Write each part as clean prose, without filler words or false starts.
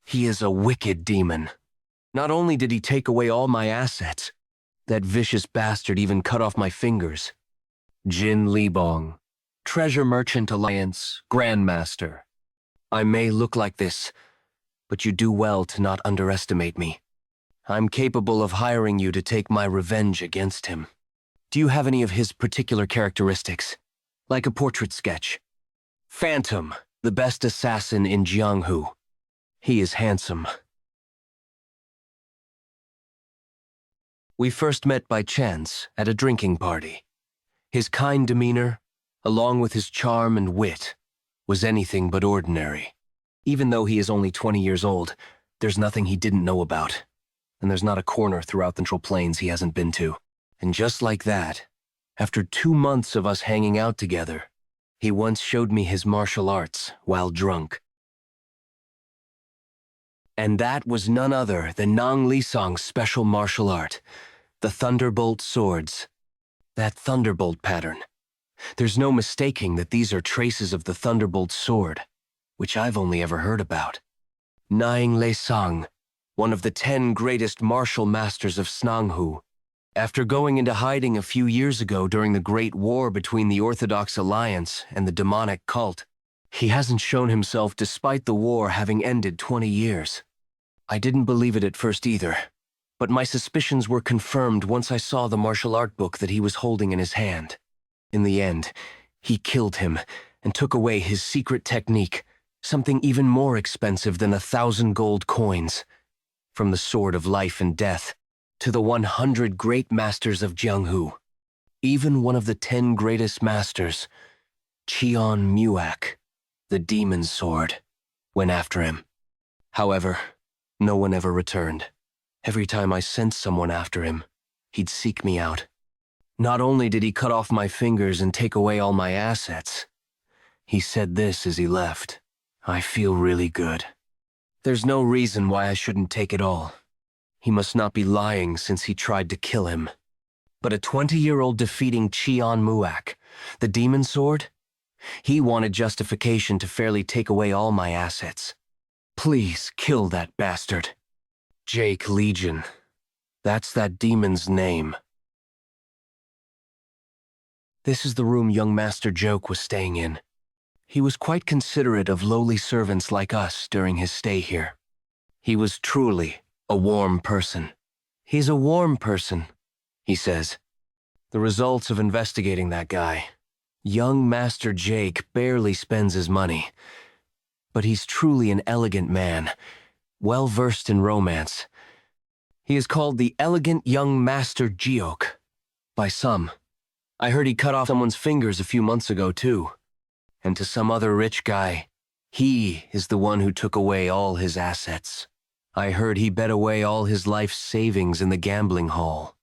He is a wicked demon. Not only did he take away all my assets, that vicious bastard even cut off my fingers. Jin Libong, Treasure Merchant Alliance, Grandmaster. I may look like this, but you do well to not underestimate me. I'm capable of hiring you to take my revenge against him. Do you have any of his particular characteristics? Like a portrait sketch? Phantom, the best assassin in Jianghu. He is handsome. We first met by chance at a drinking party. His kind demeanor, along with his charm and wit, was anything but ordinary. Even though he is only 20 years old, there's nothing he didn't know about. And there's not a corner throughout the Central Plains he hasn't been to. And just like that, after 2 months of us hanging out together, he once showed me his martial arts while drunk. And that was none other than Nang Lisang's special martial art, the Thunderbolt swords. That Thunderbolt pattern. There's no mistaking that these are traces of the Thunderbolt sword, which I've only ever heard about. Nang Lisang, one of the 10 greatest martial masters of Jianghu. After going into hiding a few years ago during the Great War between the Orthodox Alliance and the demonic cult, he hasn't shown himself despite the war having ended 20 years. I didn't believe it at first either, but my suspicions were confirmed once I saw the martial art book that he was holding in his hand. In the end, he killed him and took away his secret technique, something even more expensive than 1,000 gold coins. From the sword of life and death to the 100 great masters of Jianghu. Even one of the 10 greatest masters, Qian Muak, the demon sword, went after him. However, no one ever returned. Every time I sent someone after him, he'd seek me out. Not only did he cut off my fingers and take away all my assets, he said this as he left: "I feel really good. There's no reason why I shouldn't take it all." He must not be lying since he tried to kill him. But a 20-year-old defeating Qian Muak, the demon sword? He wanted justification to fairly take away all my assets. Please kill that bastard. Jake Legion. That's that demon's name. This is the room young Master Joke was staying in. He was quite considerate of lowly servants like us during his stay here. He was truly a warm person. He's a warm person, he says. The results of investigating that guy. Young Master Jake barely spends his money, but he's truly an elegant man, well-versed in romance. He is called the Elegant Young Master Jiok by some. I heard he cut off someone's fingers a few months ago, too. And to some other rich guy, he is the one who took away all his assets. I heard he bet away all his life's savings in the gambling hall.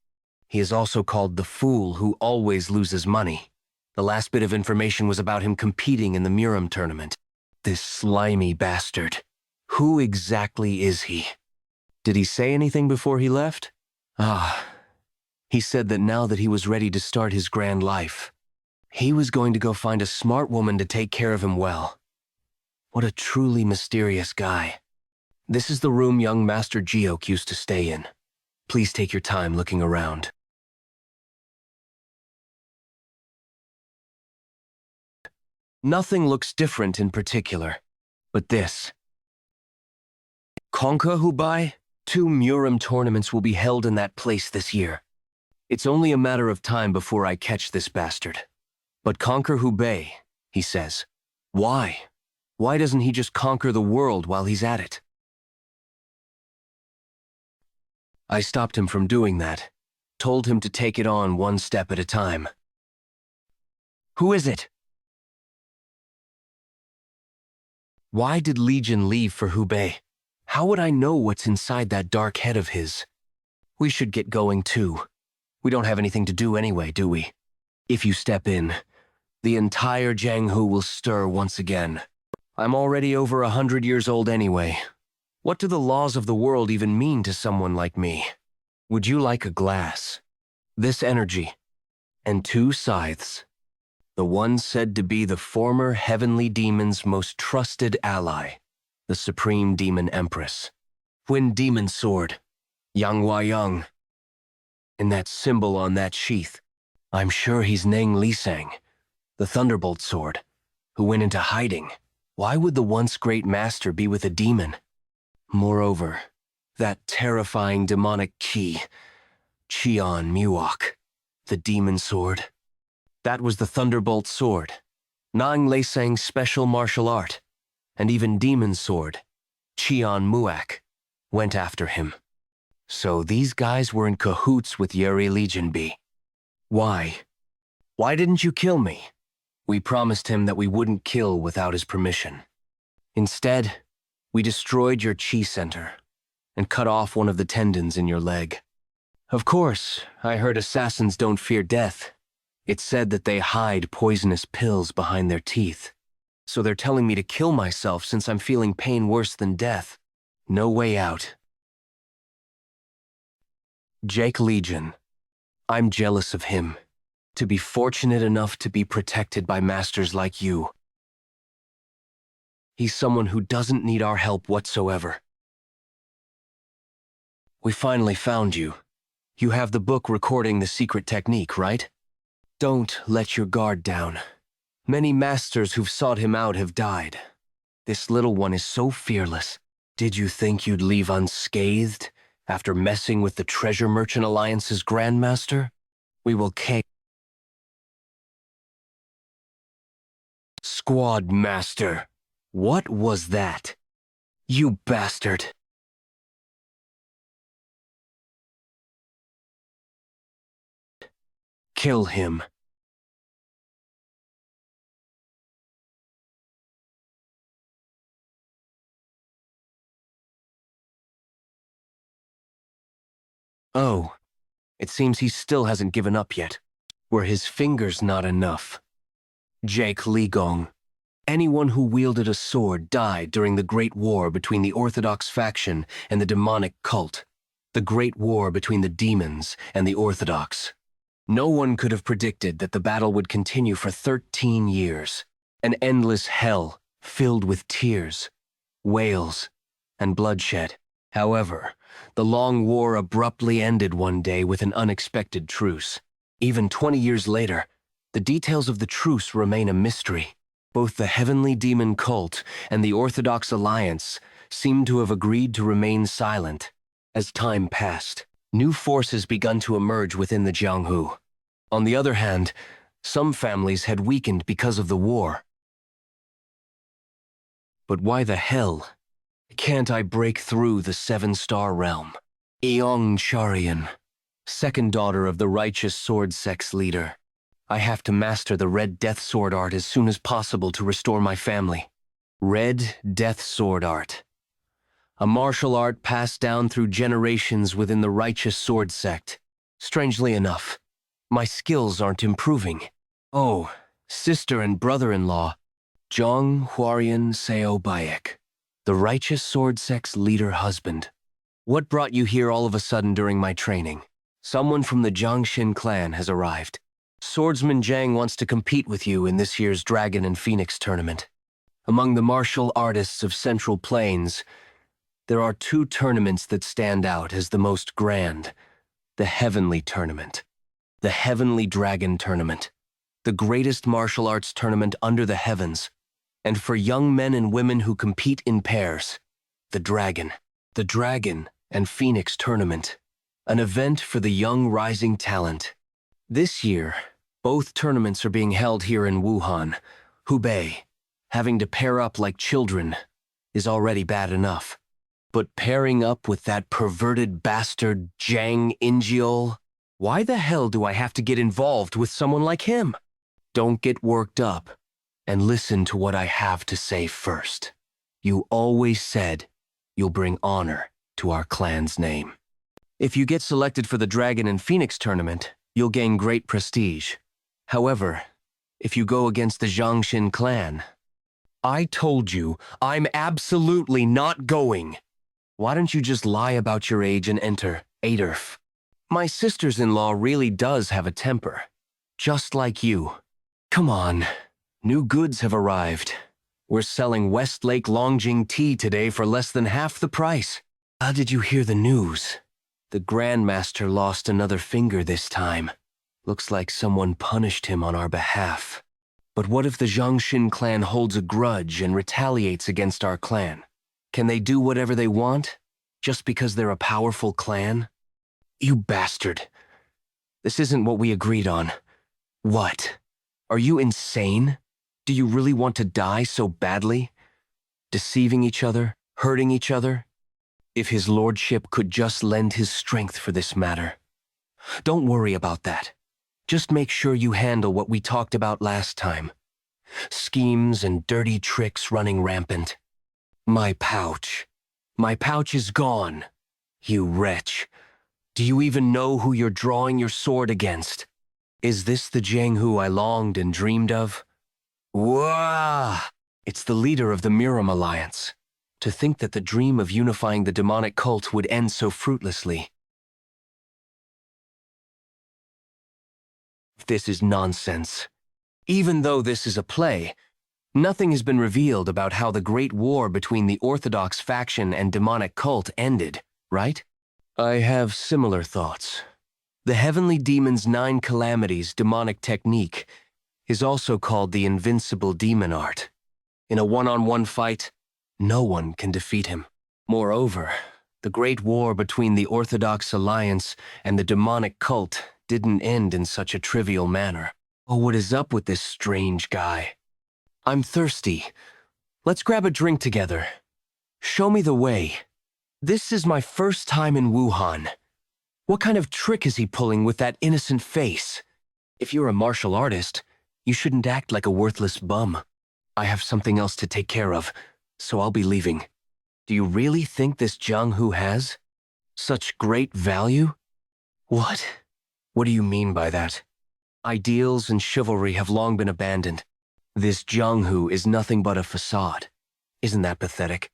He is also called the Fool Who Always Loses Money. The last bit of information was about him competing in the Muram tournament. This slimy bastard. Who exactly is he? Did he say anything before he left? He said that now that he was ready to start his grand life, he was going to go find a smart woman to take care of him well. What a truly mysterious guy. This is the room young Master Jiok used to stay in. Please take your time looking around. Nothing looks different in particular, but this. Konka Hubei? 2 Muram tournaments will be held in that place this year. It's only a matter of time before I catch this bastard. But conquer Hubei, he says. Why? Why doesn't he just conquer the world while he's at it? I stopped him from doing that, told him to take it on one step at a time. Who is it? Why did Legion leave for Hubei? How would I know what's inside that dark head of his? We should get going too. We don't have anything to do anyway, do we? If you step in, the entire Jianghu will stir once again. I'm already over 100 years old anyway. What do the laws of the world even mean to someone like me? Would you like a glass? This energy, and 2 scythes. The one said to be the former heavenly demon's most trusted ally. the Supreme Demon Empress. Twin Demon Sword, Yang Yang, and that symbol on that sheath. I'm sure he's Nang Lisang, the Thunderbolt Sword, who went into hiding. Why would the once great master be with a demon? Moreover, that terrifying demonic key, Cheon Muok, the Demon Sword. That was the Thunderbolt Sword, Nang Lisang's special martial art, and even Demon Sword, Cheon Muak, went after him. So these guys were in cahoots with Yuri Legion B. Why? Why didn't you kill me? We promised him that we wouldn't kill without his permission. Instead, we destroyed your chi center and cut off one of the tendons in your leg. Of course, I heard assassins don't fear death. It's said that they hide poisonous pills behind their teeth. So they're telling me to kill myself since I'm feeling pain worse than death. No way out. Jake Legion. I'm jealous of him. To be fortunate enough to be protected by masters like you. He's someone who doesn't need our help whatsoever. We finally found you. You have the book recording the secret technique, right? Don't let your guard down. Many masters who've sought him out have died. This little one is so fearless. Did you think you'd leave unscathed after messing with the Treasure Merchant Alliance's Grandmaster? We will Squad Master. What was that? You bastard. Kill him. Oh, it seems he still hasn't given up yet. Were his fingers not enough? Jake Li Gong. Anyone who wielded a sword died during the Great War between the Orthodox faction and the demonic cult. The Great War between the demons and the Orthodox. No one could have predicted that the battle would continue for 13 years. An endless hell filled with tears, wails, and bloodshed. However, the long war abruptly ended one day with an unexpected truce. Even 20 years later, the details of the truce remain a mystery. Both the Heavenly Demon Cult and the Orthodox Alliance seem to have agreed to remain silent. As time passed, new forces began to emerge within the Jianghu. On the other hand, some families had weakened because of the war. But why the hell can't I break through the seven-star realm? Eong Charian, second daughter of the righteous sword sex leader. I have to master the Red Death Sword art as soon as possible to restore my family. Red Death Sword art. A martial art passed down through generations within the righteous sword sect. Strangely enough, my skills aren't improving. Oh, sister and brother-in-law, Zhang Huarian Seo Bayek, the righteous sword sect's leader husband. What brought you here all of a sudden during my training? Someone from the Jiangxin clan has arrived. Swordsman Jiang wants to compete with you in this year's Dragon and Phoenix tournament. Among the martial artists of Central Plains, there are two tournaments that stand out as the most grand. The Heavenly Tournament. The Heavenly Dragon Tournament. The greatest martial arts tournament under the heavens. And for young men and women who compete in pairs, the Dragon. The Dragon and Phoenix Tournament. An event for the young rising talent. This year, both tournaments are being held here in Wuhan, Hubei. Having to pair up like children is already bad enough. But pairing up with that perverted bastard Jiang Ingeol? Why the hell do I have to get involved with someone like him? Don't get worked up, and listen to what I have to say first. You always said you'll bring honor to our clan's name. If you get selected for the Dragon and Phoenix tournament, you'll gain great prestige. However, if you go against the Jiangxin clan, I told you I'm absolutely not going. Why don't you just lie about your age and enter, Adolf? My sisters-in-law really does have a temper. Just like you. Come on, new goods have arrived. We're selling Westlake Longjing tea today for less than half the price. How did you hear the news? The Grandmaster lost another finger this time. Looks like someone punished him on our behalf. But what if the Jiangxin clan holds a grudge and retaliates against our clan? Can they do whatever they want, just because they're a powerful clan? You bastard. This isn't what we agreed on. What? Are you insane? Do you really want to die so badly? Deceiving each other, hurting each other? If his lordship could just lend his strength for this matter. Don't worry about that. Just make sure you handle what we talked about last time. Schemes and dirty tricks running rampant. My pouch. My pouch is gone. You wretch. Do you even know who you're drawing your sword against? Is this the Jianghu I longed and dreamed of? Wah! It's the leader of the Miram Alliance. To think that the dream of unifying the demonic cult would end so fruitlessly. This is nonsense. Even though this is a play, nothing has been revealed about how the Great War between the Orthodox faction and demonic cult ended, right? I have similar thoughts. The Heavenly Demon's 9 Calamities demonic technique is also called the Invincible Demon Art. In a one-on-one fight, no one can defeat him. Moreover, the Great War between the Orthodox Alliance and the demonic cult didn't end in such a trivial manner. Oh, what is up with this strange guy? I'm thirsty. Let's grab a drink together. Show me the way. This is my first time in Wuhan. What kind of trick is he pulling with that innocent face? If you're a martial artist, you shouldn't act like a worthless bum. I have something else to take care of, so I'll be leaving. Do you really think this Jianghu has such great value? What? What do you mean by that? Ideals and chivalry have long been abandoned. This Jianghu is nothing but a facade. Isn't that pathetic?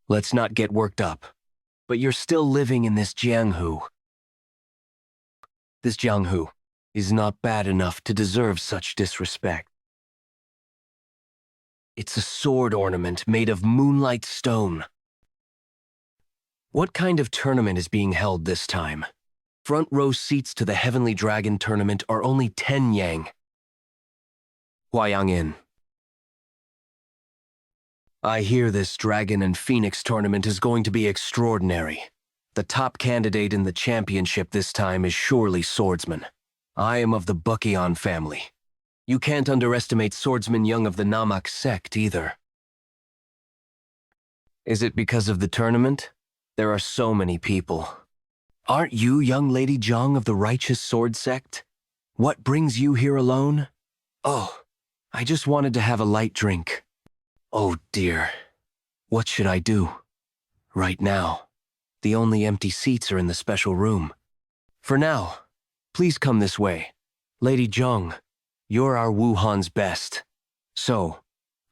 Let's not get worked up. But you're still living in this Jianghu. This Jianghu is not bad enough to deserve such disrespect. It's a sword ornament made of moonlight stone. What kind of tournament is being held this time? Front row seats to the Heavenly Dragon tournament are only 10 yang. Huayang. I hear this Dragon and Phoenix tournament is going to be extraordinary. The top candidate in the championship this time is surely Swordsman. I am of the Bukion family. You can't underestimate Swordsman Young of the Namak sect either. Is it because of the tournament? There are so many people. Aren't you young Lady Zhang of the Righteous Sword sect? What brings you here alone? Oh, I just wanted to have a light drink. Oh dear. What should I do? Right now. The only empty seats are in the special room. For now, please come this way. Lady Zhang, you're our Wuhan's best. So,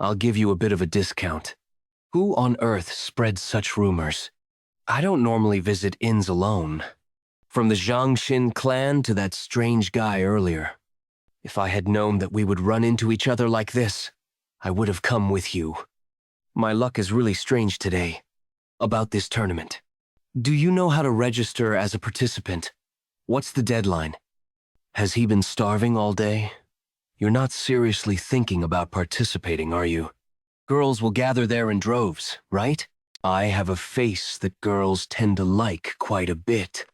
I'll give you a bit of a discount. Who on earth spreads such rumors? I don't normally visit inns alone. From the Jiangxin clan to that strange guy earlier. If I had known that we would run into each other like this, I would have come with you. My luck is really strange today. About this tournament. Do you know how to register as a participant? What's the deadline? Has he been starving all day? You're not seriously thinking about participating, are you? Girls will gather there in droves, right? I have a face that girls tend to like quite a bit.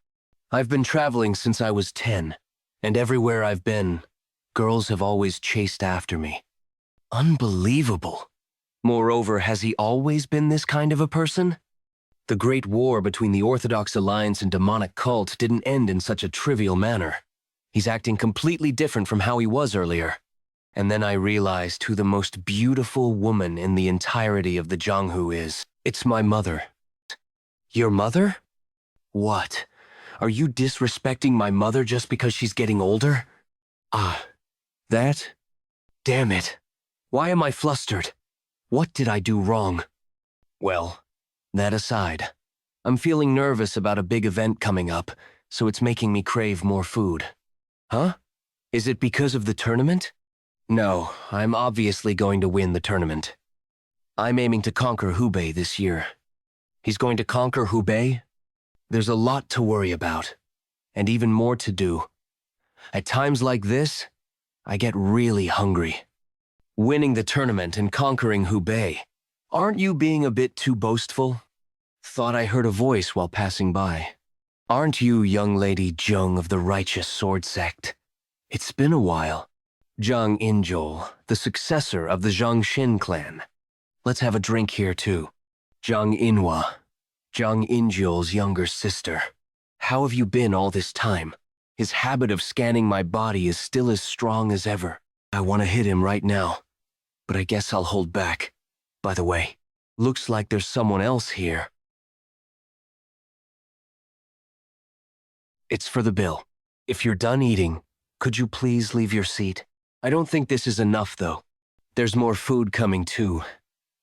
I've been traveling since I was 10, and everywhere I've been, girls have always chased after me. Unbelievable. Moreover, has he always been this kind of a person? The Great War between the Orthodox Alliance and demonic cult didn't end in such a trivial manner. He's acting completely different from how he was earlier. And then I realized who the most beautiful woman in the entirety of the Jianghu is. It's my mother. Your mother? What? Are you disrespecting my mother just because she's getting older? Ah, that? Damn it. Why am I flustered? What did I do wrong? Well, that aside, I'm feeling nervous about a big event coming up, so it's making me crave more food. Huh? Is it because of the tournament? No, I'm obviously going to win the tournament. I'm aiming to conquer Hubei this year. He's going to conquer Hubei? There's a lot to worry about, and even more to do. At times like this, I get really hungry. Winning the tournament and conquering Hubei. Aren't you being a bit too boastful? Thought I heard a voice while passing by. Aren't you young lady Zheng of the righteous sword sect? It's been a while. Zhang Injol, the successor of the Zhangxin clan. Let's have a drink here too. Zhang Inhua, Zhang Injol's younger sister. How have you been all this time? His habit of scanning my body is still as strong as ever. I want to hit him right now, but I guess I'll hold back. By the way, looks like there's someone else here. It's for the bill. If you're done eating, could you please leave your seat? I don't think this is enough, though. There's more food coming, too.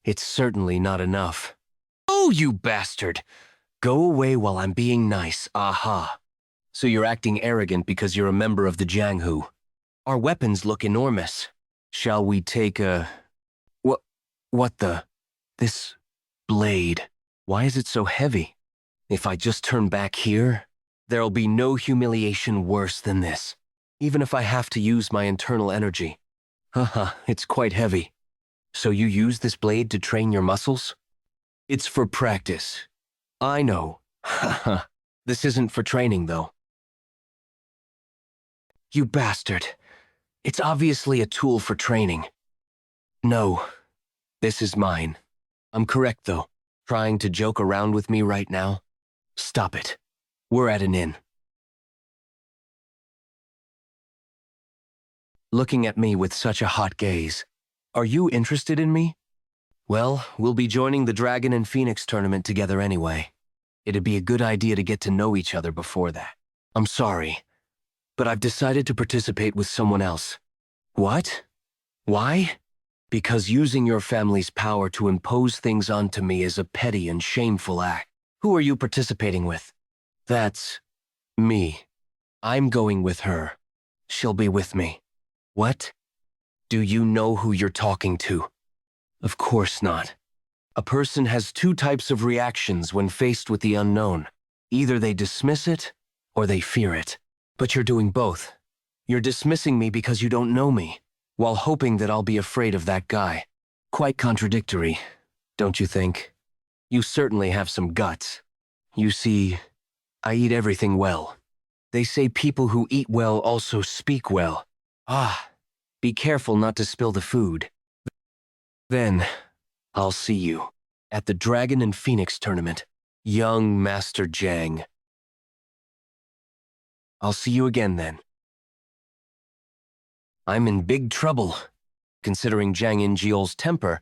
It's certainly not enough. Oh, you bastard! Go away while I'm being nice, aha. So you're acting arrogant because you're a member of the Jianghu. Our weapons look enormous. Shall we take a... What the... This... blade. Why is it so heavy? If I just turn back here, there'll be no humiliation worse than this. Even if I have to use my internal energy. Haha, it's quite heavy. So you use this blade to train your muscles? It's for practice. I know. Haha. This isn't for training, though. You bastard. It's obviously a tool for training. No. This is mine. I'm correct, though. Trying to joke around with me right now? Stop it. We're at an inn. Looking at me with such a hot gaze. Are you interested in me? Well, we'll be joining the Dragon and Phoenix tournament together anyway. It'd be a good idea to get to know each other before that. I'm sorry, but I've decided to participate with someone else. What? Why? Because using your family's power to impose things onto me is a petty and shameful act. Who are you participating with? That's... me. I'm going with her. She'll be with me. What? Do you know who you're talking to? Of course not. A person has two types of reactions when faced with the unknown. Either they dismiss it, or they fear it. But you're doing both. You're dismissing me because you don't know me, while hoping that I'll be afraid of that guy. Quite contradictory, don't you think? You certainly have some guts. You see, I eat everything well. They say people who eat well also speak well. Ah, be careful not to spill the food. Then, I'll see you at the Dragon and Phoenix tournament. Young Master Jiang. I'll see you again then. I'm in big trouble. Considering Zhang Injiol's temper,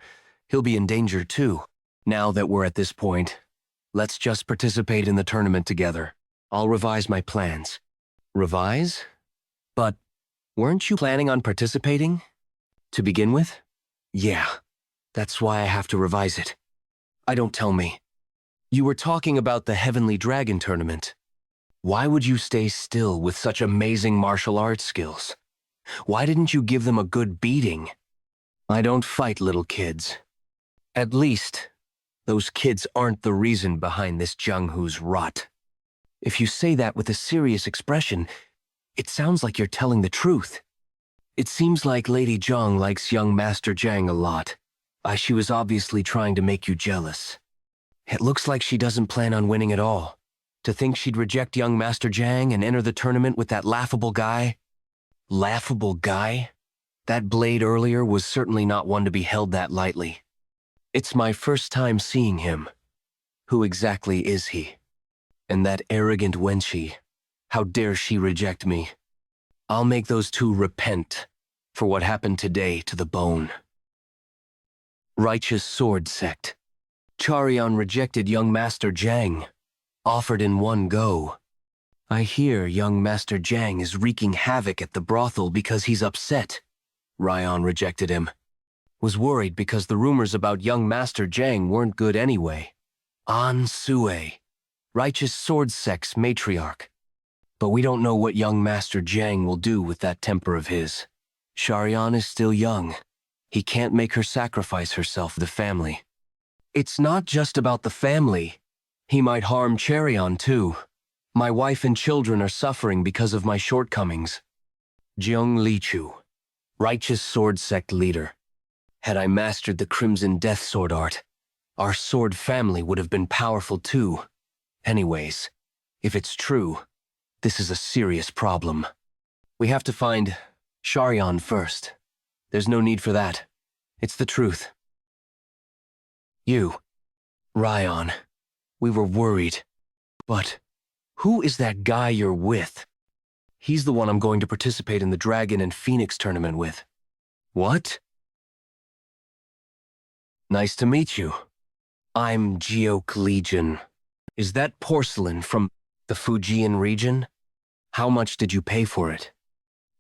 he'll be in danger too. Now that we're at this point, let's just participate in the tournament together. I'll revise my plans. Revise? But weren't you planning on participating? To begin with? Yeah, that's why I have to revise it. Don't tell me. You were talking about the Heavenly Dragon tournament. Why would you stay still with such amazing martial arts skills? Why didn't you give them a good beating? I don't fight little kids. At least, those kids aren't the reason behind this Jianghu's rot. If you say that with a serious expression, it sounds like you're telling the truth. It seems like Lady Zhang likes young Master Jiang a lot. She was obviously trying to make you jealous. It looks like she doesn't plan on winning at all. To think she'd reject young Master Jiang and enter the tournament with that laughable guy? Laughable guy? That blade earlier was certainly not one to be held that lightly. It's my first time seeing him. Who exactly is he? And that arrogant wenchie, how dare she reject me? I'll make those two repent for what happened today to the bone. Righteous Sword Sect. Charion rejected young Master Jiang, offered in one go. I hear young Master Jiang is wreaking havoc at the brothel because he's upset. Ryan rejected him. Was worried because the rumors about young Master Jiang weren't good anyway. An Sue, Righteous Sword Sect's matriarch. But we don't know what young Master Jiang will do with that temper of his. Charion is still young. He can't make her sacrifice herself for the family. It's not just about the family. He might harm Cherion too. My wife and children are suffering because of my shortcomings. Jianghu, righteous sword sect leader. Had I mastered the Crimson Death Sword art, our sword family would have been powerful too. Anyways, if it's true, this is a serious problem. We have to find Cherion first. There's no need for that. It's the truth. You, Ryan, we were worried. But who is that guy you're with? He's the one I'm going to participate in the Dragon and Phoenix tournament with. What? Nice to meet you. I'm Geok Legion. Is that porcelain from the Fujian region? How much did you pay for it?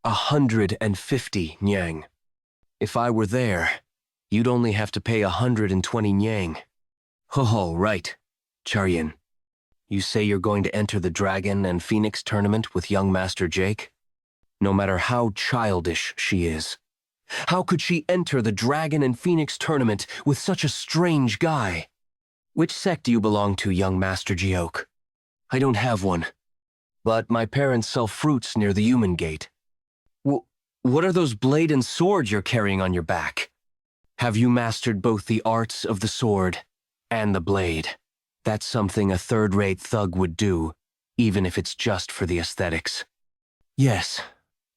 150 nyang. If I were there, you'd only have to pay 120 nyang. Oh, right, Cherion. You say you're going to enter the Dragon and Phoenix tournament with young Master Jake? No matter how childish she is. How could she enter the Dragon and Phoenix tournament with such a strange guy? Which sect do you belong to, young Master Geok? I don't have one. But my parents sell fruits near the human gate. What are those blade and sword you're carrying on your back? Have you mastered both the arts of the sword and the blade? That's something a third-rate thug would do, even if it's just for the aesthetics. Yes,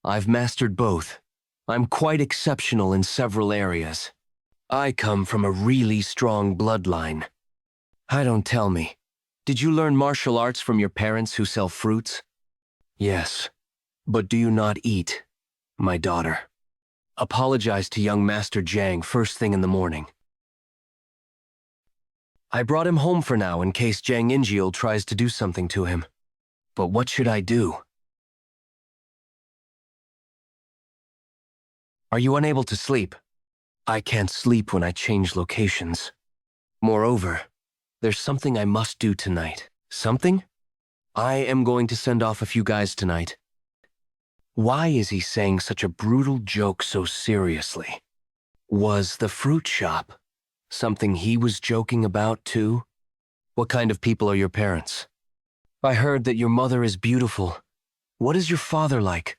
I've mastered both. I'm quite exceptional in several areas. I come from a really strong bloodline. Don't tell me. Did you learn martial arts from your parents who sell fruits? Yes, but do you not eat, my daughter? Apologize to young Master Jiang first thing in the morning. I brought him home for now in case Jiang Ingeal tries to do something to him. But what should I do? Are you unable to sleep? I can't sleep when I change locations. Moreover, there's something I must do tonight. Something? I am going to send off a few guys tonight. Why is he saying such a brutal joke so seriously? Was the fruit shop something he was joking about too? What kind of people are your parents? I heard that your mother is beautiful. What is your father like?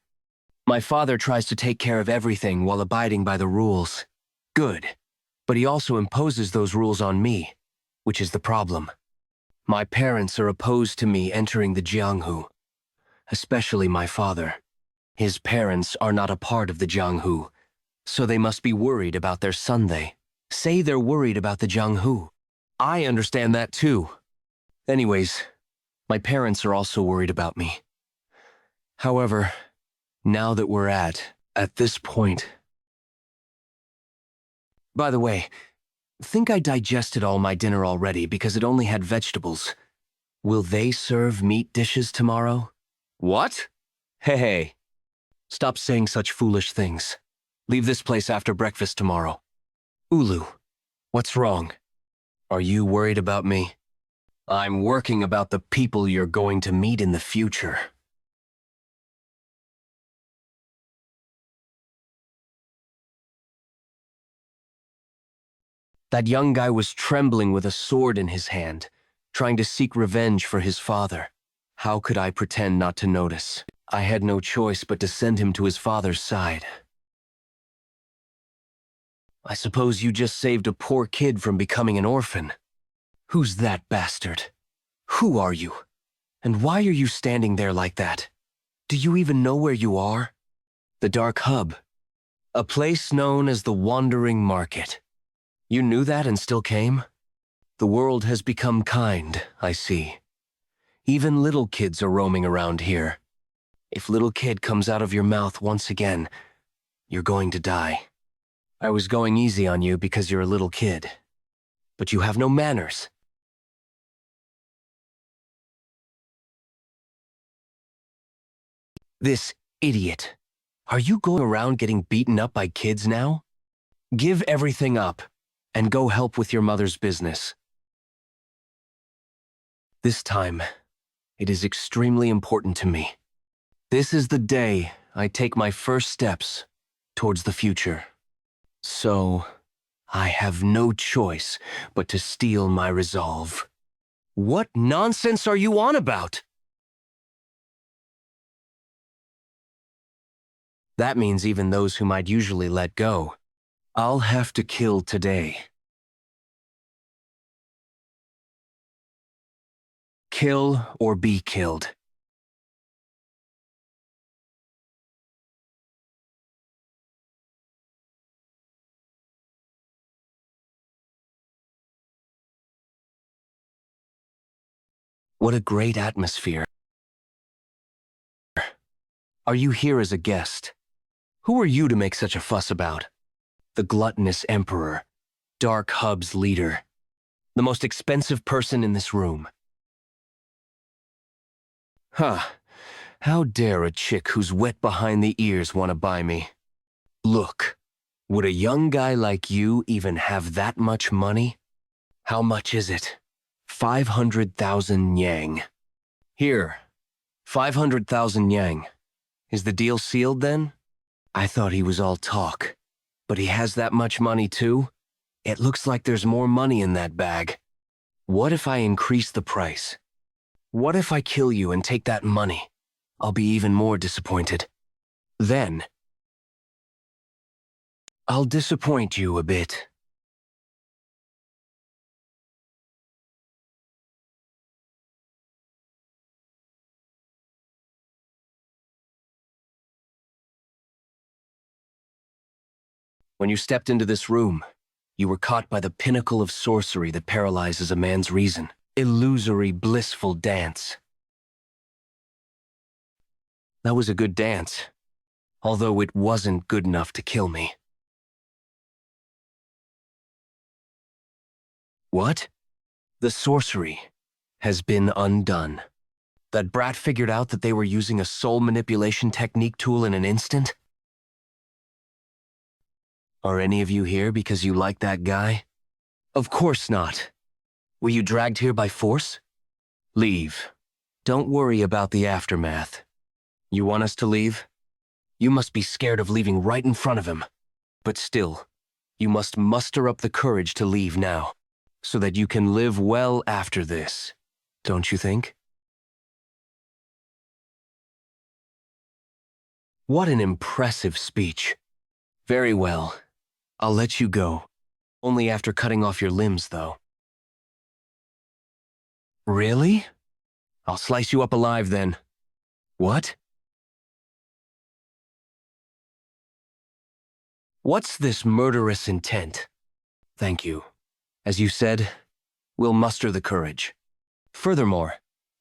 My father tries to take care of everything while abiding by the rules. Good. But he also imposes those rules on me, which is the problem. My parents are opposed to me entering the Jianghu, especially my father. His parents are not a part of the Jianghu, so they must be worried about their son. They say they're worried about the Jianghu. I understand that too. Anyways, my parents are also worried about me. However, now that we're at this point... By the way, think I digested all my dinner already because it only had vegetables. Will they serve meat dishes tomorrow? What? Hey, stop saying such foolish things. Leave this place after breakfast tomorrow. Ulu, what's wrong? Are you worried about me? I'm working about the people you're going to meet in the future. That young guy was trembling with a sword in his hand, trying to seek revenge for his father. How could I pretend not to notice? I had no choice but to send him to his father's side. I suppose you just saved a poor kid from becoming an orphan. Who's that bastard? Who are you? And why are you standing there like that? Do you even know where you are? The Dark Hub. A place known as the Wandering Market. You knew that and still came? The world has become kind, I see. Even little kids are roaming around here. If little kid comes out of your mouth once again, you're going to die. I was going easy on you because you're a little kid. But you have no manners. This idiot. Are you going around getting beaten up by kids now? Give everything up and go help with your mother's business. This time, it is extremely important to me. This is the day I take my first steps towards the future. So, I have no choice but to steel my resolve. What nonsense are you on about? That means even those whom I'd usually let go, I'll have to kill today. Kill or be killed. What a great atmosphere. Are you here as a guest? Who are you to make such a fuss about? The gluttonous emperor, Dark Hub's leader, the most expensive person in this room. Huh. How dare a chick who's wet behind the ears want to buy me? Look, would a young guy like you even have that much money? How much is it? 500,000 yang. Here, 500,000 yang. Is the deal sealed then? I thought he was all talk. But he has that much money too? It looks like there's more money in that bag. What if I increase the price? What if I kill you and take that money? I'll be even more disappointed. Then, I'll disappoint you a bit. When you stepped into this room, you were caught by the pinnacle of sorcery that paralyzes a man's reason. Illusory, blissful dance. That was a good dance, although it wasn't good enough to kill me. What? The sorcery has been undone. That brat figured out that they were using a soul manipulation technique tool in an instant? Are any of you here because you like that guy? Of course not. Were you dragged here by force? Leave. Don't worry about the aftermath. You want us to leave? You must be scared of leaving right in front of him. But still, you must muster up the courage to leave now, so that you can live well after this, don't you think? What an impressive speech. Very well. I'll let you go. Only after cutting off your limbs, though. Really? I'll slice you up alive, then. What? What's this murderous intent? Thank you. As you said, we'll muster the courage. Furthermore,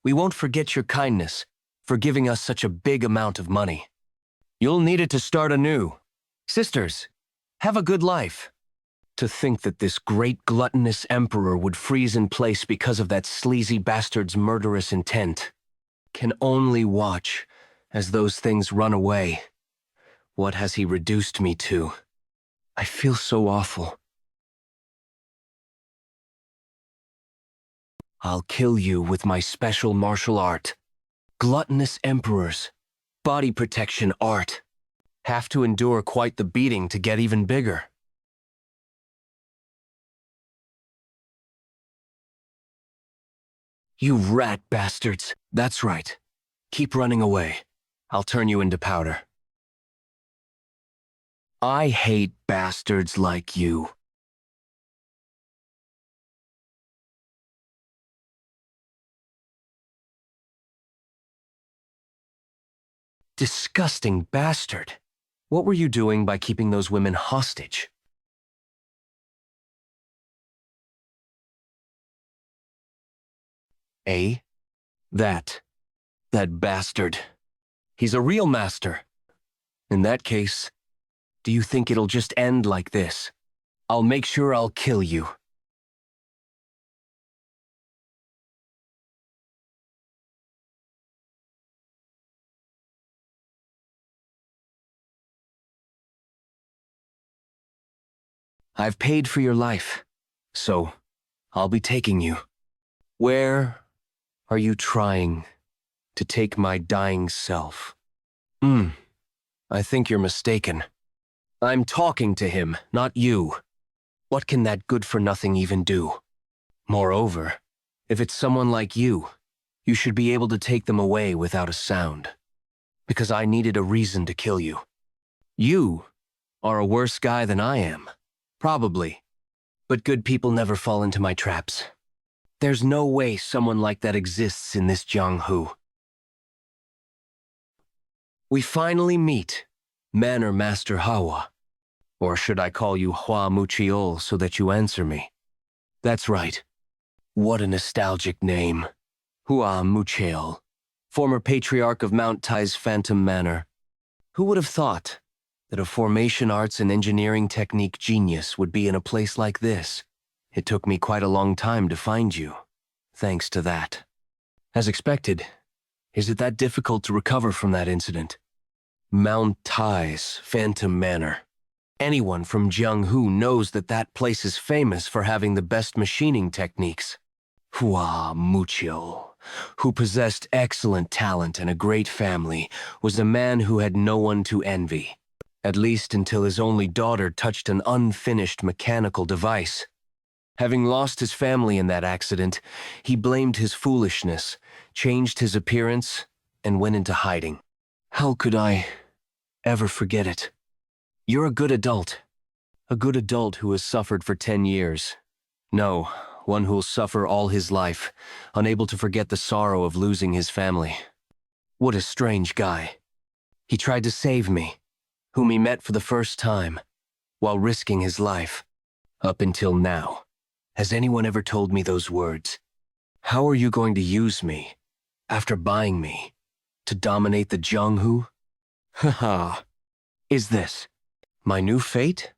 we won't forget your kindness for giving us such a big amount of money. You'll need it to start anew. Sisters, have a good life. To think that this great gluttonous emperor would freeze in place because of that sleazy bastard's murderous intent. Can only watch as those things run away. What has he reduced me to? I feel so awful. I'll kill you with my special martial art. Gluttonous emperors. Body protection art. Have to endure quite the beating to get even bigger. You rat bastards. That's right. Keep running away. I'll turn you into powder. I hate bastards like you. Disgusting bastard. What were you doing by keeping those women hostage? Eh? That bastard. He's a real master. In that case, do you think it'll just end like this? I'll make sure I'll kill you. I've paid for your life, so I'll be taking you. Where are you trying to take my dying self? I think you're mistaken. I'm talking to him, not you. What can that good-for-nothing even do? Moreover, if it's someone like you should be able to take them away without a sound. Because I needed a reason to kill you. You are a worse guy than I am. Probably. But good people never fall into my traps. There's no way someone like that exists in this Jianghu. We finally meet, Manor Master Hawa. Or should I call you Hua Muchiol so that you answer me? That's right. What a nostalgic name. Hua Muchiol, former patriarch of Mount Tai's Phantom Manor. Who would have thought that a formation arts and engineering technique genius would be in a place like this? It took me quite a long time to find you, thanks to that. As expected, is it that difficult to recover from that incident? Mount Tai's Phantom Manor. Anyone from Jianghu knows that that place is famous for having the best machining techniques. Hua Muchiol, who possessed excellent talent and a great family, was a man who had no one to envy. At least until his only daughter touched an unfinished mechanical device. Having lost his family in that accident, he blamed his foolishness, changed his appearance, and went into hiding. How could I ever forget it? You're a good adult. A good adult who has suffered for 10 years. No, one who'll suffer all his life, unable to forget the sorrow of losing his family. What a strange guy. He tried to save me, whom he met for the first time, while risking his life. Up until now, has anyone ever told me those words? How are you going to use me, after buying me, to dominate the Jianghu? Haha. Is this my new fate?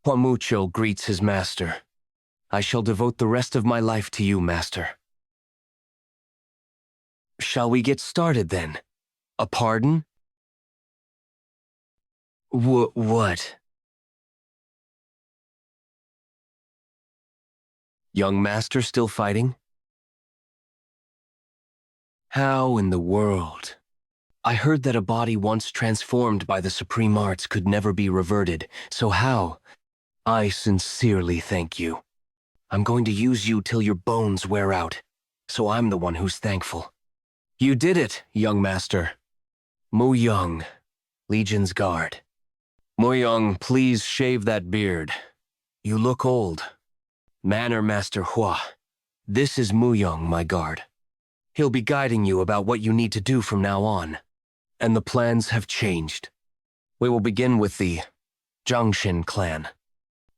Hua Muchiol greets his master. I shall devote the rest of my life to you, master. Shall we get started then? A pardon? What? Young master still fighting? How in the world? I heard that a body once transformed by the supreme arts could never be reverted, so how? I sincerely thank you. I'm going to use you till your bones wear out, so I'm the one who's thankful. You did it, young master. Mu Young, Legion's Guard. Mu Young, please shave that beard. You look old. Manor Master Hua, this is Mu Young, my guard. He'll be guiding you about what you need to do from now on. And the plans have changed. We will begin with the Jiangxin clan.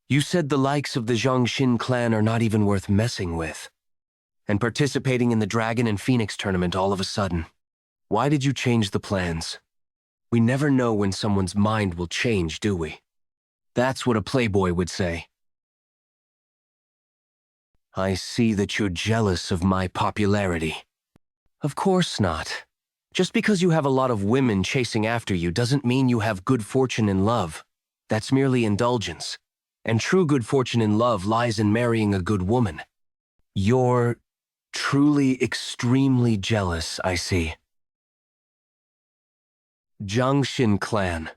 You said the likes of the Jiangxin clan are not even worth messing with. And participating in the Dragon and Phoenix tournament all of a sudden. Why did you change the plans? We never know when someone's mind will change, do we? That's what a playboy would say. I see that you're jealous of my popularity. Of course not. Just because you have a lot of women chasing after you doesn't mean you have good fortune in love. That's merely indulgence. And true good fortune in love lies in marrying a good woman. You're truly extremely jealous, I see. Jiangxin clan.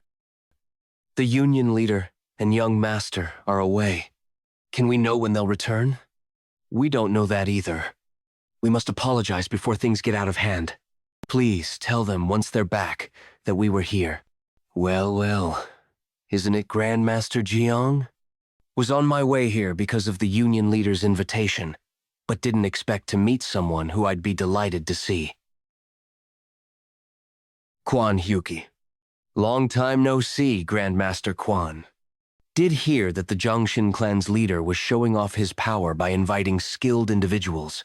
The union leader and young master are away. Can we know when they'll return? We don't know that either. We must apologize before things get out of hand. Please tell them once they're back that we were here. Well, isn't it Grandmaster Jiang? Was on my way here because of the union leader's invitation, but didn't expect to meet someone who I'd be delighted to see. Quan Hyuki. Long time no see, Grandmaster Quan. Did hear that the Jiangxin clan's leader was showing off his power by inviting skilled individuals,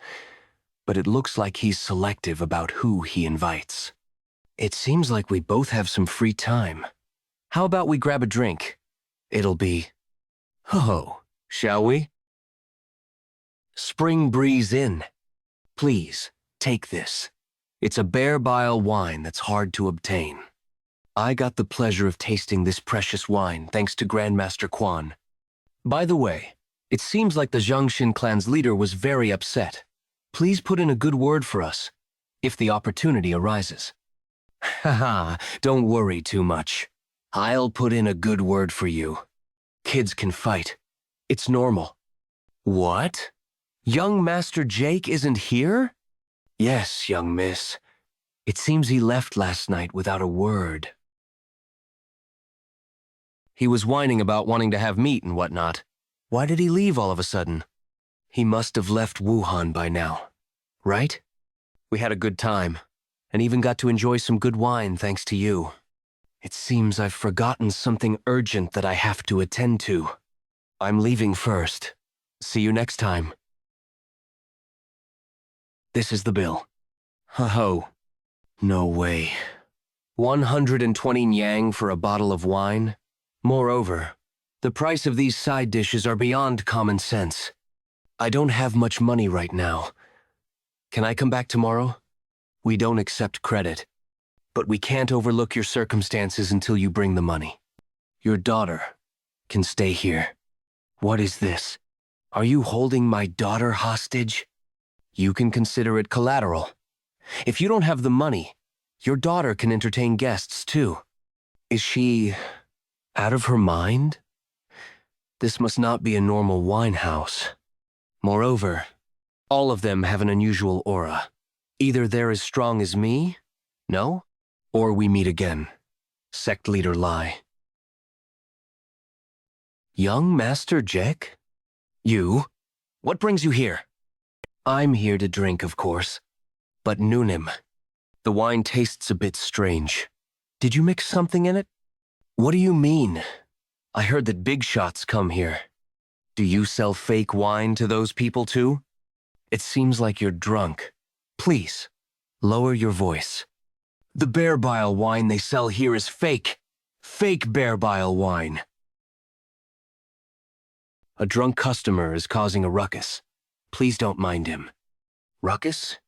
but it looks like he's selective about who he invites. It seems like we both have some free time. How about we grab a drink? It'll be... Ho-ho, shall we? Spring Breeze Inn. Please, take this. It's a bare bile wine that's hard to obtain. I got the pleasure of tasting this precious wine thanks to Grandmaster Quan. By the way, it seems like the Jiangxin clan's leader was very upset. Please put in a good word for us, if the opportunity arises. Haha, don't worry too much. I'll put in a good word for you. Kids can fight. It's normal. What? Young Master Jake isn't here? Yes, young miss. It seems he left last night without a word. He was whining about wanting to have meat and whatnot. Why did he leave all of a sudden? He must have left Wuhan by now, right? We had a good time, and even got to enjoy some good wine thanks to you. It seems I've forgotten something urgent that I have to attend to. I'm leaving first. See you next time. This is the bill. Ho-ho. No way. 120 yang for a bottle of wine? Moreover, the price of these side dishes are beyond common sense. I don't have much money right now. Can I come back tomorrow? We don't accept credit, but we can't overlook your circumstances until you bring the money. Your daughter can stay here. What is this? Are you holding my daughter hostage? You can consider it collateral. If you don't have the money, your daughter can entertain guests too. Is she out of her mind? This must not be a normal wine house. Moreover, all of them have an unusual aura. Either they're as strong as me, no? Or we meet again. Sect leader Lai. Young Master Jek? You? What brings you here? I'm here to drink, of course. But Nunim. The wine tastes a bit strange. Did you mix something in it? What do you mean? I heard that big shots come here. Do you sell fake wine to those people too? It seems like you're drunk. Please, lower your voice. The bear bile wine they sell here is fake. Fake bear bile wine. A drunk customer is causing a ruckus. Please don't mind him. Ruckus?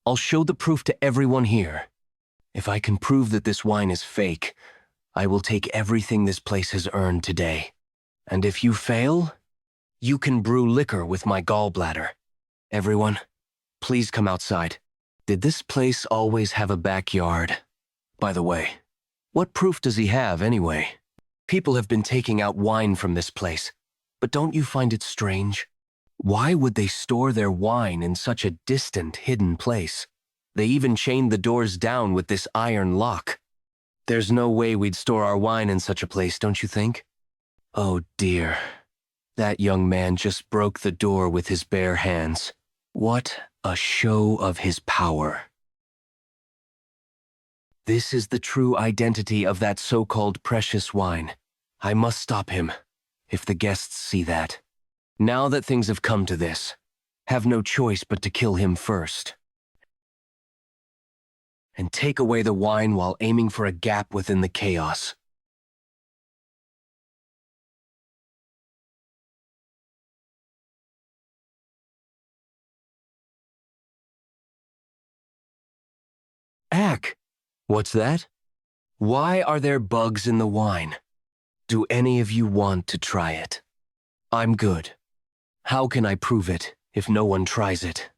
I'll show the proof to everyone here. If I can prove that this wine is fake, I will take everything this place has earned today. And if you fail, you can brew liquor with my gallbladder. Everyone, please come outside. Did this place always have a backyard? By the way, what proof does he have anyway? People have been taking out wine from this place, but don't you find it strange? Why would they store their wine in such a distant, hidden place? They even chained the doors down with this iron lock. There's no way we'd store our wine in such a place, don't you think? Oh dear. That young man just broke the door with his bare hands. What a show of his power. This is the true identity of that so-called precious wine. I must stop him, if the guests see that. Now that things have come to this, have no choice but to kill him first. And take away the wine while aiming for a gap within the chaos. Ack! What's that? Why are there bugs in the wine? Do any of you want to try it? I'm good. How can I prove it if no one tries it?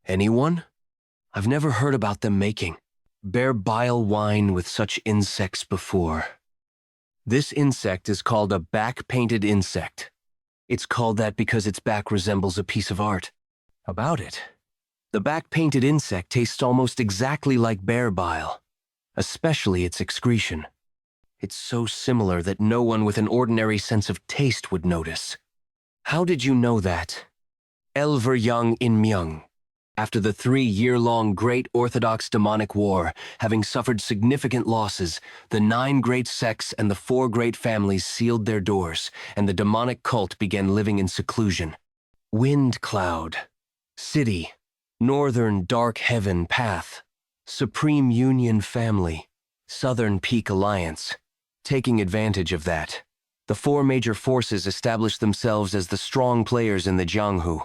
Anyone? I've never heard about them making bear bile wine with such insects before. This insect is called a back-painted insect. It's called that because its back resembles a piece of art. About it. The back-painted insect tastes almost exactly like bear bile, especially its excretion. It's so similar that no one with an ordinary sense of taste would notice. How did you know that? Elver Young In Myung. After the 3-year-long Great Orthodox Demonic War, having suffered significant losses, the 9 great sects and the 4 great families sealed their doors, and the demonic cult began living in seclusion. Wind Cloud, City, Northern Dark Heaven Path, Supreme Union Family, Southern Peak Alliance. Taking advantage of that, the 4 major forces established themselves as the strong players in the Jianghu.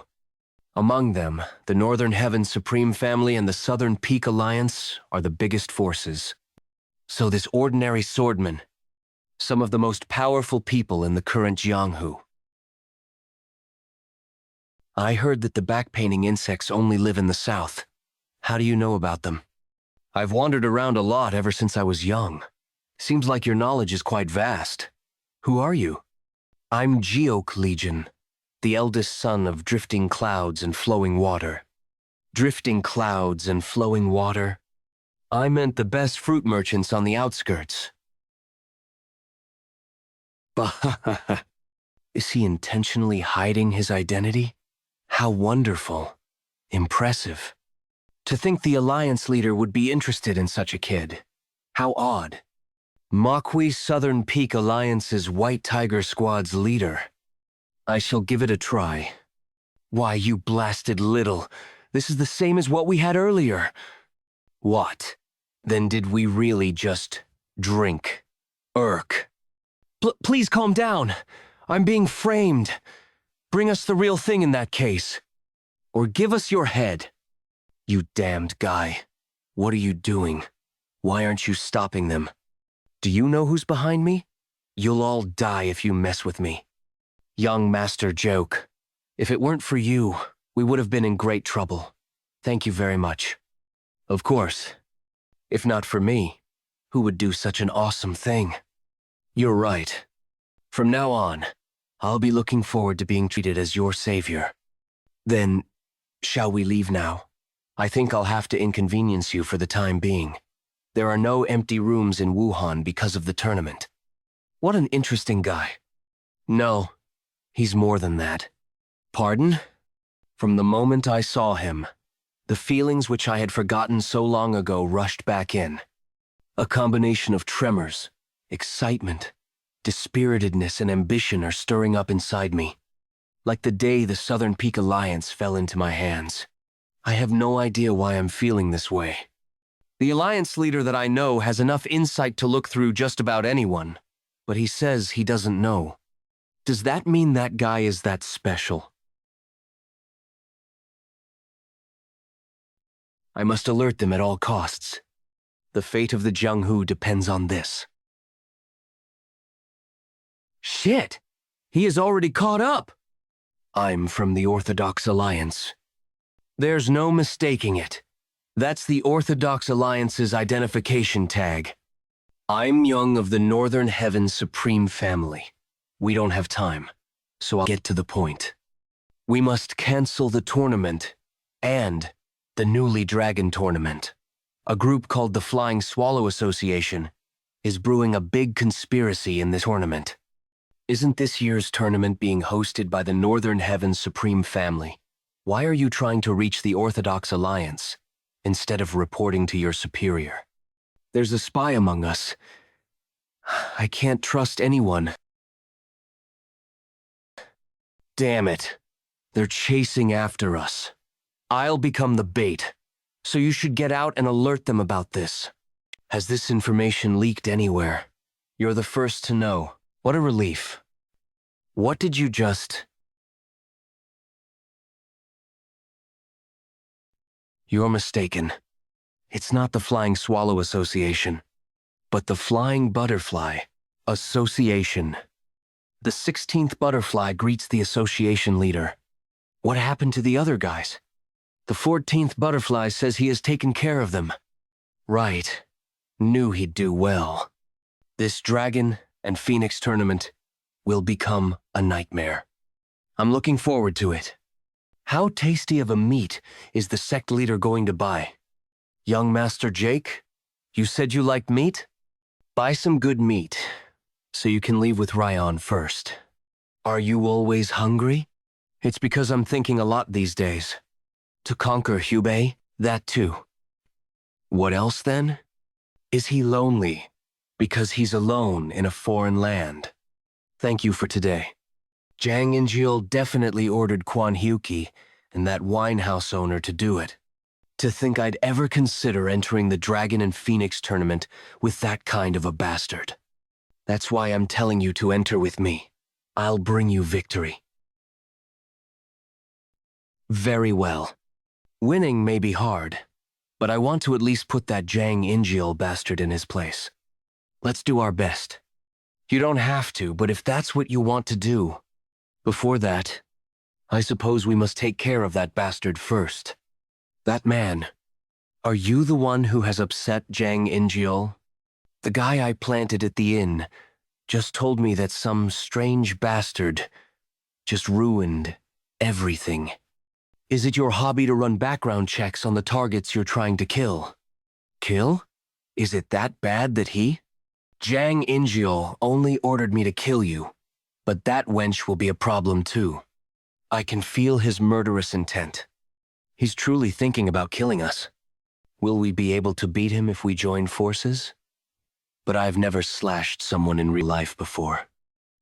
Among them, the Northern Heaven Supreme Family and the Southern Peak Alliance are the biggest forces. So this ordinary swordman, some of the most powerful people in the current Jianghu. I heard that the back-painting insects only live in the south. How do you know about them? I've wandered around a lot ever since I was young. Seems like your knowledge is quite vast. Who are you? I'm Geok Legion, the eldest son of drifting clouds and flowing water. Drifting clouds and flowing water? I meant the best fruit merchants on the outskirts. Bah, is he intentionally hiding his identity? How wonderful. Impressive. To think the Alliance leader would be interested in such a kid. How odd. Makwi Southern Peak Alliance's White Tiger Squad's leader. I shall give it a try. Why, you blasted little. This is the same as what we had earlier. What? Then did we really just drink? Irk. Please calm down. I'm being framed. Bring us the real thing in that case. Or give us your head. You damned guy. What are you doing? Why aren't you stopping them? Do you know who's behind me? You'll all die if you mess with me. Young Master Joke. If it weren't for you, we would have been in great trouble. Thank you very much. Of course. If not for me, who would do such an awesome thing? You're right. From now on, I'll be looking forward to being treated as your savior. Then, shall we leave now? I think I'll have to inconvenience you for the time being. There are no empty rooms in Wuhan because of the tournament. What an interesting guy. No, he's more than that. Pardon? From the moment I saw him, the feelings which I had forgotten so long ago rushed back in. A combination of tremors, excitement, dispiritedness, and ambition are stirring up inside me. Like the day the Southern Peak Alliance fell into my hands. I have no idea why I'm feeling this way. The Alliance leader that I know has enough insight to look through just about anyone, but he says he doesn't know. Does that mean that guy is that special? I must alert them at all costs. The fate of the Jianghu depends on this. Shit! He is already caught up! I'm from the Orthodox Alliance. There's no mistaking it. That's the Orthodox Alliance's identification tag. I'm Young of the Northern Heaven Supreme Family. We don't have time, so I'll get to the point. We must cancel the tournament and the newly Dragon Tournament. A group called the Flying Swallow Association is brewing a big conspiracy in this tournament. Isn't this year's tournament being hosted by the Northern Heaven Supreme Family? Why are you trying to reach the Orthodox Alliance instead of reporting to your superior? There's a spy among us. I can't trust anyone. Damn it. They're chasing after us. I'll become the bait, so you should get out and alert them about this. Has this information leaked anywhere? You're the first to know. What a relief. What did you just... You're mistaken. It's not the Flying Swallow Association, but the Flying Butterfly Association. The 16th butterfly greets the association leader. What happened to the other guys? The 14th butterfly says he has taken care of them. Right. Knew he'd do well. This Dragon and Phoenix tournament will become a nightmare. I'm looking forward to it. How tasty of a meat is the sect leader going to buy? Young Master Jake, you said you liked meat? Buy some good meat, so you can leave with Ryan first. Are you always hungry? It's because I'm thinking a lot these days. To conquer Hubei, that too. What else then? Is he lonely? Because he's alone in a foreign land. Thank you for today. Jiang Injiel definitely ordered Quan Hyuki and that winehouse owner to do it. To think I'd ever consider entering the Dragon and Phoenix tournament with that kind of a bastard. That's why I'm telling you to enter with me. I'll bring you victory. Very well. Winning may be hard, but I want to at least put that Jiang Injiel bastard in his place. Let's do our best. You don't have to, but if that's what you want to do. Before that, I suppose we must take care of that bastard first. That man. Are you the one who has upset Jiang Injiel? The guy I planted at the inn, just told me that some strange bastard just ruined everything. Is it your hobby to run background checks on the targets you're trying to kill? Kill? Is it that bad that he? Jianghu only ordered me to kill you, but that wench will be a problem too. I can feel his murderous intent. He's truly thinking about killing us. Will we be able to beat him if we join forces? But I've never slashed someone in real life before.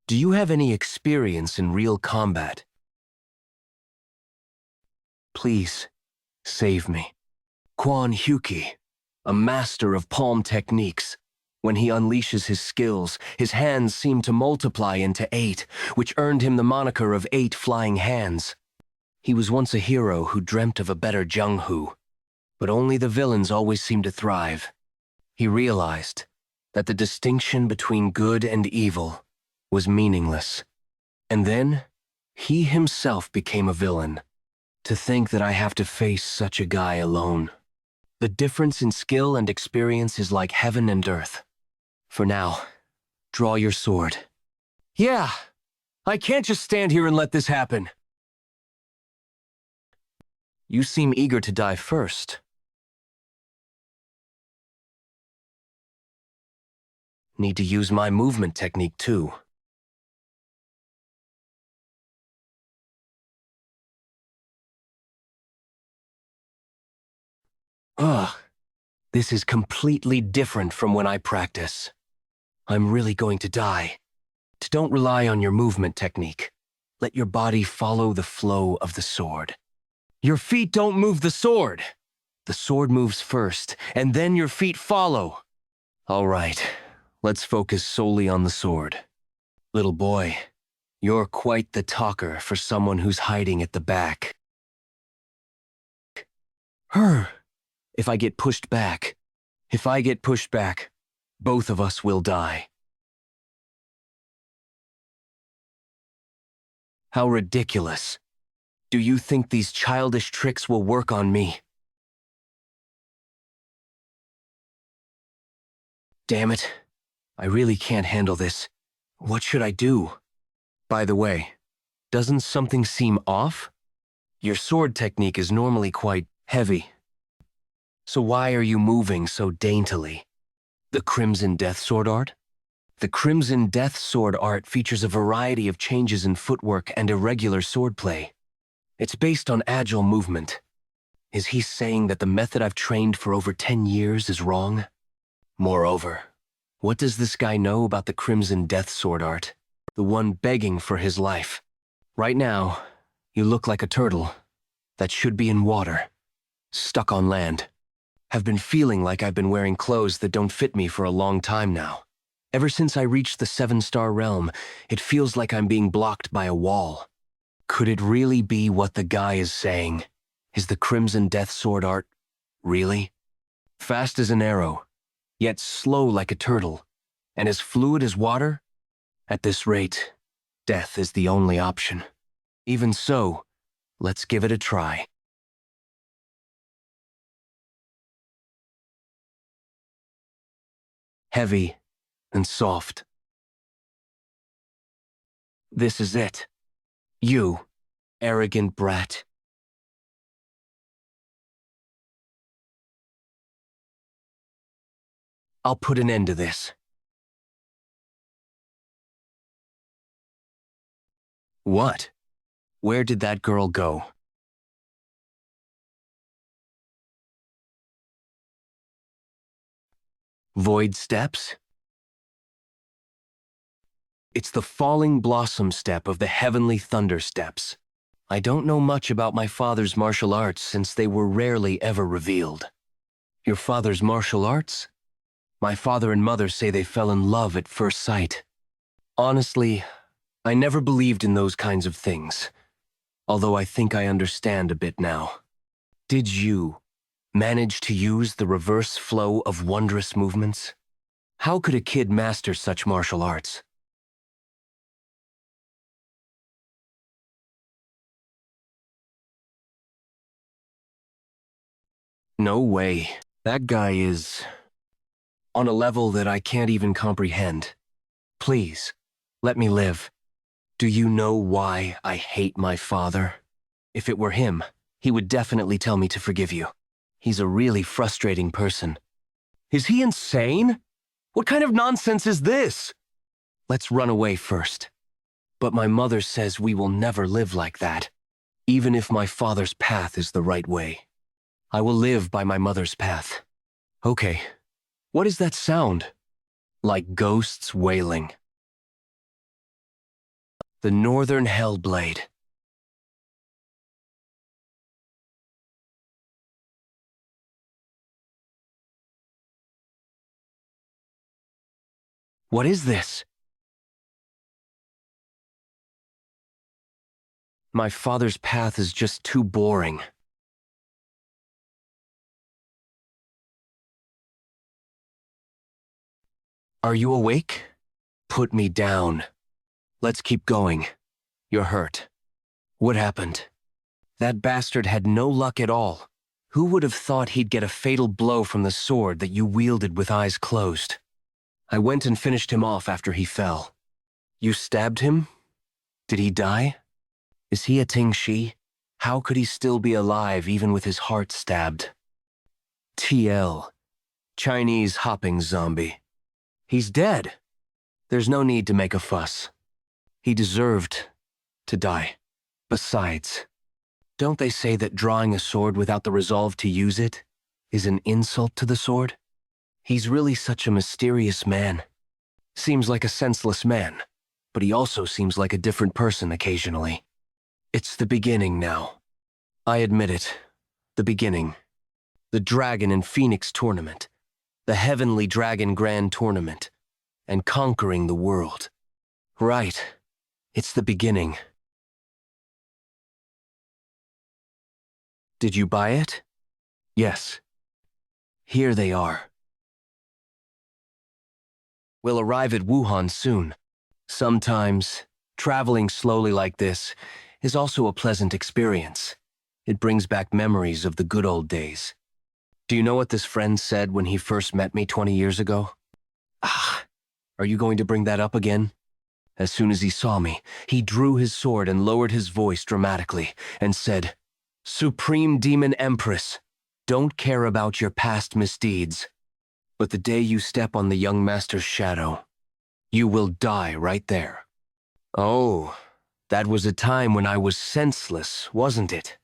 Do you have any experience in real combat? Please, save me. Quan Huki, a master of palm techniques. When he unleashes his skills, his hands seem to multiply into 8, which earned him the moniker of 8 Flying Hands. He was once a hero who dreamt of a better Jianghu, but only the villains always seem to thrive. He realized that the distinction between good and evil was meaningless. And then, he himself became a villain. To think that I have to face such a guy alone. The difference in skill and experience is like heaven and earth. For now, draw your sword. Yeah, I can't just stand here and let this happen. You seem eager to die first. Need to use my movement technique too. Ugh, this is completely different from when I practice. I'm really going to die. Don't rely on your movement technique. Let your body follow the flow of the sword. Your feet don't move the sword. The sword moves first, and then your feet follow. All right, let's focus solely on the sword. Little boy, you're quite the talker for someone who's hiding at the back. If I get pushed back, both of us will die. How ridiculous. Do you think these childish tricks will work on me? Damn it. I really can't handle this. What should I do? By the way, doesn't something seem off? Your sword technique is normally quite heavy. So why are you moving so daintily? The Crimson Death Sword art? The Crimson Death Sword art features a variety of changes in footwork and irregular swordplay. It's based on agile movement. Is he saying that the method I've trained for over 10 years is wrong? Moreover, what does this guy know about the Crimson Death Sword art? The one begging for his life. Right now, you look like a turtle that should be in water, stuck on land. Have been feeling like I've been wearing clothes that don't fit me for a long time now. Ever since I reached the 7-star realm, it feels like I'm being blocked by a wall. Could it really be what the guy is saying? Is the Crimson Death Sword art really? Fast as an arrow, yet slow like a turtle, and as fluid as water? At this rate, death is the only option. Even so, let's give it a try. Heavy and soft. This is it. You, arrogant brat. I'll put an end to this. What? Where did that girl go? Void steps? It's the falling blossom step of the heavenly thunder steps. I don't know much about my father's martial arts since they were rarely ever revealed. Your father's martial arts? My father and mother say they fell in love at first sight. Honestly, I never believed in those kinds of things, although I think I understand a bit now. Did you manage to use the reverse flow of wondrous movements? How could a kid master such martial arts? No way. That guy is on a level that I can't even comprehend. Please, let me live. Do you know why I hate my father? If it were him, he would definitely tell me to forgive you. He's a really frustrating person. Is he insane? What kind of nonsense is this? Let's run away first. But my mother says we will never live like that, even if my father's path is the right way. I will live by my mother's path. Okay, what is that sound? Like ghosts wailing. The Northern Hellblade. What is this? My father's path is just too boring. Are you awake? Put me down. Let's keep going. You're hurt. What happened? That bastard had no luck at all. Who would have thought he'd get a fatal blow from the sword that you wielded with eyes closed? I went and finished him off after he fell. You stabbed him? Did he die? Is he a Tingshi? How could he still be alive even with his heart stabbed? TL. Chinese hopping zombie. He's dead. There's no need to make a fuss. He deserved to die. Besides, don't they say that drawing a sword without the resolve to use it is an insult to the sword? He's really such a mysterious man. Seems like a senseless man, but he also seems like a different person occasionally. It's the beginning now. I admit it. The beginning. The Dragon and Phoenix Tournament. The Heavenly Dragon Grand Tournament. And conquering the world. Right. It's the beginning. Did you buy it? Yes. Here they are. We'll arrive at Wuhan soon. Sometimes, traveling slowly like this is also a pleasant experience. It brings back memories of the good old days. Do you know what this friend said when he first met me 20 years ago? Ah, are you going to bring that up again? As soon as he saw me, he drew his sword and lowered his voice dramatically and said, "Supreme Demon Empress, don't care about your past misdeeds. But the day you step on the young master's shadow, you will die right there." Oh, that was a time when I was senseless, wasn't it?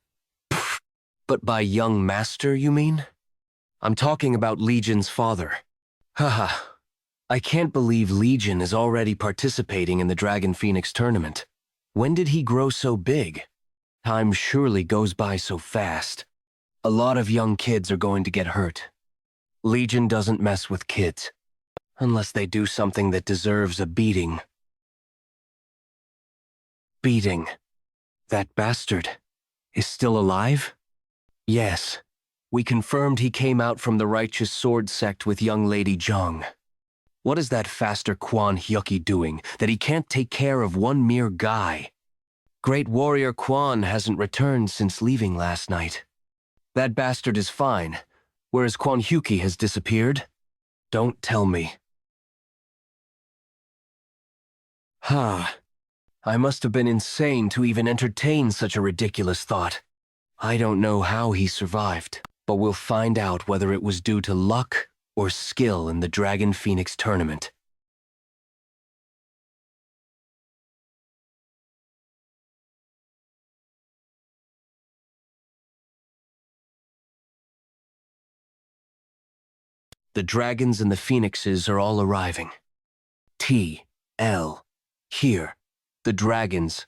Pfft. But by young master, you mean? I'm talking about Legion's father. Haha, I can't believe Legion is already participating in the Dragon Phoenix tournament. When did he grow so big? Time surely goes by so fast. A lot of young kids are going to get hurt. Legion doesn't mess with kids, unless they do something that deserves a beating. Beating. That bastard is still alive? Yes. We confirmed he came out from the Righteous Sword sect with young Lady Jiang. What is that faster Quan Hyuki doing that he can't take care of one mere guy? Great warrior Quan hasn't returned since leaving last night. That bastard is fine, whereas Quan Hyuki has disappeared? Don't tell me. Ha. I must have been insane to even entertain such a ridiculous thought. I don't know how he survived, but we'll find out whether it was due to luck or skill in the Dragon Phoenix tournament. The dragons and the phoenixes are all arriving. T.L. Here, the dragons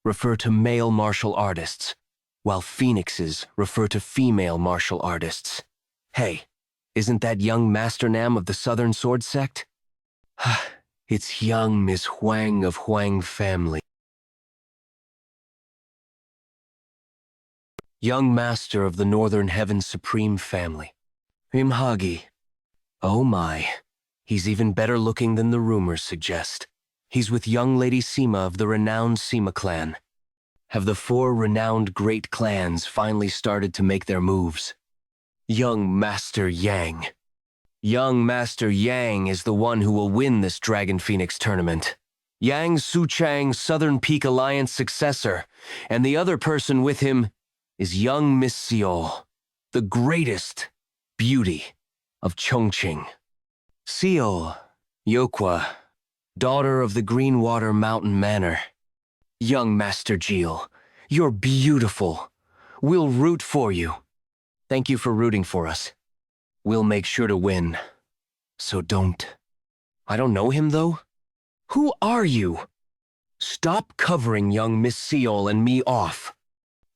refer to male martial artists, while phoenixes refer to female martial artists. Hey, isn't that young Master Nam of the Southern Sword Sect? It's young Miss Huang of Huang family. Young Master of the Northern Heaven Supreme family. Imhagi. Oh my, he's even better looking than the rumors suggest. He's with young Lady Sima of the renowned Sima clan. Have the four renowned great clans finally started to make their moves? Young Master Yang. Young Master Yang is the one who will win this Dragon Phoenix tournament. Yang Suchang's Southern Peak Alliance successor, and the other person with him is young Miss Seol, the greatest beauty of Chongqing. Seol, Yokwa, daughter of the Greenwater Mountain Manor. Young Master Jeel, you're beautiful. We'll root for you. Thank you for rooting for us. We'll make sure to win. So don't. I don't know him, though. Who are you? Stop covering young Miss Seol and me off.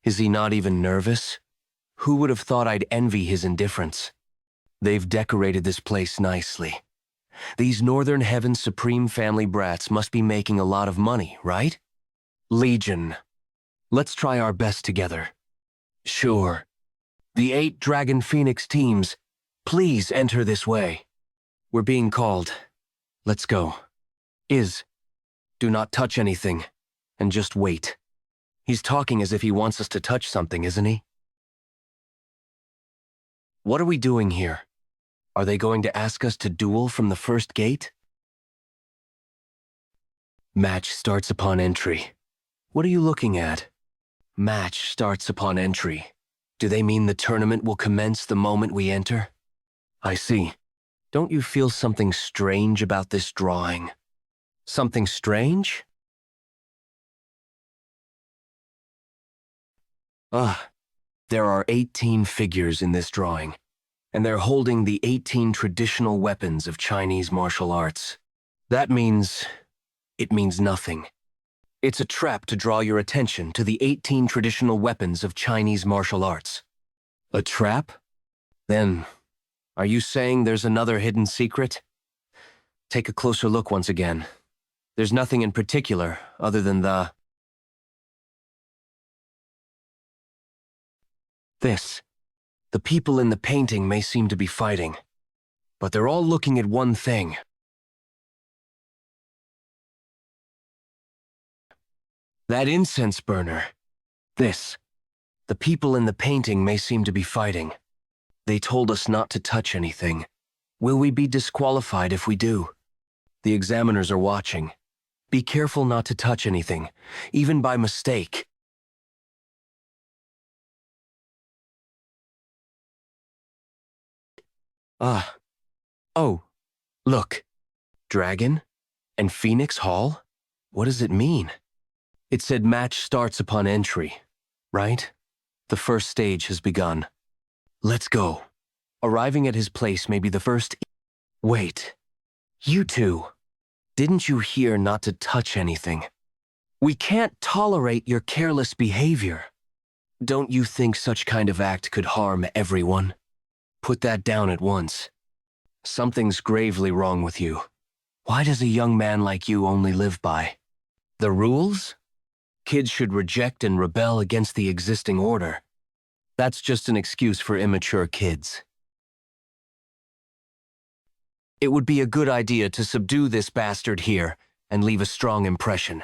Is he not even nervous? Who would have thought I'd envy his indifference? They've decorated this place nicely. These Northern Heaven Supreme family brats must be making a lot of money, right? Legion. Let's try our best together. Sure. The 8 Dragon Phoenix teams, please enter this way. We're being called. Let's go. Do not touch anything, and just wait. He's talking as if he wants us to touch something, isn't he? What are we doing here? Are they going to ask us to duel from the first gate? Match starts upon entry. What are you looking at? Match starts upon entry. Do they mean the tournament will commence the moment we enter? I see. Don't you feel something strange about this drawing? Something strange? There are 18 figures in this drawing, and they're holding the 18 traditional weapons of Chinese martial arts. That means... it means nothing. It's a trap to draw your attention to the 18 traditional weapons of Chinese martial arts. A trap? Then, are you saying there's another hidden secret? Take a closer look once again. There's nothing in particular other than this. The people in the painting may seem to be fighting, but they're all looking at one thing. That incense burner. This. The people in the painting may seem to be fighting. They told us not to touch anything. Will we be disqualified if we do? The examiners are watching. Be careful not to touch anything, even by mistake. Oh, look. Dragon? And Phoenix Hall? What does it mean? It said match starts upon entry, right? The first stage has begun. Let's go. Arriving at his place may be the first... Wait. You two. Didn't you hear not to touch anything? We can't tolerate your careless behavior. Don't you think such kind of act could harm everyone? Put that down at once. Something's gravely wrong with you. Why does a young man like you only live by the rules? Kids should reject and rebel against the existing order. That's just an excuse for immature kids. It would be a good idea to subdue this bastard here and leave a strong impression.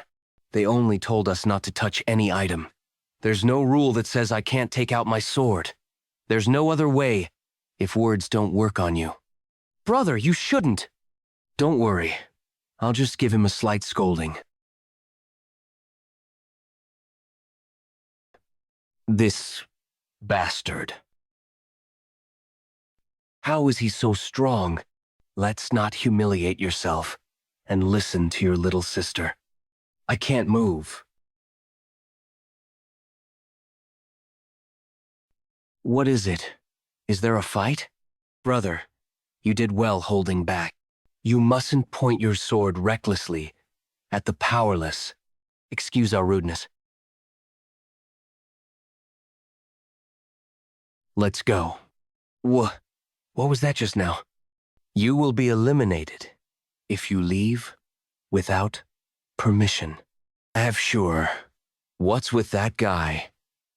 They only told us not to touch any item. There's no rule that says I can't take out my sword. There's no other way if words don't work on you. Brother, you shouldn't. Don't worry. I'll just give him a slight scolding. This bastard. How is he so strong? Let's not humiliate yourself and listen to your little sister. I can't move. What is it? Is there a fight? Brother, you did well holding back. You mustn't point your sword recklessly at the powerless. Excuse our rudeness. Let's go. What was that just now? You will be eliminated if you leave without permission. Have sure. What's with that guy?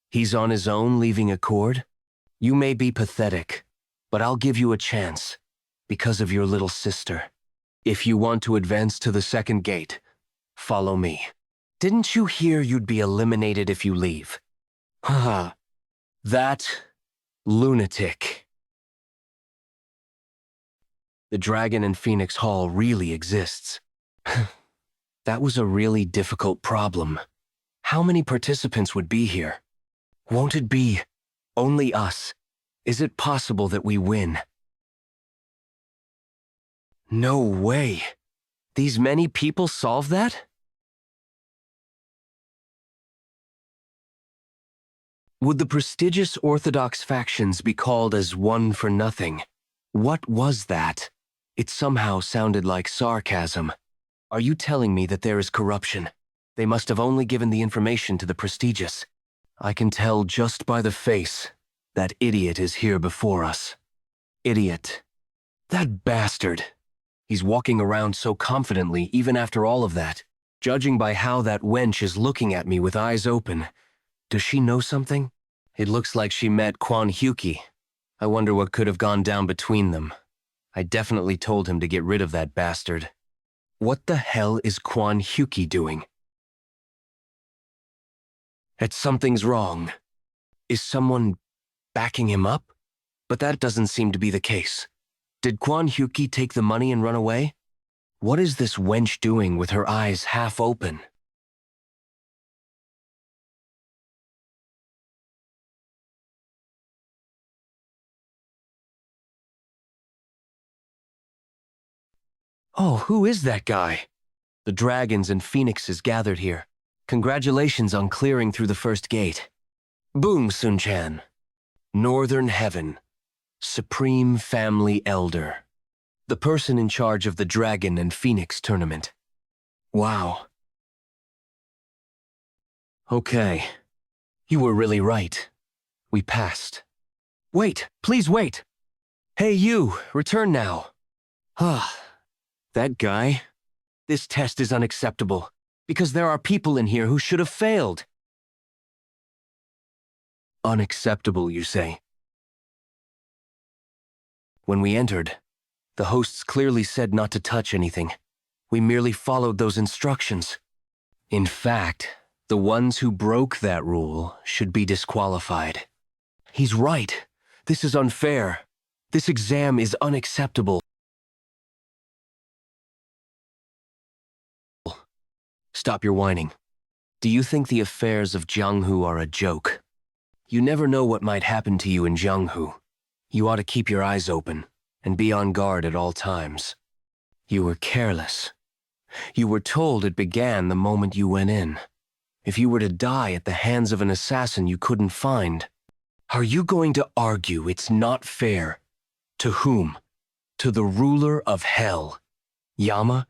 He's on his own leaving accord? You may be pathetic, but I'll give you a chance because of your little sister. If you want to advance to the second gate, follow me. Didn't you hear you'd be eliminated if you leave? Haha. That lunatic. The Dragon and Phoenix Hall really exists. That was a really difficult problem. How many participants would be here? Won't it be only us? Is it possible that we win? No way. These many people solve that? Would the prestigious Orthodox factions be called as one for nothing? What was that? It somehow sounded like sarcasm. Are you telling me that there is corruption? They must have only given the information to the prestigious. I can tell just by the face. That idiot is here before us. Idiot. That bastard. He's walking around so confidently even after all of that. Judging by how that wench is looking at me with eyes open, does she know something? It looks like she met Quan Hyuki. I wonder what could have gone down between them. I definitely told him to get rid of that bastard. What the hell is Quan Hyuki doing? That something's wrong. Is someone backing him up? But that doesn't seem to be the case. Did Quan Hyuki take the money and run away? What is this wench doing with her eyes half open? Oh, who is that guy? The dragons and phoenixes gathered here. Congratulations on clearing through the first gate. Boom, Sun-chan. Northern Heaven. Supreme Family Elder. The person in charge of the Dragon and Phoenix tournament. Wow. Okay. You were really right. We passed. Wait, please wait. Hey you, return now. Ah, that guy. This test is unacceptable, because there are people in here who should have failed. Unacceptable, you say? When we entered, the hosts clearly said not to touch anything. We merely followed those instructions. In fact, the ones who broke that rule should be disqualified. He's right. This is unfair. This exam is unacceptable. Stop your whining. Do you think the affairs of Jianghu are a joke? You never know what might happen to you in Jianghu. You ought to keep your eyes open and be on guard at all times. You were careless. You were told it began the moment you went in. If you were to die at the hands of an assassin you couldn't find, are you going to argue it's not fair? To whom? To the ruler of hell. Yama?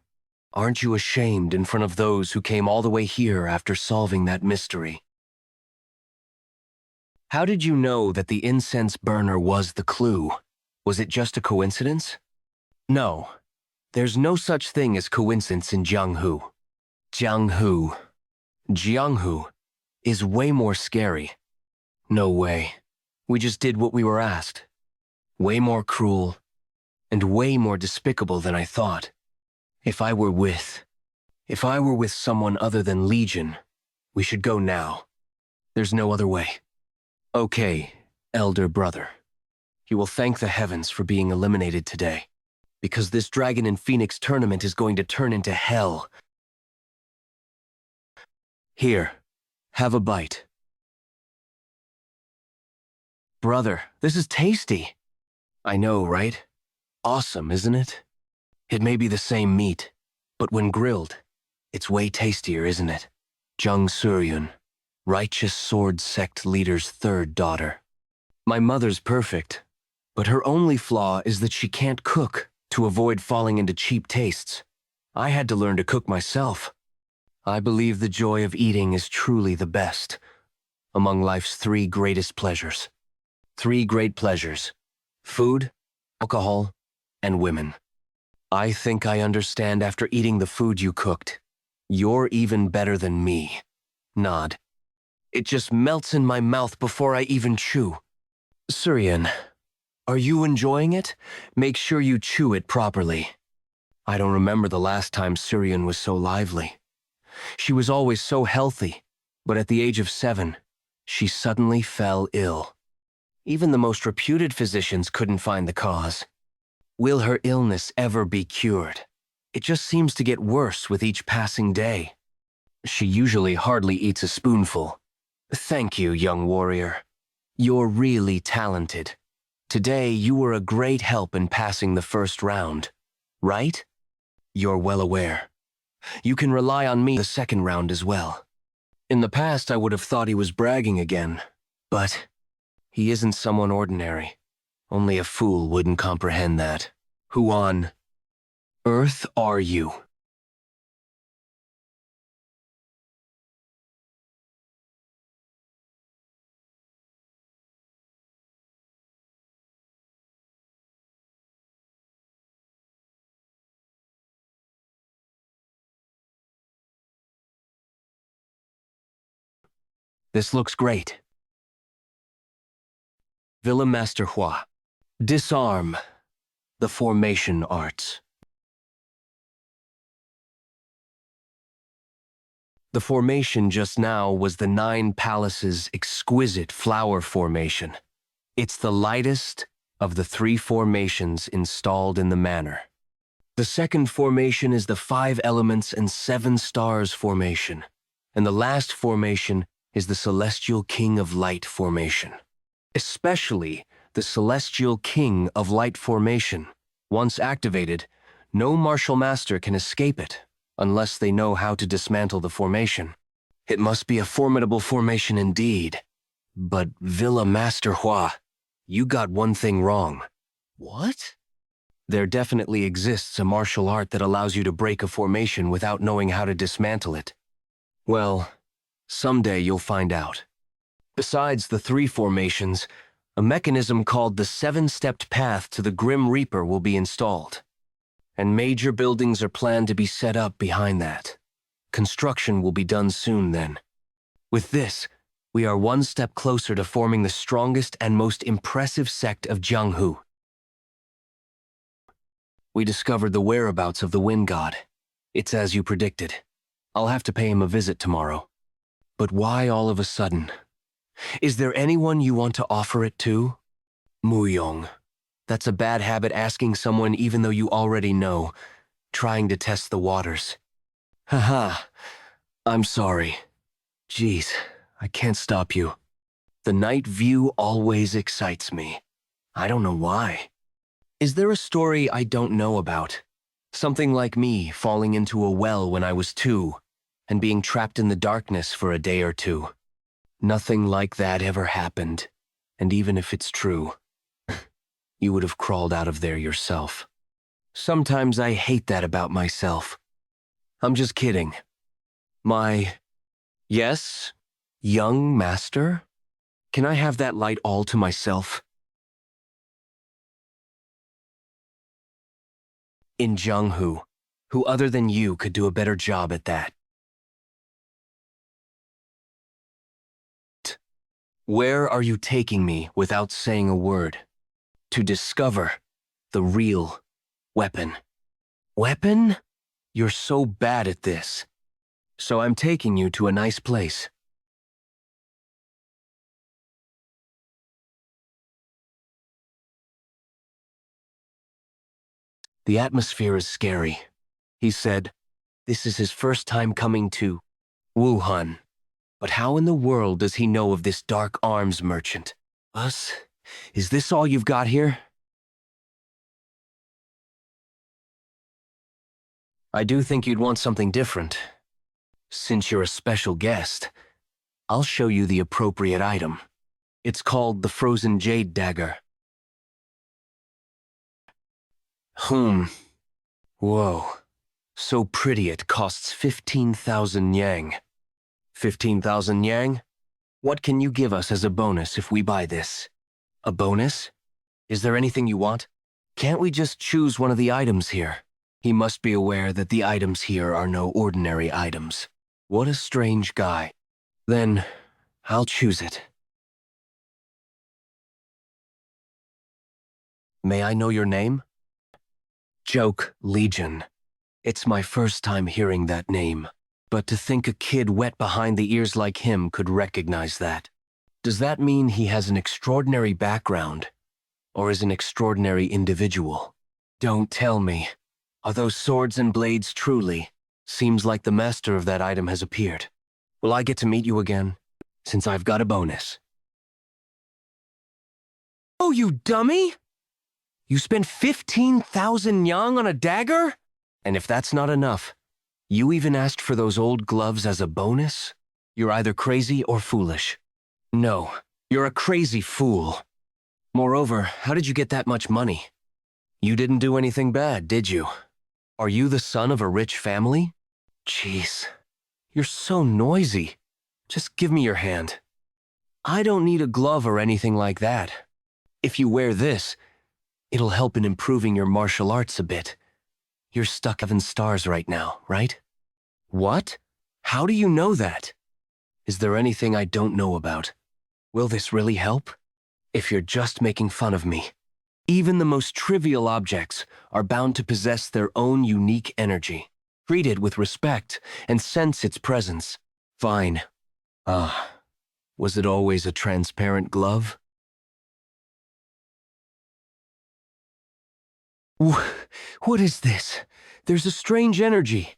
Aren't you ashamed in front of those who came all the way here after solving that mystery? How did you know that the incense burner was the clue? Was it just a coincidence? No. There's no such thing as coincidence in Jianghu. Jianghu is way more scary. No way. We just did what we were asked. Way more cruel and way more despicable than I thought. If I were with someone other than Legion, we should go now. There's no other way. Okay, elder brother. You will thank the heavens for being eliminated today, because this Dragon and Phoenix tournament is going to turn into hell. Here, have a bite. Brother, this is tasty. I know, right? Awesome, isn't it? It may be the same meat, but when grilled, it's way tastier, isn't it? Jung Suryun, righteous sword sect leader's third daughter. My mother's perfect, but her only flaw is that she can't cook to avoid falling into cheap tastes. I had to learn to cook myself. I believe the joy of eating is truly the best among life's three greatest pleasures. 3 great pleasures: food, alcohol, and women. I think I understand after eating the food you cooked. You're even better than me. Nod. It just melts in my mouth before I even chew. Suryun, are you enjoying it? Make sure you chew it properly. I don't remember the last time Suryun was so lively. She was always so healthy, but at the age of 7, she suddenly fell ill. Even the most reputed physicians couldn't find the cause. Will her illness ever be cured? It just seems to get worse with each passing day. She usually hardly eats a spoonful. Thank you, young warrior. You're really talented. Today, you were a great help in passing the first round, right? You're well aware. You can rely on me the second round as well. In the past, I would have thought he was bragging again, but he isn't someone ordinary. Only a fool wouldn't comprehend that. Who on earth are you? This looks great. Villa Master Hua. Disarm the formation arts. The formation just now was the 9 Palaces' exquisite flower formation. It's the lightest of the 3 formations installed in the manor. The second formation is the 5 Elements and 7 Stars formation, and the last formation is the Celestial King of Light formation. Especially the Celestial King of Light formation. Once activated, no martial master can escape it unless they know how to dismantle the formation. It must be a formidable formation indeed. But Villa Master Hua, you got one thing wrong. What? There definitely exists a martial art that allows you to break a formation without knowing how to dismantle it. Well, someday you'll find out. Besides the 3 formations, a mechanism called the 7-stepped path to the Grim Reaper will be installed. And major buildings are planned to be set up behind that. Construction will be done soon then. With this, we are one step closer to forming the strongest and most impressive sect of Jianghu. We discovered the whereabouts of the Wind God. It's as you predicted. I'll have to pay him a visit tomorrow. But why all of a sudden? Is there anyone you want to offer it to? Muyong. That's a bad habit, asking someone even though you already know, trying to test the waters. Haha, I'm sorry. Jeez, I can't stop you. The night view always excites me. I don't know why. Is there a story I don't know about? Something like me falling into a well when I was 2 and being trapped in the darkness for a day or 2. Nothing like that ever happened, and even if it's true, you would have crawled out of there yourself. Sometimes I hate that about myself. I'm just kidding. Yes, young master? Can I have that light all to myself? In Jianghu, who other than you could do a better job at that? Where are you taking me without saying a word? To discover the real weapon. Weapon? You're so bad at this. So I'm taking you to a nice place. The atmosphere is scary. He said, this is his first time coming to Wuhan. But how in the world does he know of this dark arms merchant? Us? Is this all you've got here? I do think you'd want something different. Since you're a special guest, I'll show you the appropriate item. It's called the Frozen Jade Dagger. Whoa. So pretty it costs 15,000 yang. 15,000 yang? What can you give us as a bonus if we buy this? A bonus? Is there anything you want? Can't we just choose one of the items here? He must be aware that the items here are no ordinary items. What a strange guy. Then, I'll choose it. May I know your name? Joke Legion. It's my first time hearing that name. But to think a kid wet behind the ears like him could recognize that. Does that mean he has an extraordinary background, or is an extraordinary individual? Don't tell me. Are those swords and blades truly? Seems like the master of that item has appeared. Will I get to meet you again? Since I've got a bonus. Oh, you dummy! You spent 15,000 yang on a dagger? And if that's not enough, you even asked for those old gloves as a bonus? You're either crazy or foolish. No, you're a crazy fool. Moreover, how did you get that much money? You didn't do anything bad, did you? Are you the son of a rich family? Jeez, you're so noisy. Just give me your hand. I don't need a glove or anything like that. If you wear this, it'll help in improving your martial arts a bit. You're stuck 7 stars right now, right? What? How do you know that? Is there anything I don't know about? Will this really help? If you're just making fun of me. Even the most trivial objects are bound to possess their own unique energy. Treat it with respect and sense its presence. Fine. Was it always a transparent glove? What is this? There's a strange energy.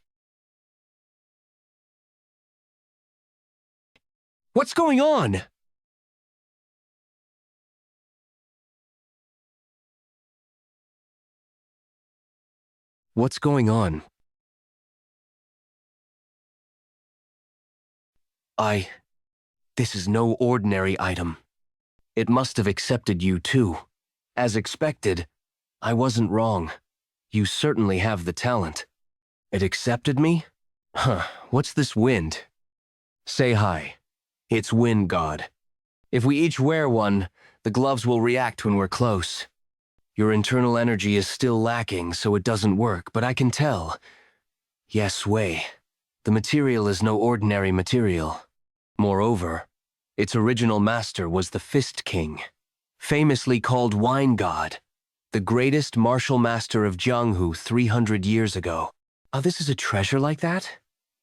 What's going on? What's going on? This is no ordinary item. It must have accepted you too. As expected, I wasn't wrong. You certainly have the talent. It accepted me? Huh, what's this wind? Say hi. It's Wind God. If we each wear one, the gloves will react when we're close. Your internal energy is still lacking, so it doesn't work, but I can tell. Yes, Wei. The material is no ordinary material. Moreover, its original master was the Fist King, famously called Wine God, the greatest martial master of Jianghu 300 years ago. This is a treasure like that?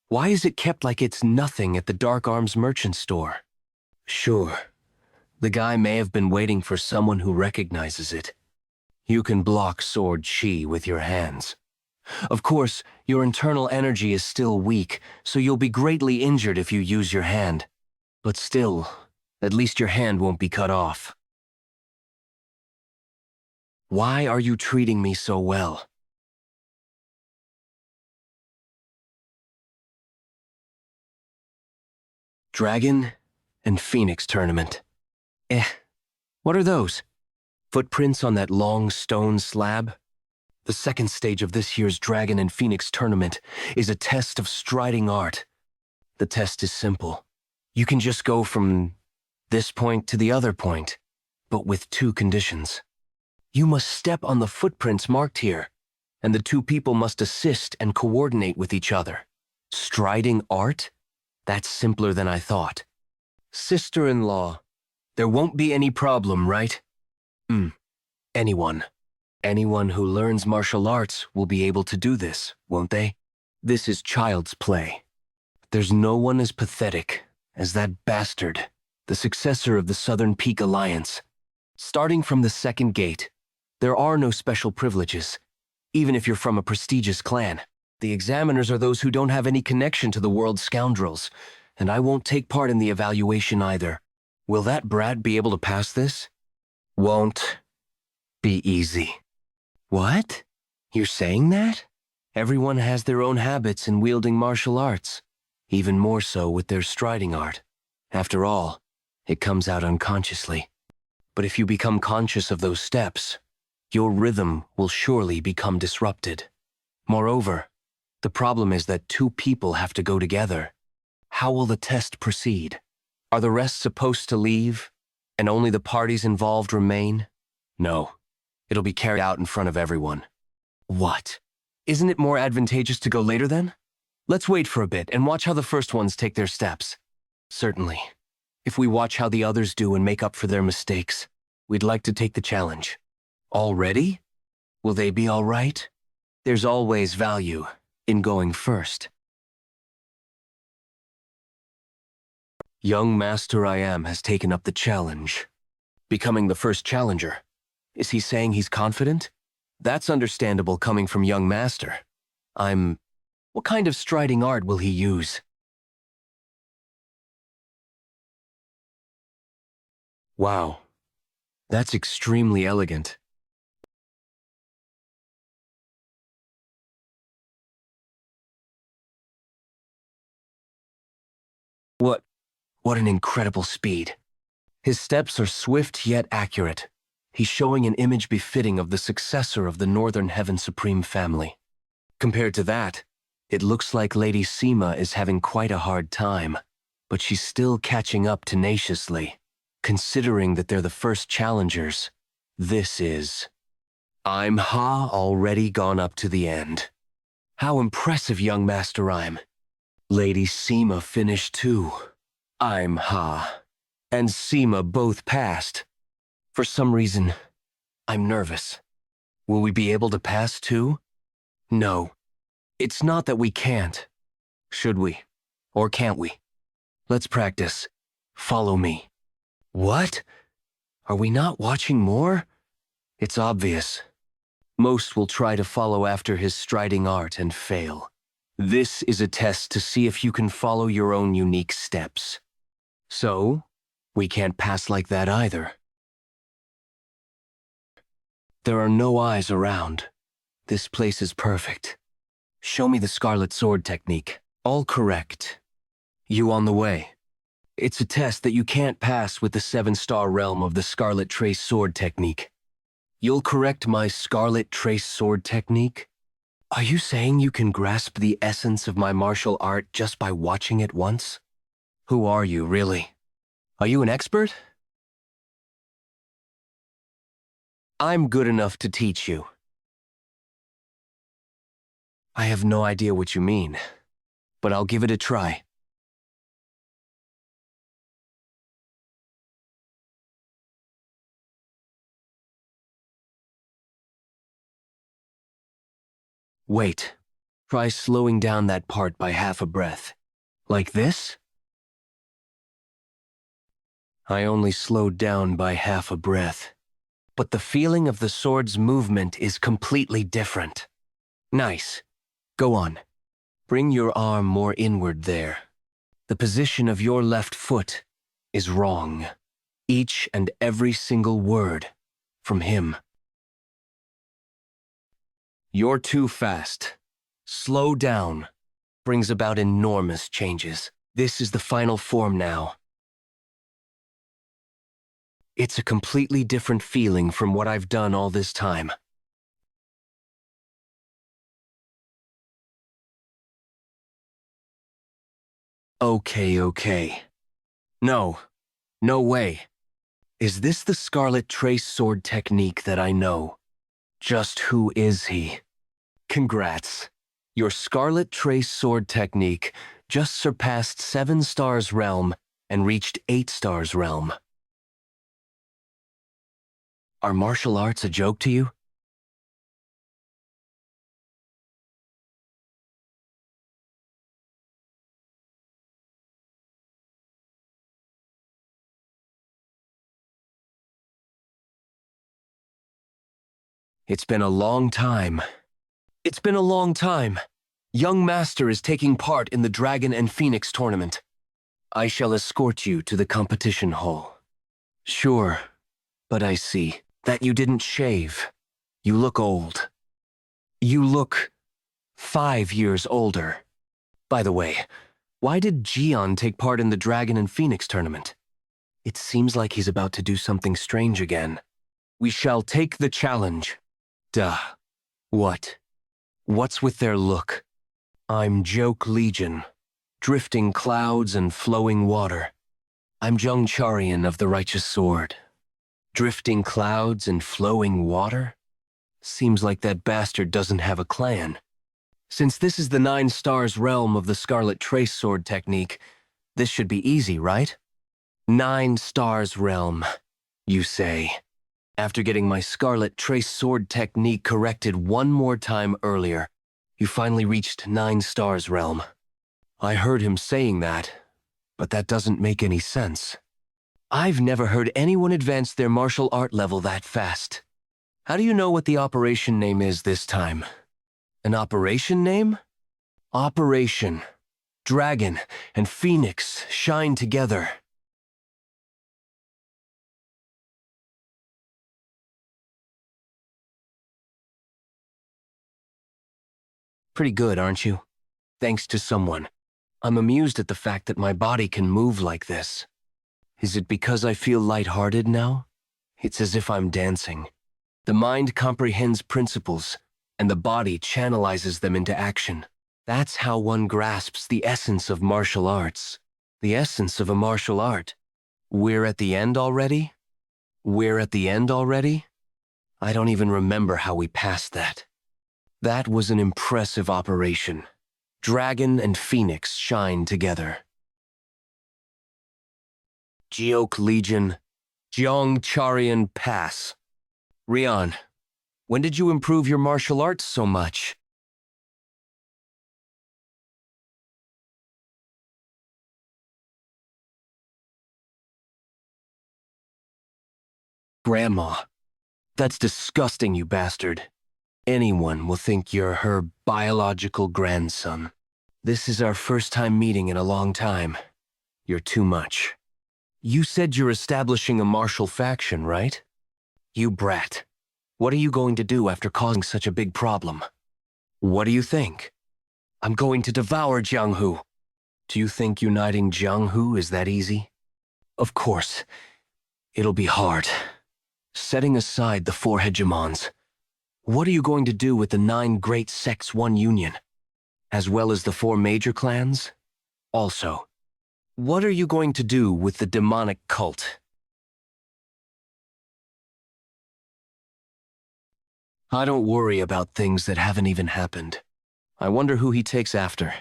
Why is it kept like it's nothing at the Dark Arms merchant store? Sure, the guy may have been waiting for someone who recognizes it. You can block sword chi with your hands. Of course, your internal energy is still weak, so you'll be greatly injured if you use your hand. But still, at least your hand won't be cut off. Why are you treating me so well? Dragon and Phoenix tournament. What are those? Footprints on that long stone slab? The second stage of this year's Dragon and Phoenix tournament is a test of striding art. The test is simple. You can just go from this point to the other point, but with 2 conditions. You must step on the footprints marked here, and the 2 people must assist and coordinate with each other. Striding art? That's simpler than I thought. Sister-in-law, there won't be any problem, right? Anyone who learns martial arts will be able to do this, won't they? This is child's play. There's no one as pathetic as that bastard, the successor of the Southern Peak Alliance. Starting from the second gate, there are no special privileges, even if you're from a prestigious clan. The examiners are those who don't have any connection to the world's scoundrels, and I won't take part in the evaluation either. Will that brat be able to pass this? Won't be easy. What? You're saying that? Everyone has their own habits in wielding martial arts, even more so with their striding art. After all, it comes out unconsciously. But if you become conscious of those steps, your rhythm will surely become disrupted. Moreover, the problem is that 2 people have to go together. How will the test proceed? Are the rest supposed to leave, and only the parties involved remain? No. It'll be carried out in front of everyone. What? Isn't it more advantageous to go later then? Let's wait for a bit and watch how the first ones take their steps. Certainly. If we watch how the others do and make up for their mistakes, we'd like to take the challenge. Already? Will they be all right? There's always value in going first. Young Master I Am has taken up the challenge. Becoming the first challenger. Is he saying he's confident? That's understandable coming from young master. What kind of striding art will he use? Wow, that's extremely elegant. What an incredible speed. His steps are swift yet accurate. He's showing an image befitting of the successor of the Northern Heaven Supreme family. Compared to that, it looks like Lady Sima is having quite a hard time, but she's still catching up tenaciously. Considering that they're the first challengers, I'm Ha already gone up to the end. How impressive, young Master Rhyme. Lady Sima finished too. I'm Ha and Sima both passed. For some reason, I'm nervous. Will we be able to pass too? No. It's not that we can't. Should we? Or can't we? Let's practice. Follow me. What? Are we not watching more? It's obvious. Most will try to follow after his striding art and fail. This is a test to see if you can follow your own unique steps. So, we can't pass like that either. There are no eyes around. This place is perfect. Show me the Scarlet Sword technique. All correct. You on the way. It's a test that you can't pass with the 7-star realm of the Scarlet Trace Sword technique. You'll correct my Scarlet Trace Sword technique? Are you saying you can grasp the essence of my martial art just by watching it once? Who are you, really? Are you an expert? I'm good enough to teach you. I have no idea what you mean, but I'll give it a try. Wait. Try slowing down that part by half a breath. Like this? I only slowed down by half a breath. But the feeling of the sword's movement is completely different. Nice. Go on. Bring your arm more inward there. The position of your left foot is wrong. Each and every single word from him. You're too fast. Slow down. Brings about enormous changes. This is the final form now. It's a completely different feeling from what I've done all this time. Okay. No way. Is this the Scarlet Trace Sword technique that I know? Just who is he? Congrats. Your Scarlet Trace Sword technique just surpassed 7 stars realm and reached 8 stars realm. Are martial arts a joke to you? It's been a long time. It's been a long time. Young Master is taking part in the Dragon and Phoenix tournament. I shall escort you to the competition hall. Sure, but I see that you didn't shave. You look old. You look 5 years older. By the way, why did Jian take part in the Dragon and Phoenix tournament? It seems like he's about to do something strange again. We shall take the challenge. Duh. What? What's with their look? I'm Joke Legion, drifting clouds and flowing water. I'm Jung Charian of the Righteous Sword. Drifting clouds and flowing water? Seems like that bastard doesn't have a clan. Since this is the 9 stars realm of the Scarlet Trace Sword technique, this should be easy, right? 9 stars realm, you say. After getting my Scarlet Trace Sword technique corrected one more time earlier, you finally reached 9 stars realm. I heard him saying that, but that doesn't make any sense. I've never heard anyone advance their martial art level that fast. How do you know what the operation name is this time? An operation name? Operation. Dragon and Phoenix shine together. Pretty good, aren't you? Thanks to someone. I'm amused at the fact that my body can move like this. Is it because I feel lighthearted now? It's as if I'm dancing. The mind comprehends principles, and the body channelizes them into action. That's how one grasps the essence of martial arts. The essence of a martial art. We're at the end already? We're at the end already? I don't even remember how we passed that. That was an impressive operation. Dragon and Phoenix shine together. Geok Legion, Jianghu Pass. Rian, when did you improve your martial arts so much? Grandma. That's disgusting, you bastard. Anyone will think you're her biological grandson. This is our first time meeting in a long time. You're too much. You said you're establishing a martial faction, right? You brat. What are you going to do after causing such a big problem? What do you think? I'm going to devour Jianghu. Do you think uniting Jianghu is that easy? Of course. It'll be hard. Setting aside the 4 hegemons, what are you going to do with the 9 great sects one union? As well as the 4 major clans? Also, what are you going to do with the demonic cult? I don't worry about things that haven't even happened. I wonder who he takes after.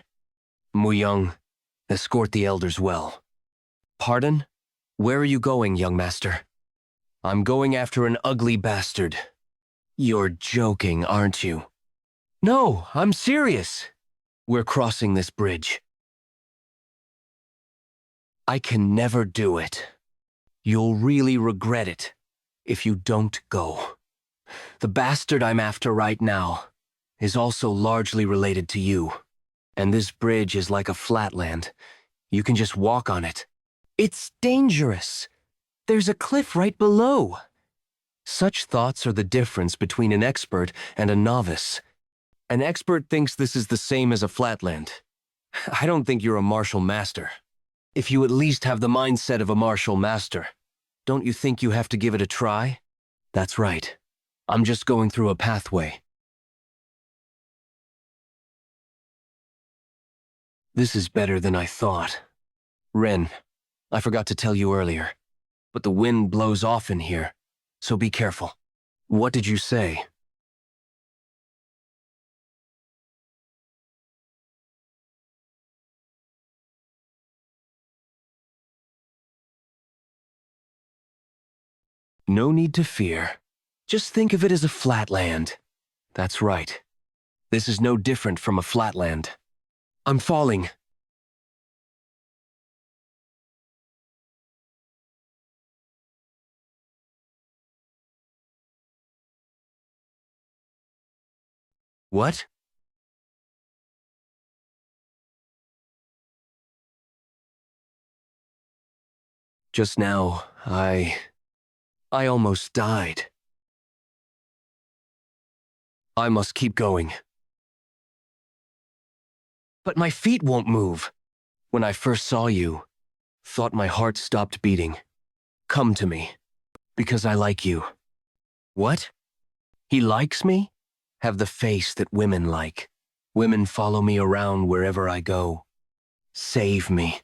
Mu Young, escort the elders well. Pardon? Where are you going, young master? I'm going after an ugly bastard. You're joking, aren't you? No, I'm serious. We're crossing this bridge. I can never do it. You'll really regret it if you don't go. The bastard I'm after right now is also largely related to you. And this bridge is like a flatland. You can just walk on it. It's dangerous. There's a cliff right below. Such thoughts are the difference between an expert and a novice. An expert thinks this is the same as a flatland. I don't think you're a martial master. If you at least have the mindset of a martial master, don't you think you have to give it a try? That's right. I'm just going through a pathway. This is better than I thought. Ren, I forgot to tell you earlier, but the wind blows off in here, so be careful. What did you say? No need to fear. Just think of it as a flatland. That's right. This is no different from a flatland. I'm falling. What? Just now, I almost died. I must keep going. But my feet won't move. When I first saw you, thought my heart stopped beating. Come to me, because I like you. What? He likes me? Have the face that women like. Women follow me around wherever I go. Save me.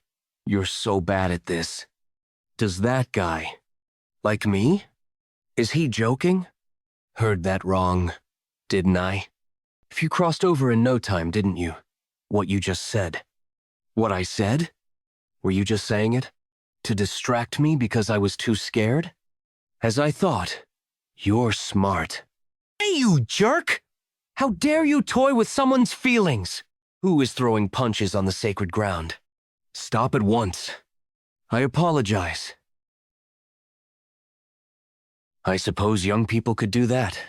You're so bad at this. Does that guy like me? Is he joking? Heard that wrong, didn't I? If you crossed over in no time, didn't you? What you just said. What I said? Were you just saying it? To distract me because I was too scared? As I thought, you're smart. Hey, you jerk! How dare you toy with someone's feelings? Who is throwing punches on the sacred ground? Stop at once. I apologize. I suppose young people could do that.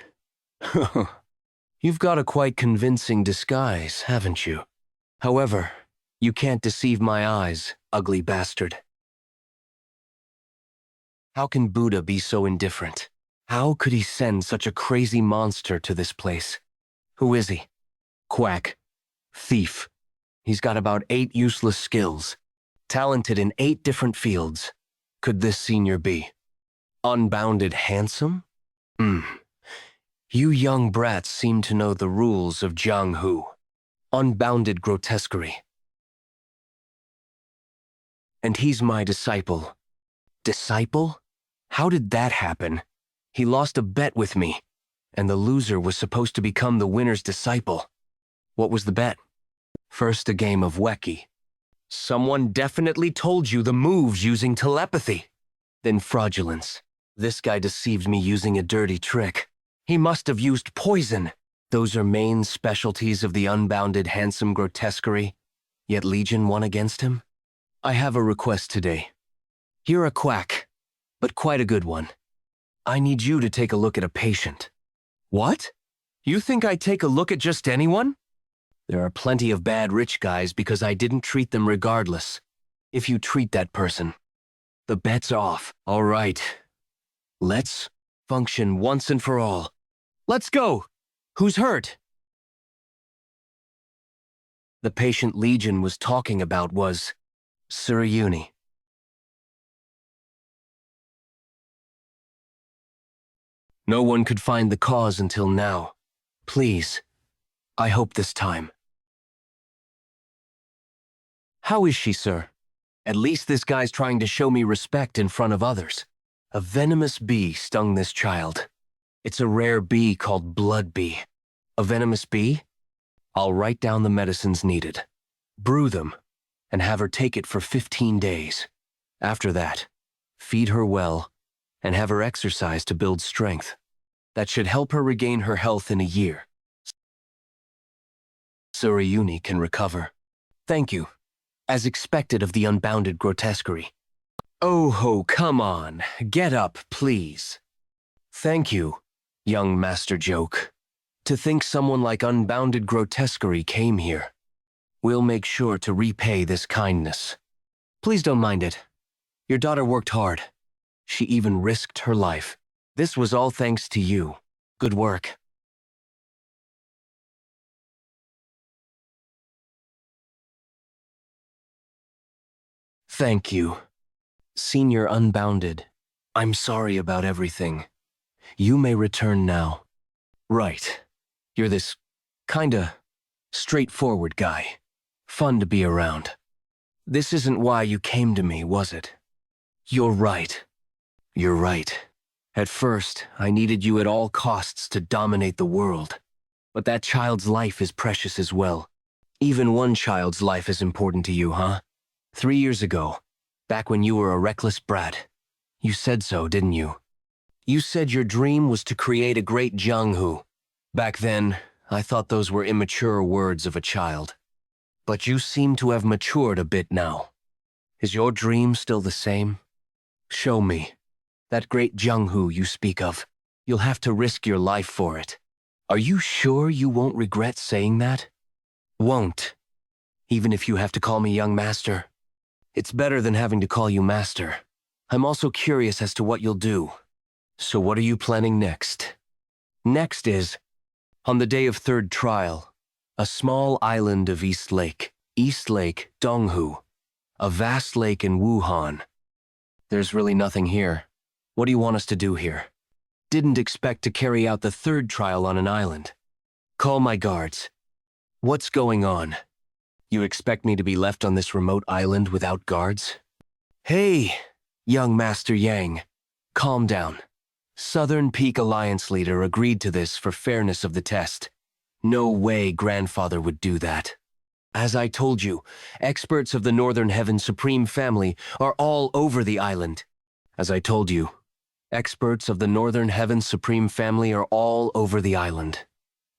You've got a quite convincing disguise, haven't you? However, you can't deceive my eyes, ugly bastard. How can Buddha be so indifferent? How could he send such a crazy monster to this place? Who is he? Quack. Thief. He's got about 8 useless skills. Talented in 8 different fields. Could this senior be? Unbounded handsome? You young brats seem to know the rules of Jianghu. Unbounded grotesquerie. And he's my disciple. Disciple? How did that happen? He lost a bet with me, and the loser was supposed to become the winner's disciple. What was the bet? First, a game of Weki. Someone definitely told you the moves using telepathy. Then fraudulence. This guy deceived me using a dirty trick. He must have used poison. Those are main specialties of the unbounded handsome grotesquerie, yet Legion won against him? I have a request today. You're a quack, but quite a good one. I need you to take a look at a patient. What? You think I'd take a look at just anyone? There are plenty of bad rich guys because I didn't treat them regardless. If you treat that person, the bet's off. All right. Let's function once and for all. Let's go! Who's hurt? The patient Legion was talking about was Suryuni. No one could find the cause until now. Please, I hope this time. How is she, sir? At least this guy's trying to show me respect in front of others. A venomous bee stung this child. It's a rare bee called blood bee. A venomous bee? I'll write down the medicines needed, brew them, and have her take it for 15 days. After that, feed her well, and have her exercise to build strength. That should help her regain her health in a year. Suryuni can recover. Thank you, as expected of the unbounded grotesquerie. Oh ho, come on, get up, please. Thank you, young Master Joke. To think someone like unbounded grotesquerie came here. We'll make sure to repay this kindness. Please don't mind it. Your daughter worked hard. She even risked her life. This was all thanks to you. Good work. Thank you. Senior Unbounded, I'm sorry about everything. You may return now. Right. You're this kinda straightforward guy. Fun to be around. This isn't why you came to me, was it? You're right. You're right. At first, I needed you at all costs to dominate the world. But that child's life is precious as well. Even one child's life is important to you, huh? 3 years ago, back when you were a reckless brat, you said so, didn't you? You said your dream was to create a great Jianghu. Back then, I thought those were immature words of a child. But you seem to have matured a bit now. Is your dream still the same? Show me. That great Jianghu you speak of. You'll have to risk your life for it. Are you sure you won't regret saying that? Won't. Even if you have to call me young master. It's better than having to call you master. I'm also curious as to what you'll do. So what are you planning next? Next is, on the day of third trial, a small island of East Lake, Donghu, a vast lake in Wuhan. There's really nothing here. What do you want us to do here? Didn't expect to carry out the third trial on an island. Call my guards. What's going on? You expect me to be left on this remote island without guards? Hey, young Master Yang, calm down. Southern Peak Alliance leader agreed to this for fairness of the test. No way grandfather would do that. As I told you, experts of the Northern Heaven Supreme family are all over the island. As I told you, experts of the Northern Heaven Supreme family are all over the island.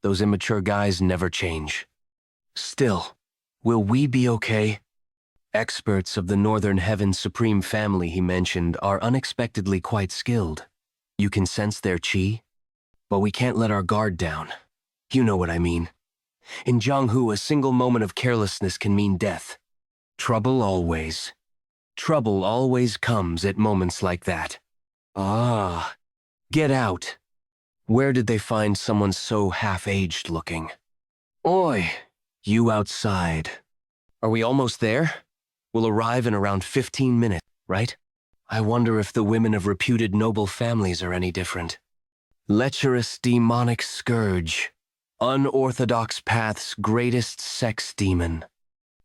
Those immature guys never change. Still, will we be okay? Experts of the Northern Heaven Supreme family he mentioned are unexpectedly quite skilled. You can sense their chi? But we can't let our guard down. You know what I mean. In Jianghu, a single moment of carelessness can mean death. Trouble always. Trouble always comes at moments like that. Ah, get out. Where did they find someone so half-aged looking? Oi, you outside. Are we almost there? We'll arrive in around 15 minutes, right? I wonder if the women of reputed noble families are any different. Lecherous demonic scourge. Unorthodox path's greatest sex demon.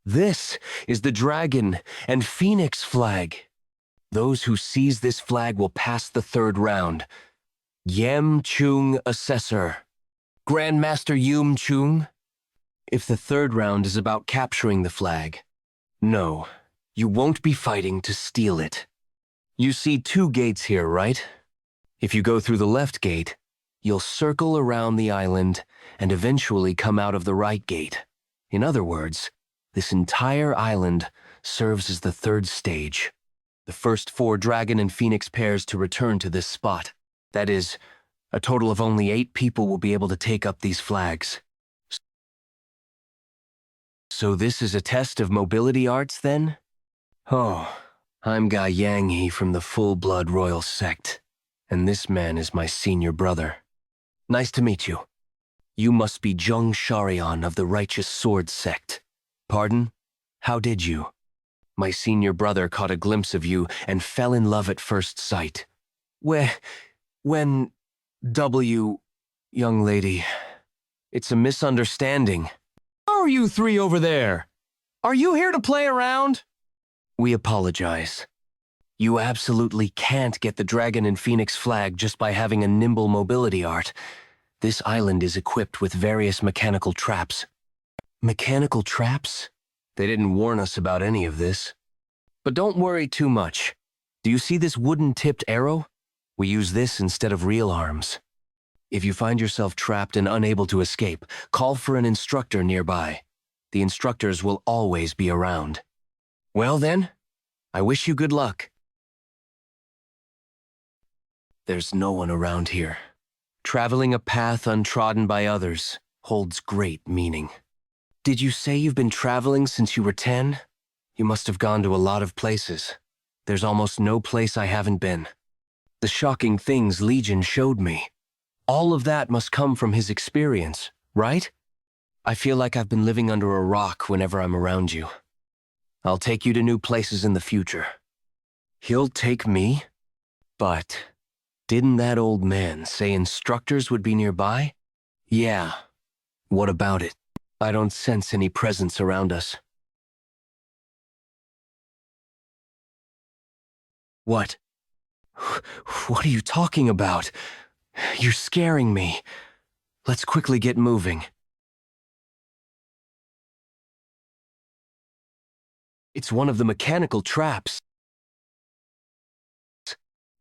This is the dragon and phoenix flag. Those who seize this flag will pass the third round. Yam Chung Assessor. Grandmaster Yum Chung? If the third round is about capturing the flag, no, you won't be fighting to steal it. You see 2 gates here, right? If you go through the left gate, you'll circle around the island and eventually come out of the right gate. In other words, this entire island serves as the third stage. The first 4 dragon and phoenix pairs to return to this spot. That is, a total of only 8 people will be able to take up these flags. So this is a test of mobility arts, then? Oh, I'm Jianghu from the full-blood royal sect, and this man is my senior brother. Nice to meet you. You must be Zheng Sharian of the Righteous Sword sect. Pardon? How did you? My senior brother caught a glimpse of you and fell in love at first sight. When... young lady, it's a misunderstanding. How are you 3 over there? Are you here to play around? We apologize. You absolutely can't get the Dragon and Phoenix flag just by having a nimble mobility art. This island is equipped with various mechanical traps. Mechanical traps? They didn't warn us about any of this. But don't worry too much. Do you see this wooden-tipped arrow? We use this instead of real arms. If you find yourself trapped and unable to escape, call for an instructor nearby. The instructors will always be around. Well then, I wish you good luck. There's no one around here. Traveling a path untrodden by others holds great meaning. Did you say you've been traveling since you were 10? You must have gone to a lot of places. There's almost no place I haven't been. The shocking things Legion showed me. All of that must come from his experience, right? I feel like I've been living under a rock whenever I'm around you. I'll take you to new places in the future. He'll take me? But didn't that old man say instructors would be nearby? Yeah. What about it? I don't sense any presence around us. What? What are you talking about? You're scaring me. Let's quickly get moving. It's one of the mechanical traps.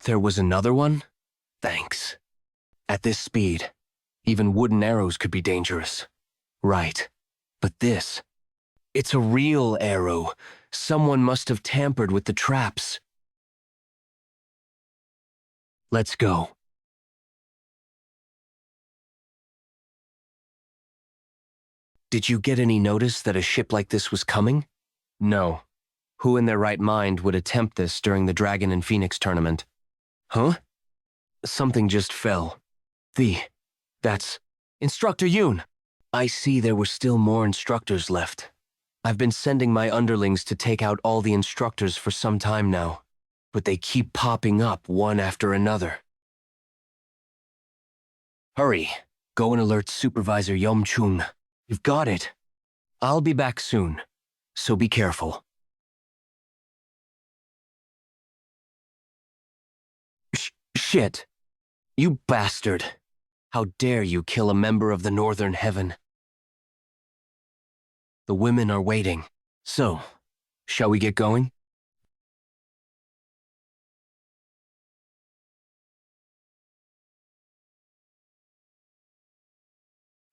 There was another one? Thanks. At this speed, even wooden arrows could be dangerous. Right. But this... it's a real arrow. Someone must have tampered with the traps. Let's go. Did you get any notice that a ship like this was coming? No. Who in their right mind would attempt this during the Dragon and Phoenix tournament? Huh? Something just fell. That's... Instructor Yoon! I see there were still more instructors left. I've been sending my underlings to take out all the instructors for some time now, but they keep popping up one after another. Hurry, go and alert Supervisor Yom Chung. You've got it. I'll be back soon, so be careful. Shit! You bastard! How dare you kill a member of the Northern Heaven? The women are waiting. So, shall we get going?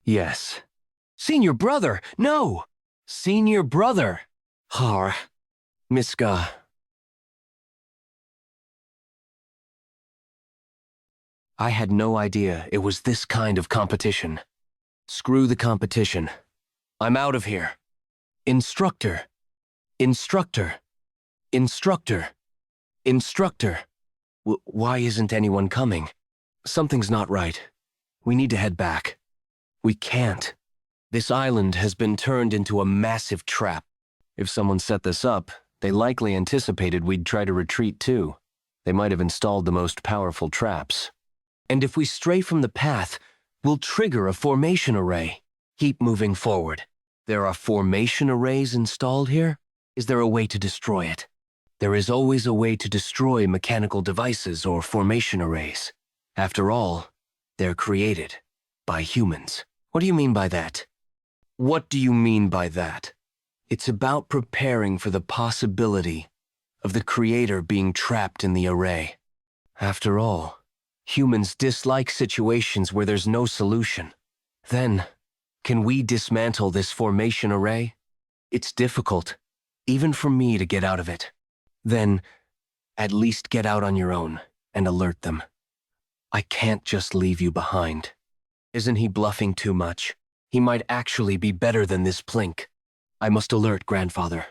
Yes. Senior brother! No! Senior brother! Har. Miska. I had no idea it was this kind of competition. Screw the competition. I'm out of here. Instructor. Instructor. Instructor. Instructor. Why isn't anyone coming? Something's not right. We need to head back. We can't. This island has been turned into a massive trap. If someone set this up, they likely anticipated we'd try to retreat too. They might have installed the most powerful traps. And if we stray from the path, we'll trigger a formation array. Keep moving forward. There are formation arrays installed here? Is there a way to destroy it? There is always a way to destroy mechanical devices or formation arrays. After all, they're created by humans. What do you mean by that? What do you mean by that? It's about preparing for the possibility of the creator being trapped in the array. After all, humans dislike situations where there's no solution. Then, can we dismantle this formation array? It's difficult, even for me to get out of it. Then, at least get out on your own and alert them. I can't just leave you behind. Isn't he bluffing too much? He might actually be better than this plink. I must alert grandfather.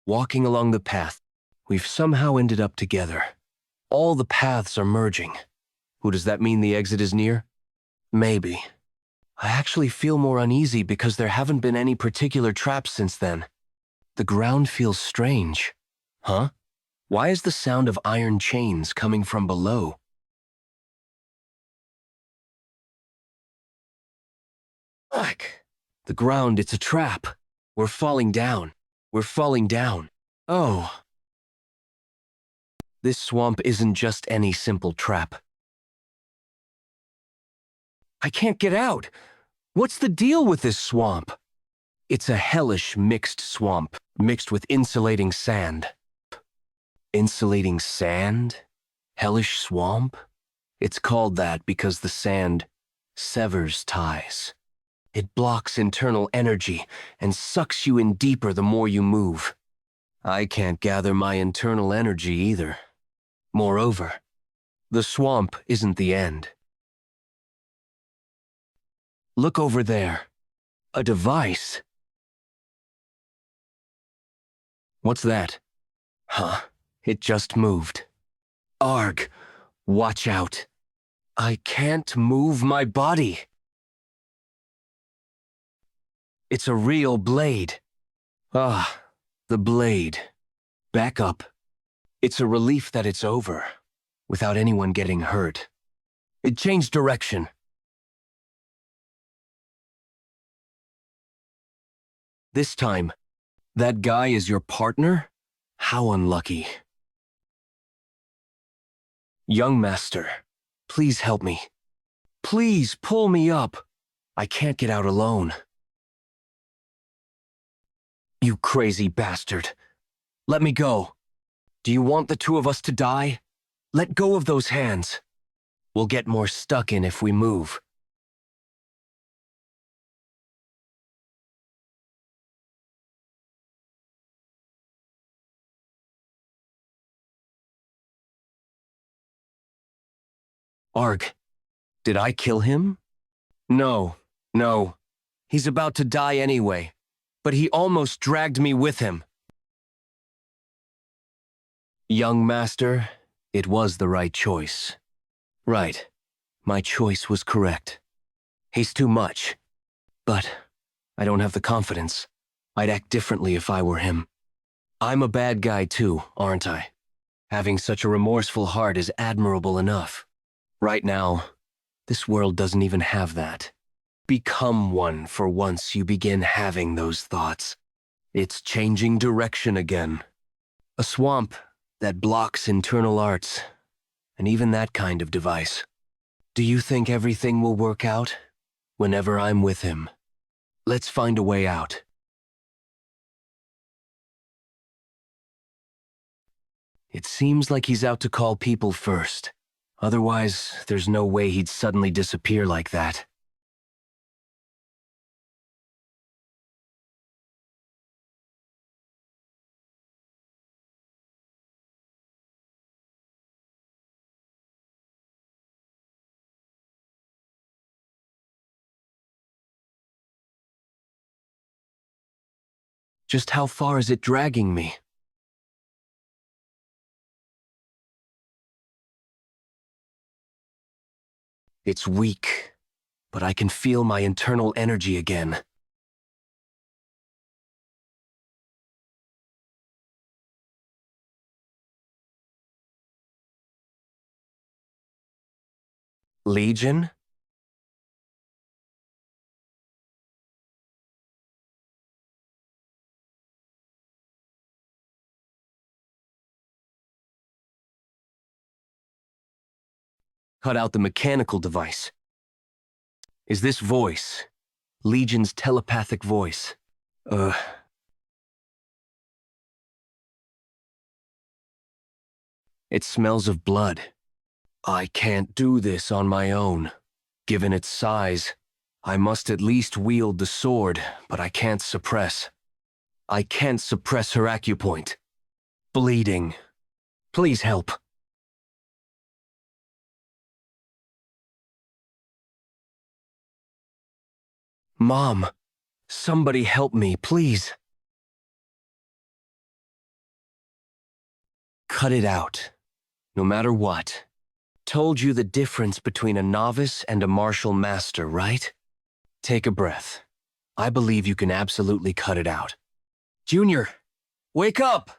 Walking along the path, we've somehow ended up together. All the paths are merging. Does that mean the exit is near? Maybe. I actually feel more uneasy because there haven't been any particular traps since then. The ground feels strange. Huh? Why is the sound of iron chains coming from below? Fuck! The ground, it's a trap. We're falling down. We're falling down. Oh. This swamp isn't just any simple trap. I can't get out. What's the deal with this swamp? It's a hellish mixed swamp, mixed with insulating sand. Insulating sand? Hellish swamp? It's called that because the sand severs ties. It blocks internal energy and sucks you in deeper the more you move. I can't gather my internal energy either. Moreover, the swamp isn't the end. Look over there. A device. What's that? Huh, it just moved. Arg, watch out. I can't move my body. It's a real blade. Ah, the blade. Back up. It's a relief that it's over, without anyone getting hurt. It changed direction. This time, that guy is your partner? How unlucky. Young master, please help me. Please pull me up. I can't get out alone. You crazy bastard. Let me go. Do you want the two of us to die? Let go of those hands. We'll get more stuck in if we move. Arg, did I kill him? No. He's about to die anyway, but he almost dragged me with him. Young master, it was the right choice. Right, my choice was correct. He's too much, but I don't have the confidence. I'd act differently if I were him. I'm a bad guy too, aren't I? Having such a remorseful heart is admirable enough. Right now, this world doesn't even have that. Become one for once you begin having those thoughts. It's changing direction again. A swamp that blocks internal arts, and even that kind of device. Do you think everything will work out? Whenever I'm with him. Let's find a way out. It seems like he's out to call people first. Otherwise, there's no way he'd suddenly disappear like that. Just how far is it dragging me? It's weak, but I can feel my internal energy again. Legion? Cut out the mechanical device. Is this voice Legion's telepathic voice? It smells of blood. I can't do this on my own. Given its size, I must at least wield the sword, but I can't suppress. I can't suppress her acupoint. Bleeding. Please help. Mom, somebody help me, please. Cut it out. No matter what. Told you the difference between a novice and a martial master, right? Take a breath. I believe you can absolutely cut it out. Junior, wake up!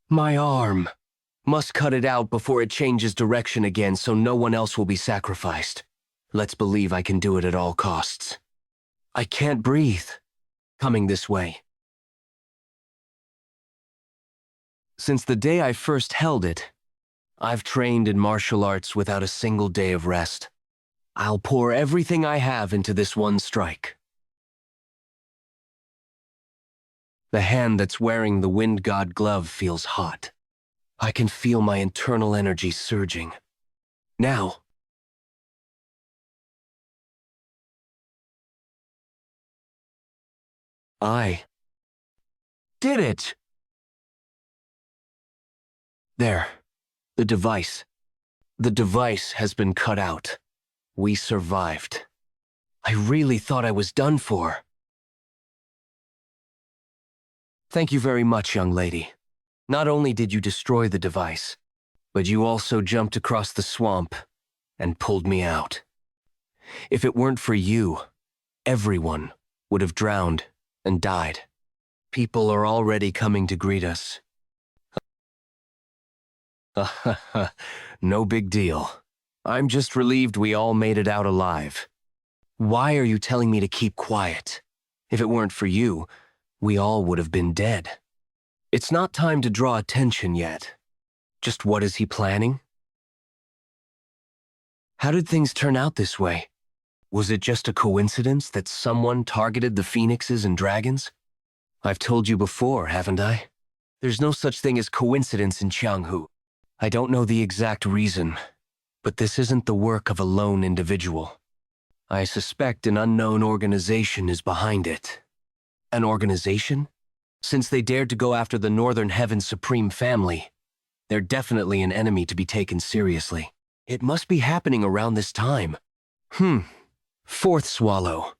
My arm. Must cut it out before it changes direction again so no one else will be sacrificed. Let's believe I can do it at all costs. I can't breathe. Coming this way. Since the day I first held it, I've trained in martial arts without a single day of rest. I'll pour everything I have into this one strike. The hand that's wearing the Wind God glove feels hot. I can feel my internal energy surging. Now. I did it! There. The device. The device has been cut out. We survived. I really thought I was done for. Thank you very much, young lady. Not only did you destroy the device, but you also jumped across the swamp and pulled me out. If it weren't for you, everyone would have drowned and died. People are already coming to greet us. No big deal. I'm just relieved we all made it out alive. Why are you telling me to keep quiet? If it weren't for you, we all would have been dead. It's not time to draw attention yet. Just what is he planning? How did things turn out this way? Was it just a coincidence that someone targeted the phoenixes and dragons? I've told you before, haven't I? There's no such thing as coincidence in Jianghu. I don't know the exact reason, but this isn't the work of a lone individual. I suspect an unknown organization is behind it. An organization? Since they dared to go after the Northern Heaven Supreme family, they're definitely an enemy to be taken seriously. It must be happening around this time. Fourth Swallow.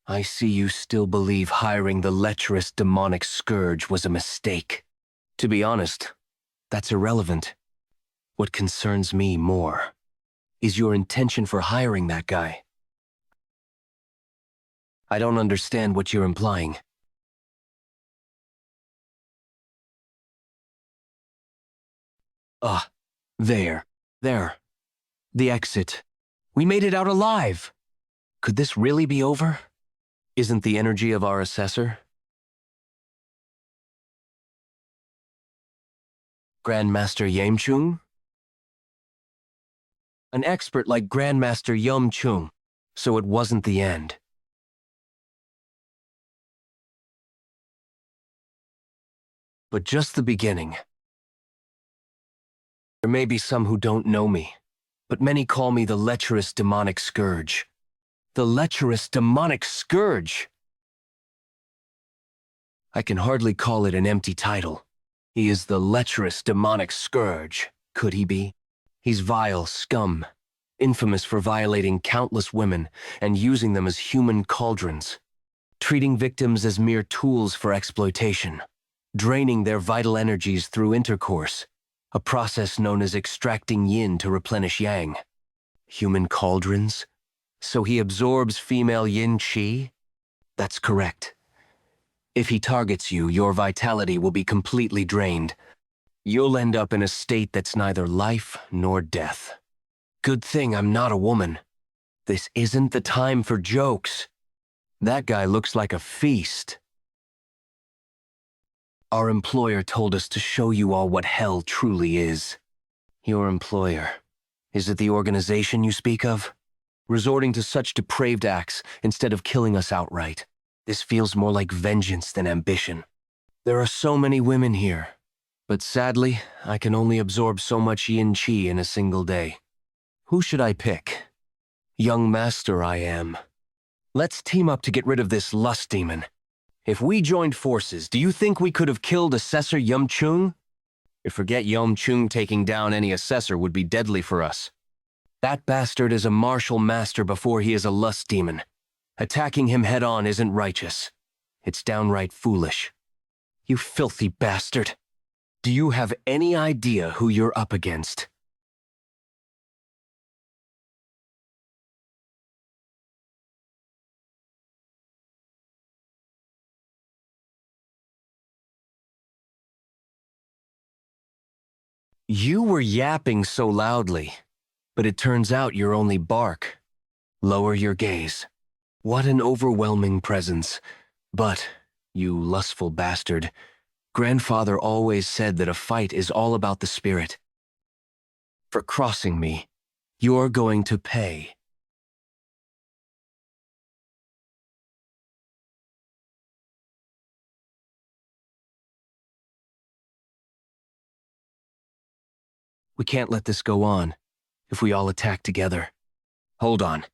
I see you still believe hiring the lecherous demonic scourge was a mistake. To be honest, that's irrelevant. What concerns me more is your intention for hiring that guy. I don't understand what you're implying. There. The exit. We made it out alive. Could this really be over? Isn't the energy of our assessor? Grandmaster Yamchung? An expert like Grandmaster Yamchung, so it wasn't the end. But just the beginning. There may be some who don't know me, but many call me the lecherous demonic scourge. The lecherous demonic scourge! I can hardly call it an empty title. He is the lecherous demonic scourge, could he be? He's vile scum, infamous for violating countless women and using them as human cauldrons. treating victims as mere tools for exploitation, draining their vital energies through intercourse, a process known as extracting yin to replenish yang. Human cauldrons? So he absorbs female yin qi? That's correct. If he targets you, your vitality will be completely drained. You'll end up in a state that's neither life nor death. Good thing I'm not a woman. This isn't the time for jokes. That guy looks like a feast. Our employer told us to show you all what hell truly is. Your employer? Is it the organization you speak of? Resorting to such depraved acts instead of killing us outright. This feels more like vengeance than ambition. There are so many women here, but sadly, I can only absorb so much yin qi in a single day. Who should I pick? Young master I am. Let's team up to get rid of this lust demon. If we joined forces, do you think we could have killed Assessor Yum Chung? Forget Yum Chung taking down any assessor would be deadly for us. That bastard is a martial master before he is a lust demon. Attacking him head-on isn't righteous. It's downright foolish. You filthy bastard. Do you have any idea who you're up against? You were yapping so loudly, but it turns out you're only bark. Lower your gaze. What an overwhelming presence. But, you lustful bastard, Grandfather always said that a fight is all about the spirit. For crossing me, you're going to pay. We can't let this go on, if we all attack together. Hold on.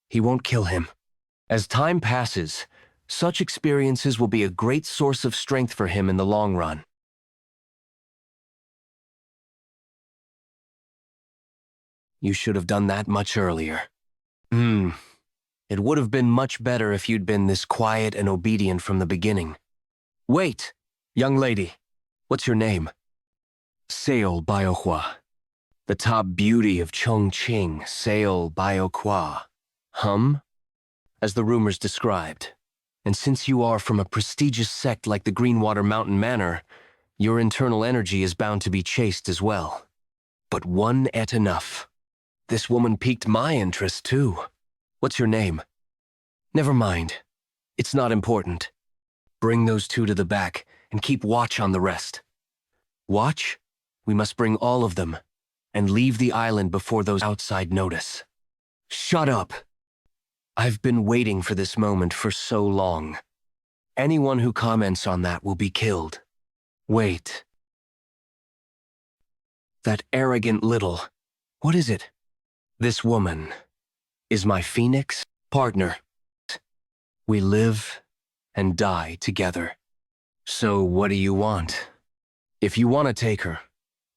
He won't kill him. As time passes, such experiences will be a great source of strength for him in the long run. You should have done that much earlier. It would have been much better if you'd been this quiet and obedient from the beginning. Wait, young lady, what's your name? Seol Biohua. The top beauty of Chongqing, Seol Biohua. As the rumors described. And since you are from a prestigious sect like the Greenwater Mountain Manor, your internal energy is bound to be chaste as well. But one at enough. This woman piqued my interest too. What's your name? Never mind. It's not important. Bring those two to the back and keep watch on the rest. Watch? We must bring all of them and leave the island before those outside notice. Shut up! I've been waiting for this moment for so long. Anyone who comments on that will be killed. Wait. That arrogant little... What is it? This woman is my phoenix partner. We live and die together. So what do you want? If you want to take her,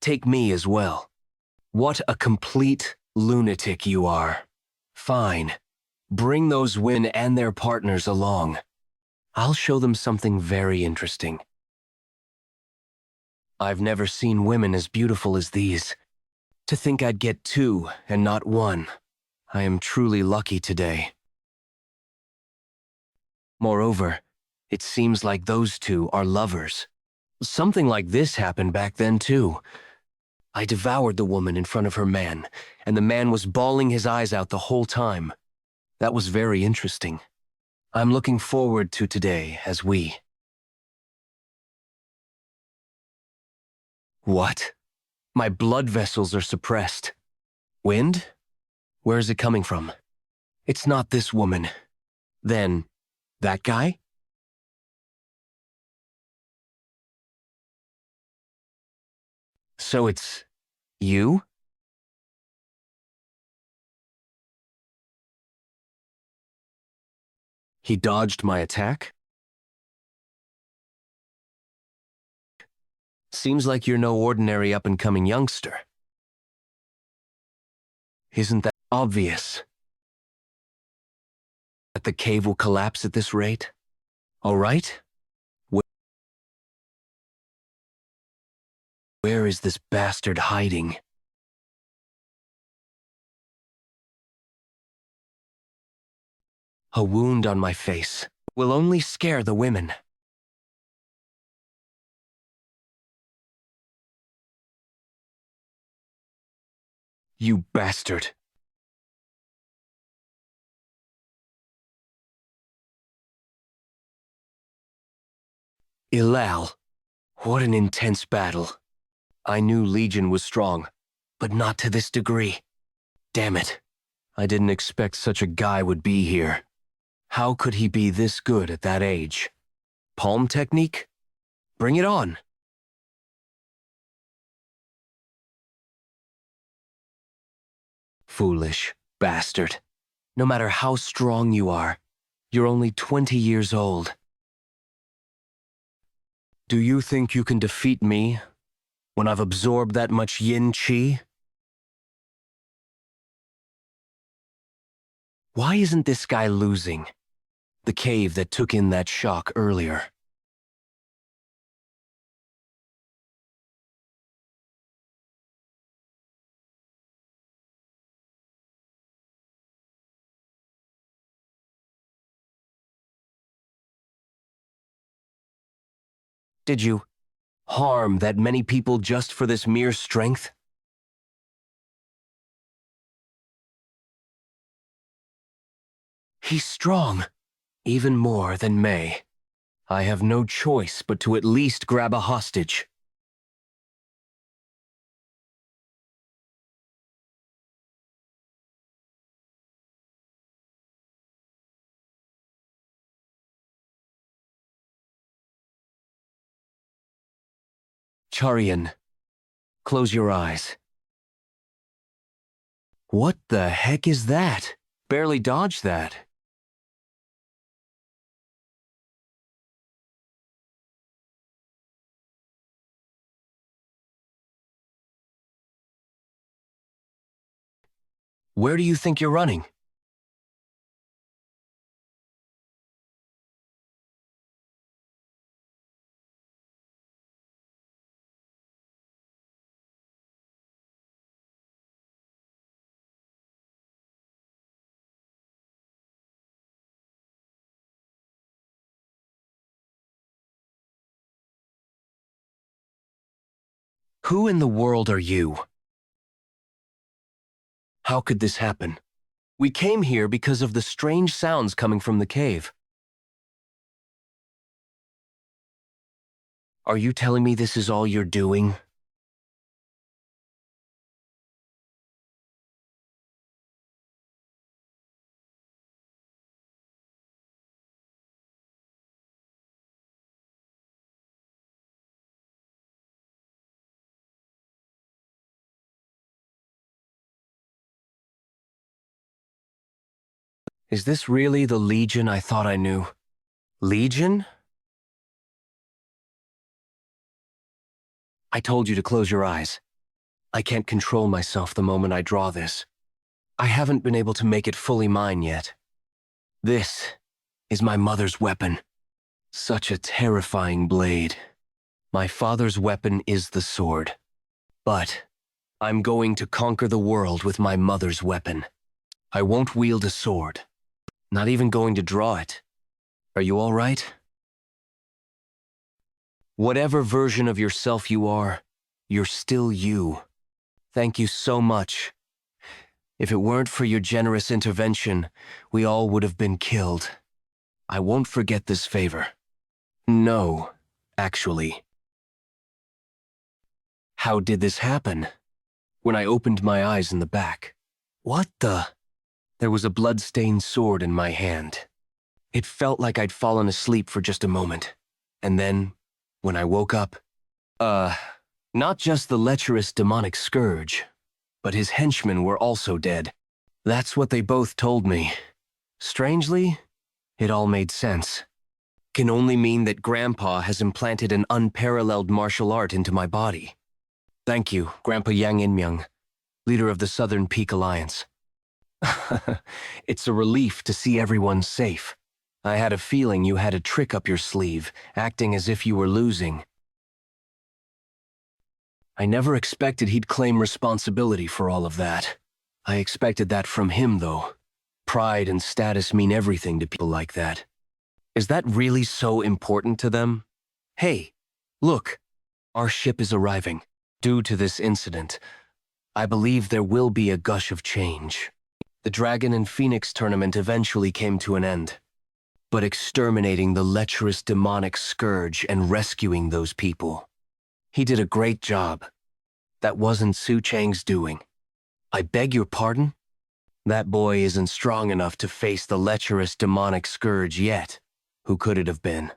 take me as well. What a complete lunatic you are. Fine. Bring those women and their partners along. I'll show them something very interesting. I've never seen women as beautiful as these. To think I'd get two and not one. I am truly lucky today. Moreover, it seems like those two are lovers. Something like this happened back then too. I devoured the woman in front of her man, and the man was bawling his eyes out the whole time. That was very interesting. I'm looking forward to today as we... What? My blood vessels are suppressed. Wind? Where is it coming from? It's not this woman. Then, that guy? So it's... you? He dodged my attack? Seems like you're no ordinary up-and-coming youngster. Isn't that obvious? That the cave will collapse at this rate? All right? Wh- Where is this bastard hiding? A wound on my face will only scare the women. You bastard. Ilal. What an intense battle. I knew Legion was strong, but not to this degree. Damn it. I didn't expect such a guy would be here. How could he be this good at that age? Palm technique? Bring it on. Foolish bastard. No matter how strong you are, you're only 20 years old. Do you think you can defeat me when I've absorbed that much yin qi? Why isn't this guy losing? The cave that took in that shock earlier. Did you harm that many people just for this mere strength? He's strong, even more than May. I have no choice but to at least grab a hostage. Charian, close your eyes. What the heck is that? Barely dodged that. Where do you think you're running? Who in the world are you? How could this happen? We came here because of the strange sounds coming from the cave. Are you telling me this is all you're doing? Is this really the Legion I thought I knew? Legion? I told you to close your eyes. I can't control myself the moment I draw this. I haven't been able to make it fully mine yet. This is my mother's weapon. Such a terrifying blade. My father's weapon is the sword. But I'm going to conquer the world with my mother's weapon. I won't wield a sword. Not even going to draw it. Are you all right? Whatever version of yourself you are, you're still you. Thank you so much. If it weren't for your generous intervention, we all would have been killed. I won't forget this favor. No, actually. How did this happen? When I opened my eyes in the back. What the? There was a blood-stained sword in my hand. It felt like I'd fallen asleep for just a moment. And then, when I woke up, not just the lecherous demonic scourge, but his henchmen were also dead. That's what they both told me. Strangely, it all made sense. Can only mean that Grandpa has implanted an unparalleled martial art into my body. Thank you, Grandpa Yang Inmyung, leader of the Southern Peak Alliance. It's a relief to see everyone safe. I had a feeling you had a trick up your sleeve, acting as if you were losing. I never expected he'd claim responsibility for all of that. I expected that from him, though. Pride and status mean everything to people like that. Is that really so important to them? Hey, look, our ship is arriving. Due to this incident, I believe there will be a gush of change. The Dragon and Phoenix tournament eventually came to an end. But exterminating the lecherous demonic scourge and rescuing those people, he did a great job. That wasn't Su Chang's doing. I beg your pardon? That boy isn't strong enough to face the lecherous demonic scourge yet. Who could it have been?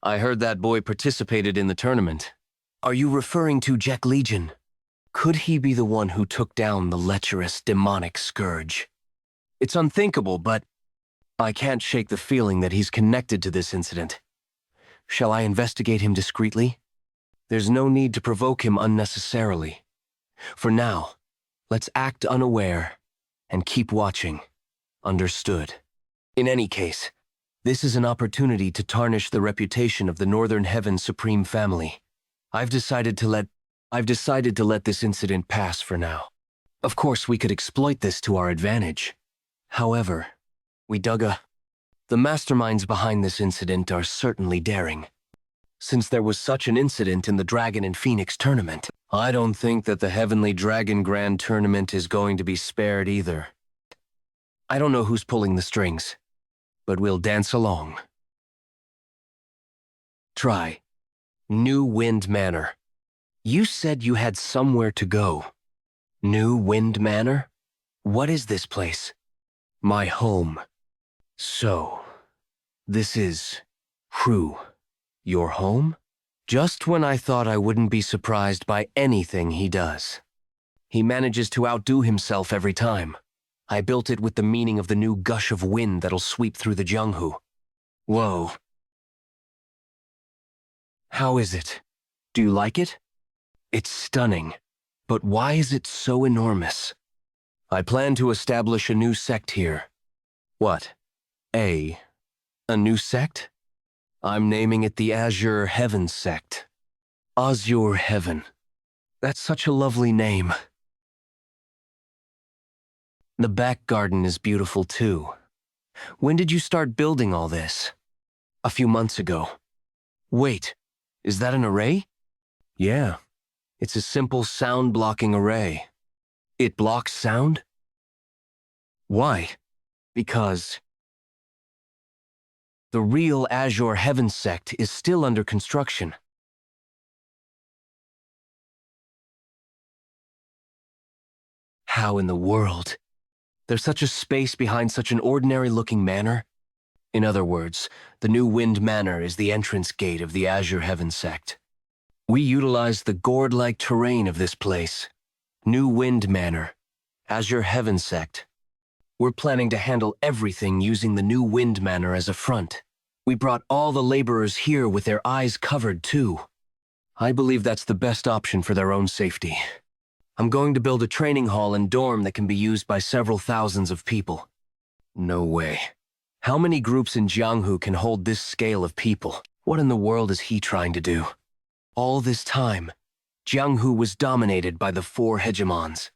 I heard that boy participated in the tournament. Are you referring to Jack Legion? Could he be the one who took down the lecherous demonic scourge? It's unthinkable, but I can't shake the feeling that he's connected to this incident. Shall I investigate him discreetly? There's no need to provoke him unnecessarily. For now, let's act unaware and keep watching. Understood. In any case, this is an opportunity to tarnish the reputation of the Northern Heaven Supreme family. I've decided to let this incident pass for now. Of course, we could exploit this to our advantage. However, the masterminds behind this incident are certainly daring. Since there was such an incident in the Dragon and Phoenix tournament, I don't think that the Heavenly Dragon Grand Tournament is going to be spared either. I don't know who's pulling the strings, but we'll dance along. Try. New Wind Manor. You said you had somewhere to go. New Wind Manor? What is this place? My home. So, this is your home? Just when I thought I wouldn't be surprised by anything he does. He manages to outdo himself every time. I built it with the meaning of the new gush of wind that'll sweep through the Jianghu. Whoa. How is it? Do you like it? It's stunning. But why is it so enormous? I plan to establish a new sect here. What? A new sect? I'm naming it the Azure Heaven Sect. Azure Heaven. That's such a lovely name. The back garden is beautiful too. When did you start building all this? A few months ago. Wait, is that an array? Yeah, it's a simple sound-blocking array. It blocks sound? Why? Because the real Azure Heaven Sect is still under construction. How in the world? There's such a space behind such an ordinary-looking manor? In other words, the New Wind Manor is the entrance gate of the Azure Heaven Sect. We utilize the gourd-like terrain of this place. New Wind Manor, Azure Heaven Sect. We're planning to handle everything using the New Wind Manor as a front. We brought all the laborers here with their eyes covered, too. I believe that's the best option for their own safety. I'm going to build a training hall and dorm that can be used by several thousands of people. No way. How many groups in Jianghu can hold this scale of people? What in the world is he trying to do? All this time, Jianghu was dominated by the 4 hegemons.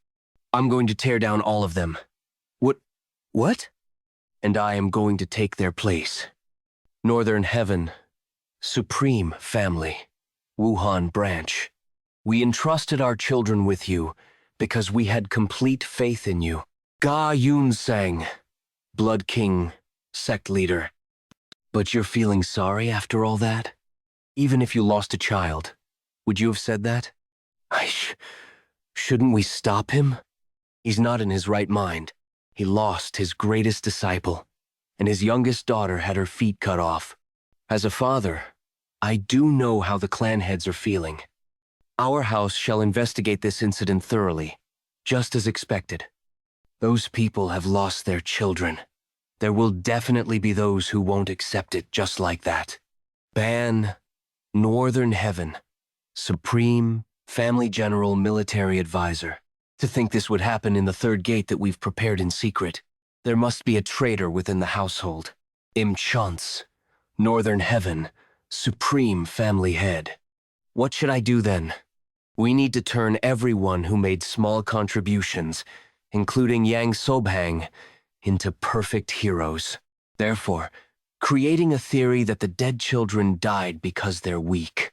I'm going to tear down all of them. What? And I am going to take their place. Northern Heaven, Supreme Family, Wuhan Branch. We entrusted our children with you because we had complete faith in you. Ga Yunsang, Blood King, Sect Leader. But you're feeling sorry after all that? Even if you lost a child, would you have said that? Shouldn't we stop him? He's not in his right mind. He lost his greatest disciple, and his youngest daughter had her feet cut off. As a father, I do know how the clan heads are feeling. Our house shall investigate this incident thoroughly, just as expected. Those people have lost their children. There will definitely be those who won't accept it just like that. Ban, Northern Heaven, Supreme, Family General Military Advisor. To think this would happen in the third gate that we've prepared in secret. There must be a traitor within the household. Chance, Northern Heaven, Supreme Family Head. What should I do then? We need to turn everyone who made small contributions, including Yang Sobhang, into perfect heroes. Therefore, creating a theory that the dead children died because they're weak.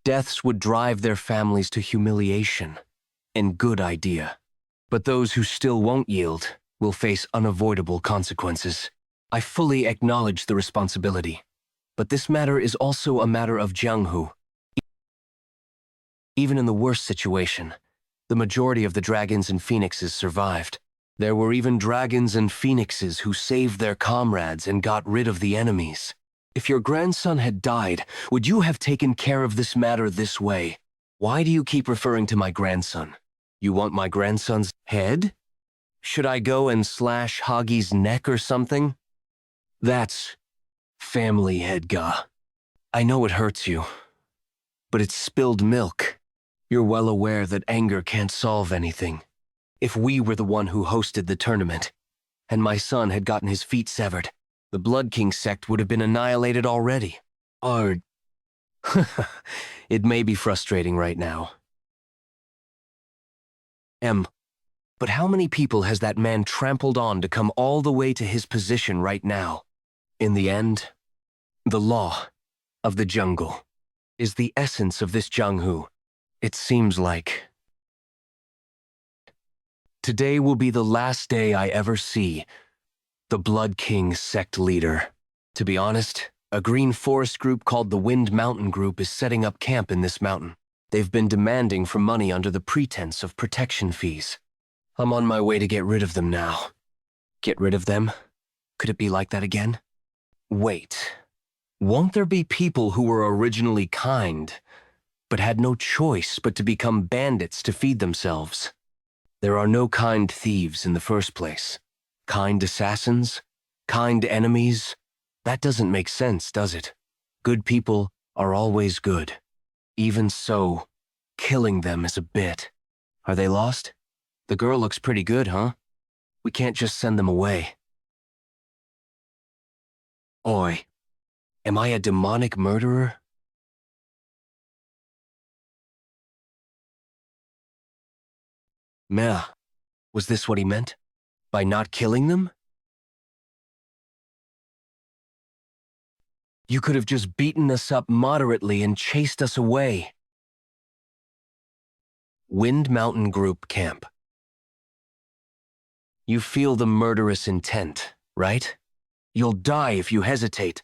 Deaths would drive their families to humiliation. And good idea. But those who still won't yield will face unavoidable consequences. I fully acknowledge the responsibility. But this matter is also a matter of Jianghu. Even in the worst situation, the majority of the dragons and phoenixes survived. There were even dragons and phoenixes who saved their comrades and got rid of the enemies. If your grandson had died, would you have taken care of this matter this way? Why do you keep referring to my grandson? You want my grandson's head? Should I go and slash Hagi's neck or something? That's family, Edgar. I know it hurts you, but it's spilled milk. You're well aware that anger can't solve anything. If we were the one who hosted the tournament, and my son had gotten his feet severed, the Blood King sect would have been annihilated already. Or... It may be frustrating right now. But how many people has that man trampled on to come all the way to his position right now? In the end, the law of the jungle is the essence of this Jianghu. It seems like. Today will be the last day I ever see the Blood King sect leader. To be honest, a green forest group called the Wind Mountain Group is setting up camp in this mountain. They've been demanding for money under the pretense of protection fees. I'm on my way to get rid of them now. Get rid of them? Could it be like that again? Wait. Won't there be people who were originally kind, but had no choice but to become bandits to feed themselves? There are no kind thieves in the first place. Kind assassins? Kind enemies? That doesn't make sense, does it? Good people are always good. Even so, killing them is a bit. Are they lost? The girl looks pretty good, huh? We can't just send them away. Oi, am I a demonic murderer? Meh, was this what he meant? By not killing them? You could have just beaten us up moderately and chased us away. Wind Mountain Group Camp. You feel the murderous intent, right? You'll die if you hesitate.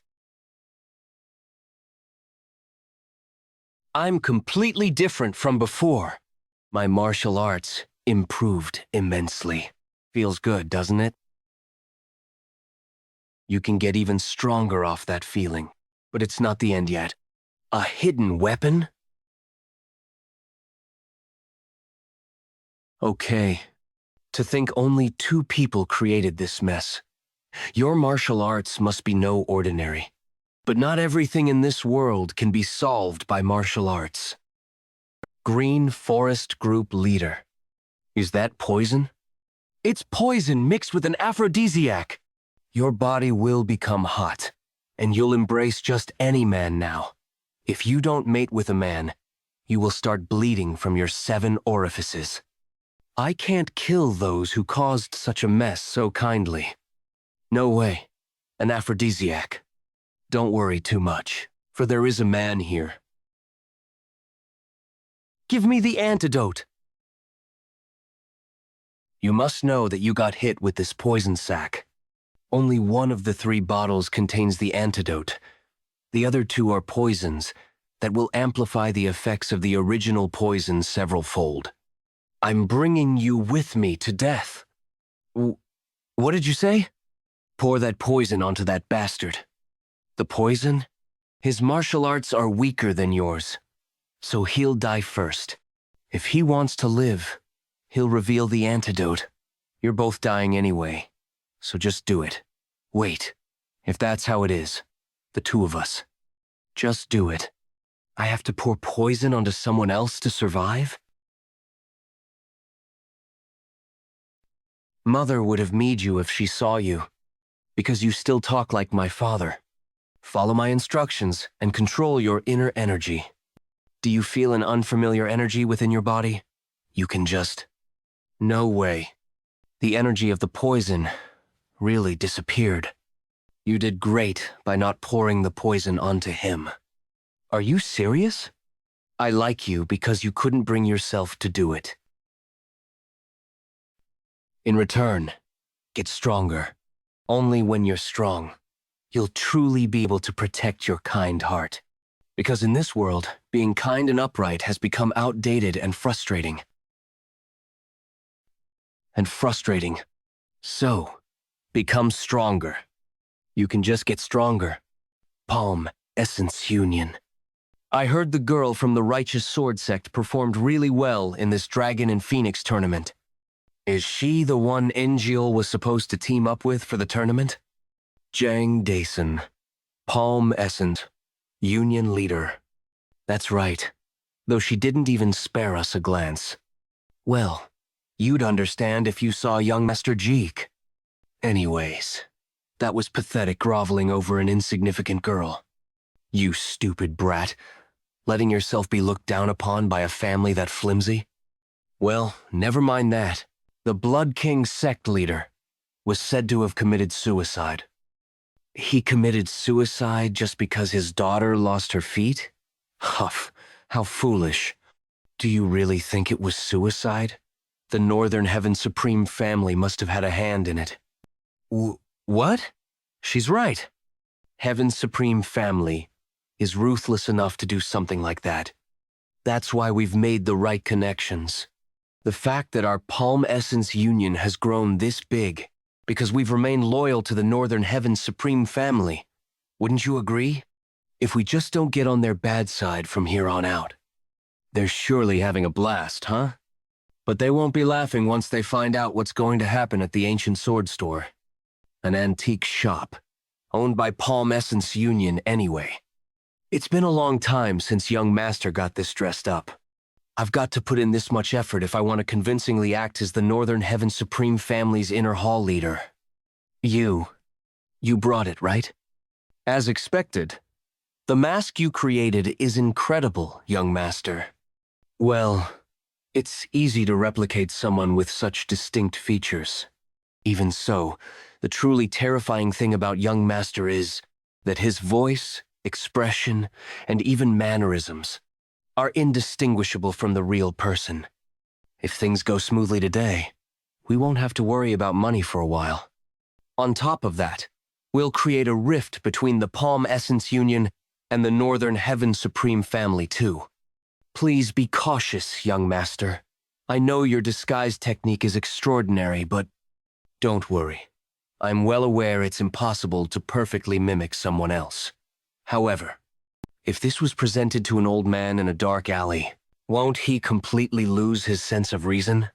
I'm completely different from before. My martial arts improved immensely. Feels good, doesn't it? You can get even stronger off that feeling, but it's not the end yet. A hidden weapon? Okay. To think only 2 people created this mess. Your martial arts must be no ordinary. But not everything in this world can be solved by martial arts. Green Forest Group Leader. Is that poison? It's poison mixed with an aphrodisiac. Your body will become hot, and you'll embrace just any man now. If you don't mate with a man, you will start bleeding from your 7 orifices. I can't kill those who caused such a mess so kindly. No way. An aphrodisiac. Don't worry too much, for there is a man here. Give me the antidote. You must know that you got hit with this poison sac. Only one of the 3 bottles contains the antidote. The other 2 are poisons that will amplify the effects of the original poison several-fold. I'm bringing you with me to death. What did you say? Pour that poison onto that bastard. The poison? His martial arts are weaker than yours, so he'll die first. If he wants to live, he'll reveal the antidote. You're both dying anyway, so just do it. Wait, if that's how it is, the 2 of us. Just do it. I have to pour poison onto someone else to survive? Mother would have meed you if she saw you. because you still talk like my father. Follow my instructions and control your inner energy. Do you feel an unfamiliar energy within your body? You can just... No way. The energy of the poison really disappeared. You did great by not pouring the poison onto him. Are you serious? I like you because you couldn't bring yourself to do it. In return, get stronger. Only when you're strong, you'll truly be able to protect your kind heart. Because in this world, being kind and upright has become outdated and frustrating. So, become stronger. You can just get stronger. Palm Essence Union. I heard the girl from the Righteous Sword Sect performed really well in this Dragon and Phoenix tournament. Is she the one Engiel was supposed to team up with for the tournament? Jianghu, Palm Essence Union leader. That's right, though she didn't even spare us a glance. Well, you'd understand if you saw young Master Jeek. Anyways, that was pathetic groveling over an insignificant girl. You stupid brat, letting yourself be looked down upon by a family that flimsy? Well, never mind that. The Blood King sect leader was said to have committed suicide. He committed suicide just because his daughter lost her feet? Huff, how foolish. Do you really think it was suicide? The Northern Heaven Supreme family must have had a hand in it. What? She's right. Heaven Supreme family is ruthless enough to do something like that. That's why we've made the right connections. The fact that our Palm Essence Union has grown this big because we've remained loyal to the Northern Heaven Supreme family. Wouldn't you agree? If we just don't get on their bad side from here on out. They're surely having a blast, huh? But they won't be laughing once they find out what's going to happen at the Ancient Sword Store. An antique shop, owned by Palm Essence Union anyway. It's been a long time since young Master got this dressed up. I've got to put in this much effort if I want to convincingly act as the Northern Heaven Supreme family's inner hall leader. You brought it, right? As expected. The mask you created is incredible, young Master. Well, it's easy to replicate someone with such distinct features. Even so, the truly terrifying thing about young Master is that his voice, expression, and even mannerisms are indistinguishable from the real person. If things go smoothly today, we won't have to worry about money for a while. On top of that, we'll create a rift between the Palm Essence Union and the Northern Heaven Supreme family too. Please be cautious, young Master. I know your disguise technique is extraordinary, but don't worry. I'm well aware it's impossible to perfectly mimic someone else. However, if this was presented to an old man in a dark alley, won't he completely lose his sense of reason?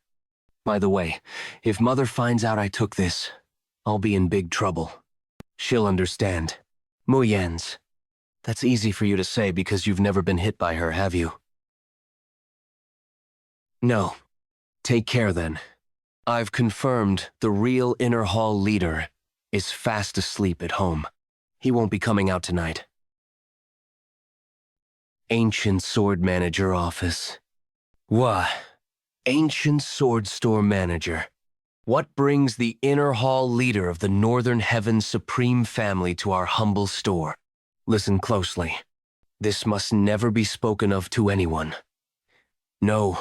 By the way, if Mother finds out I took this, I'll be in big trouble. She'll understand. Muyans. That's easy for you to say because you've never been hit by her, have you? No. Take care then. I've confirmed the real inner hall leader is fast asleep at home. He won't be coming out tonight. Ancient Sword Manager Office. Wah. Ancient Sword Store Manager. What brings the inner hall leader of the Northern Heaven Supreme family to our humble store? Listen closely. This must never be spoken of to anyone. No,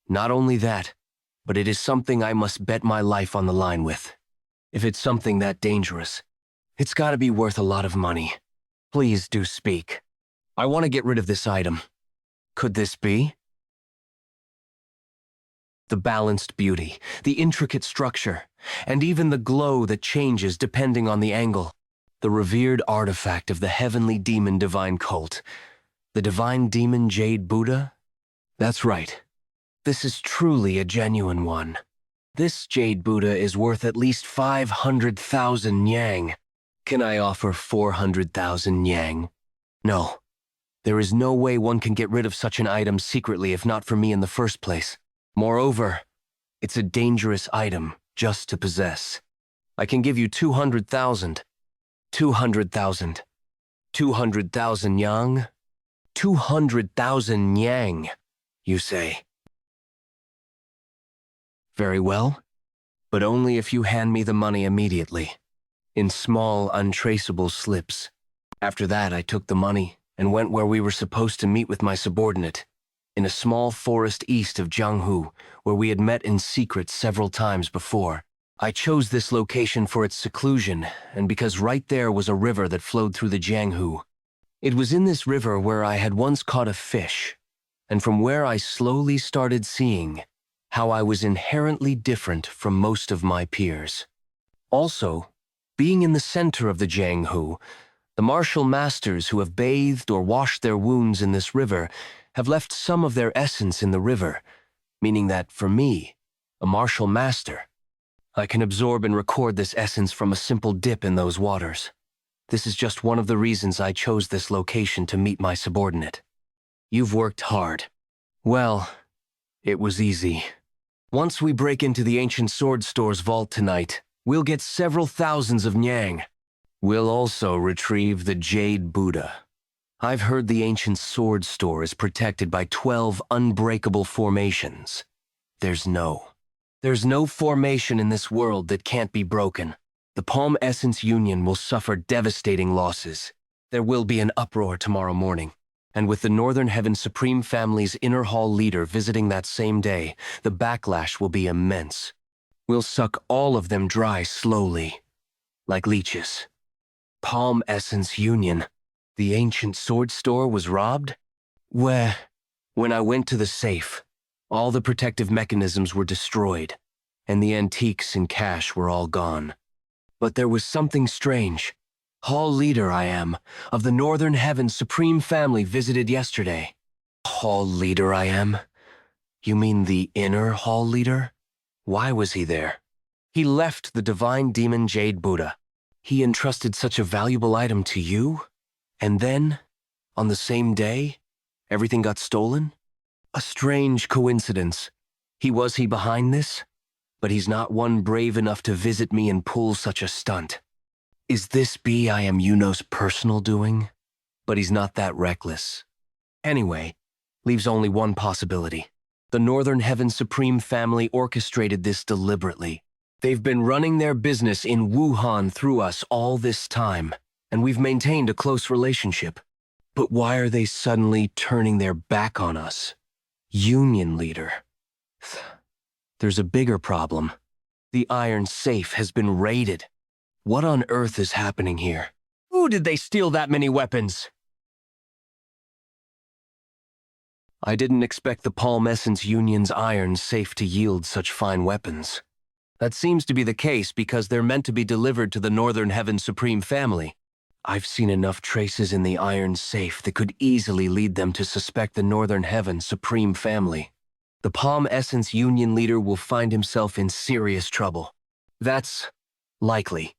not only that, but it is something I must bet my life on the line with. If it's something that dangerous, it's gotta be worth a lot of money. Please do speak. I want to get rid of this item. Could this be? The balanced beauty, the intricate structure, and even the glow that changes depending on the angle. The revered artifact of the heavenly demon divine cult. The divine demon Jade Buddha? That's right. This is truly a genuine one. This Jade Buddha is worth at least 500,000 yang. Can I offer 400,000 yang? No. There is no way one can get rid of such an item secretly if not for me in the first place. Moreover, it's a dangerous item just to possess. I can give you 200,000. 200,000. 200,000 yang? 200,000 yang, you say. Very well, but only if you hand me the money immediately, in small, untraceable slips. After that, I took the money and went where we were supposed to meet with my subordinate, in a small forest east of Jianghu, where we had met in secret several times before. I chose this location for its seclusion, and because right there was a river that flowed through the Jianghu. It was in this river where I had once caught a fish, and from where I slowly started seeing how I was inherently different from most of my peers. Also, being in the center of the Jianghu, the martial masters who have bathed or washed their wounds in this river have left some of their essence in the river, meaning that, for me, a martial master, I can absorb and record this essence from a simple dip in those waters. This is just one of the reasons I chose this location to meet my subordinate. You've worked hard. Well, it was easy. Once we break into the ancient sword store's vault tonight, we'll get several thousands of nyang. We'll also retrieve the Jade Buddha. I've heard the ancient sword store is protected by 12 unbreakable formations. There's no formation in this world that can't be broken. The Palm Essence Union will suffer devastating losses. There will be an uproar tomorrow morning. And with the Northern Heaven Supreme Family's inner hall leader visiting that same day, the backlash will be immense. We'll suck all of them dry slowly, like leeches. Palm Essence Union. The ancient sword store was robbed? When I went to the safe, all the protective mechanisms were destroyed, and the antiques and cash were all gone. But there was something strange. Hall leader I am, of the Northern Heaven Supreme Family visited yesterday. Hall leader I am? You mean the inner hall leader? Why was he there? He left the divine demon Jade Buddha. He entrusted such a valuable item to you? And then, on the same day, everything got stolen? A strange coincidence. He behind this? But he's not one brave enough to visit me and pull such a stunt. Is this I am Yuno's personal doing? But he's not that reckless. Anyway, leaves only one possibility. The Northern Heaven Supreme Family orchestrated this deliberately. They've been running their business in Wuhan through us all this time, and we've maintained a close relationship. But why are they suddenly turning their back on us? Union leader. There's a bigger problem. The iron safe has been raided. What on earth is happening here? Who did they steal that many weapons? I didn't expect the Palm Essence Union's iron safe to yield such fine weapons. That seems to be the case because they're meant to be delivered to the Northern Heaven Supreme Family. I've seen enough traces in the iron safe that could easily lead them to suspect the Northern Heaven Supreme Family. The Palm Essence Union leader will find himself in serious trouble. That's likely,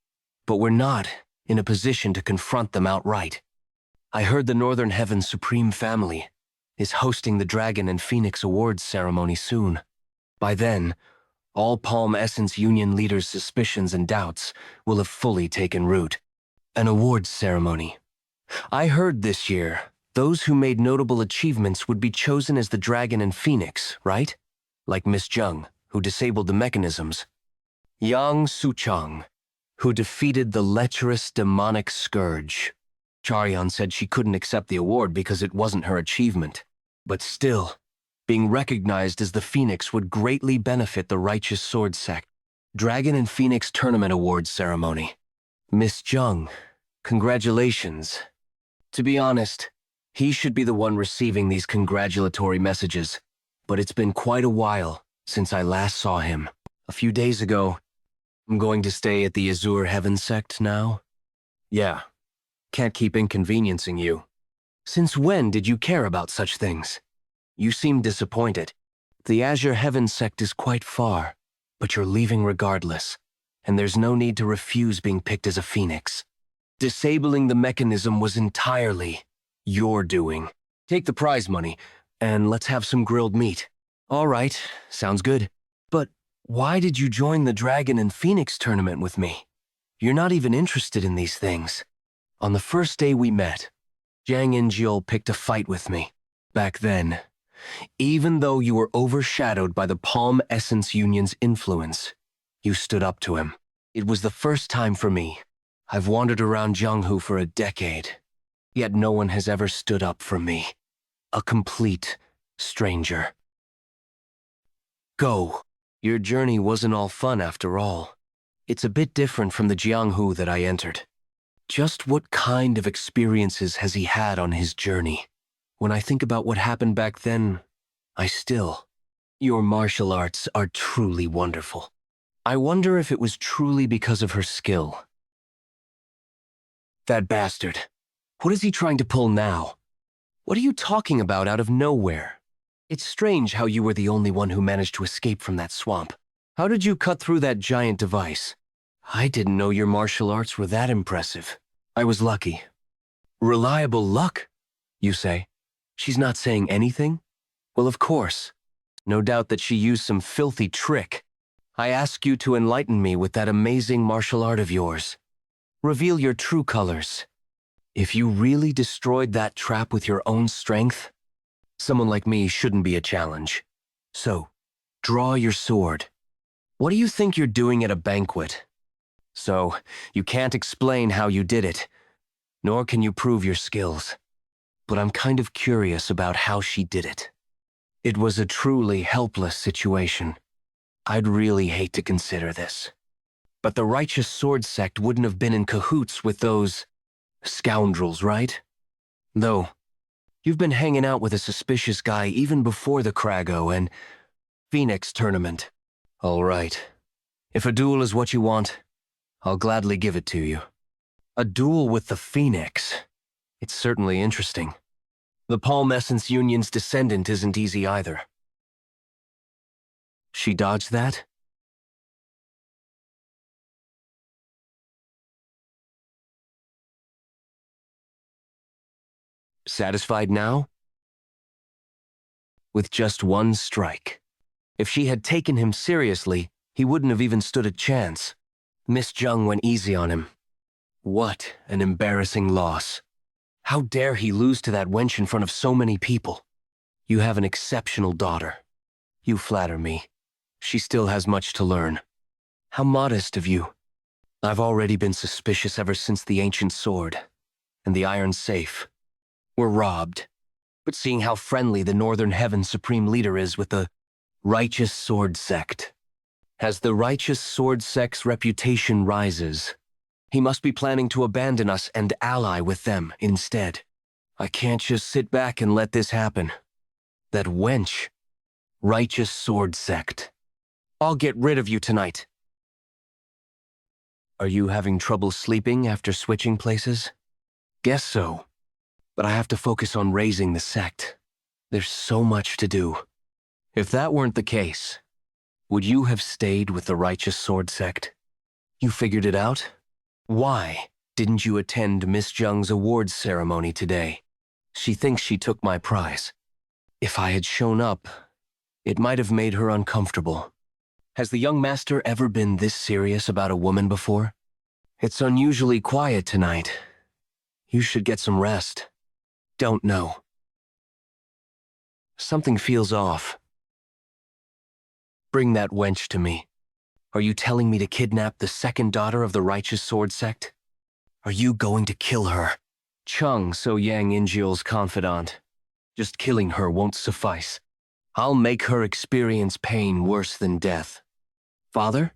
but we're not in a position to confront them outright. I heard the Northern Heaven Supreme Family is hosting the Dragon and Phoenix Awards ceremony soon. By then, all Palm Essence Union leaders' suspicions and doubts will have fully taken root. An awards ceremony. I heard this year, those who made notable achievements would be chosen as the Dragon and Phoenix, right? Like Miss Zheng, who disabled the mechanisms. Yang Suchang, who defeated the lecherous demonic scourge. Charyan said she couldn't accept the award because it wasn't her achievement. But still, being recognized as the Phoenix would greatly benefit the righteous sword sect. Dragon and Phoenix Tournament Awards ceremony. Miss Zheng, congratulations. To be honest, he should be the one receiving these congratulatory messages, but it's been quite a while since I last saw him. A few days ago. I'm going to stay at the Azure Heaven sect now? Yeah. Can't keep inconveniencing you. Since when did you care about such things? You seem disappointed. The Azure Heaven sect is quite far, but you're leaving regardless, and there's no need to refuse being picked as a phoenix. Disabling the mechanism was entirely your doing. Take the prize money, and let's have some grilled meat. All right, sounds good. But Why did you join the Dragon and Phoenix tournament with me? You're not even interested in these things. On the first day we met, Jianghu picked a fight with me. Back then, even though you were overshadowed by the Palm Essence Union's influence, you stood up to him. It was the first time for me. I've wandered around Jianghu for a decade, yet no one has ever stood up for me. A complete stranger. Go. Your journey wasn't all fun after all. It's a bit different from the Jianghu that I entered. Just what kind of experiences has he had on his journey? When I think about what happened back then, Your martial arts are truly wonderful. I wonder if it was truly because of her skill. That bastard. What is he trying to pull now? What are you talking about out of nowhere? It's strange how you were the only one who managed to escape from that swamp. How did you cut through that giant device? I didn't know your martial arts were that impressive. I was lucky. Reliable luck, you say? She's not saying anything? Well, of course. No doubt that she used some filthy trick. I ask you to enlighten me with that amazing martial art of yours. Reveal your true colors. If you really destroyed that trap with your own strength, someone like me shouldn't be a challenge. So, draw your sword. What do you think you're doing at a banquet? So, you can't explain how you did it, nor can you prove your skills. But I'm kind of curious about how she did it. It was a truly helpless situation. I'd really hate to consider this. But the Righteous Sword Sect wouldn't have been in cahoots with those scoundrels, right? Though, you've been hanging out with a suspicious guy even before the Krago and Phoenix tournament. All right. If a duel is what you want, I'll gladly give it to you. A duel with the Phoenix. It's certainly interesting. The Palm Essence Union's descendant isn't easy either. She dodged that? Satisfied now? With just one strike. If she had taken him seriously, he wouldn't have even stood a chance. Miss Jiang went easy on him. What an embarrassing loss. How dare he lose to that wench in front of so many people? You have an exceptional daughter. You flatter me. She still has much to learn. How modest of you. I've already been suspicious ever since the ancient sword and the iron safe were robbed. But seeing how friendly the Northern Heaven Supreme Leader is with the Righteous Sword Sect, as the Righteous Sword Sect's reputation rises, he must be planning to abandon us and ally with them instead. I can't just sit back and let this happen. That wench. Righteous Sword Sect. I'll get rid of you tonight. Are you having trouble sleeping after switching places? Guess so. But I have to focus on raising the sect. There's so much to do. If that weren't the case, would you have stayed with the Righteous Sword Sect? You figured it out? Why didn't you attend Miss Jiang's awards ceremony today? She thinks she took my prize. If I had shown up, it might have made her uncomfortable. Has the young master ever been this serious about a woman before? It's unusually quiet tonight. You should get some rest. Don't know. Something feels off. Bring that wench to me. Are you telling me to kidnap the second daughter of the Righteous Sword Sect? Are you going to kill her? Chung, so Yang Injiel's confidant. Just killing her won't suffice. I'll make her experience pain worse than death. Father?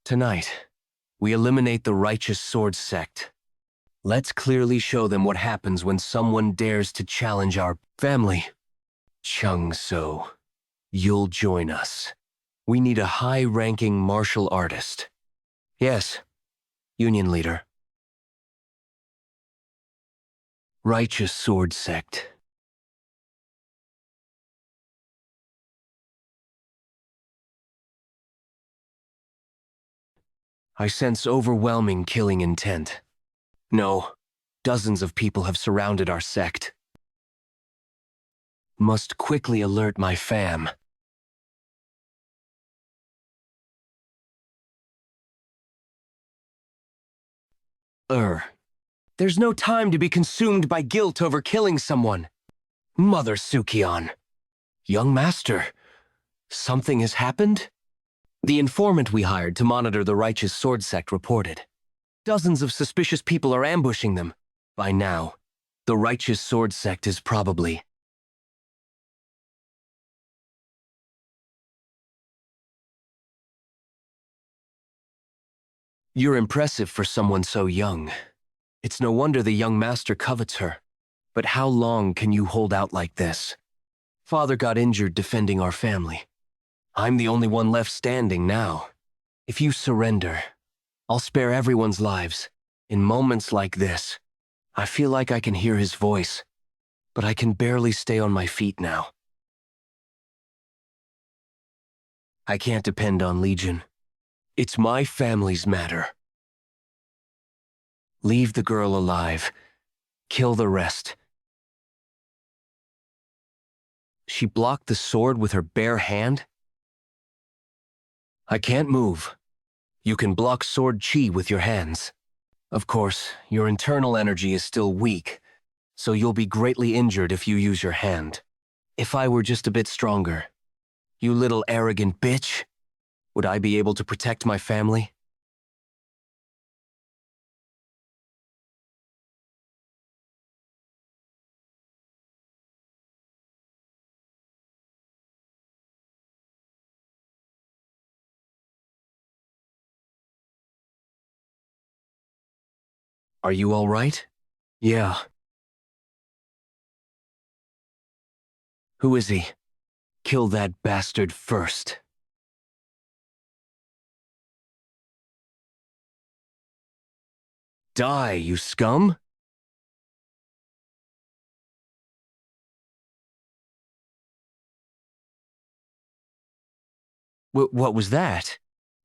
Tonight, we eliminate the Righteous Sword Sect. Let's clearly show them what happens when someone dares to challenge our family. Chung So, you'll join us. We need a high-ranking martial artist. Yes, Union Leader. Righteous Sword Sect. I sense overwhelming killing intent. No, dozens of people have surrounded our sect. Must quickly alert my fam. There's no time to be consumed by guilt over killing someone. Mother Sukion. Young master, something has happened? The informant we hired to monitor the righteous sword sect reported. Dozens of suspicious people are ambushing them. By now, the righteous sword sect is probably... You're impressive for someone so young. It's no wonder the young master covets her. But how long can you hold out like this? Father got injured defending our family. I'm the only one left standing now. If you surrender, I'll spare everyone's lives. In moments like this, I feel like I can hear his voice, but I can barely stay on my feet now. I can't depend on Legion. It's my family's matter. Leave the girl alive. Kill the rest. She blocked the sword with her bare hand? I can't move. You can block sword chi with your hands. Of course, your internal energy is still weak, so you'll be greatly injured if you use your hand. If I were just a bit stronger, you little arrogant bitch, would I be able to protect my family? Are you all right? Yeah. Who is he? Kill that bastard first. Die, you scum! What was that?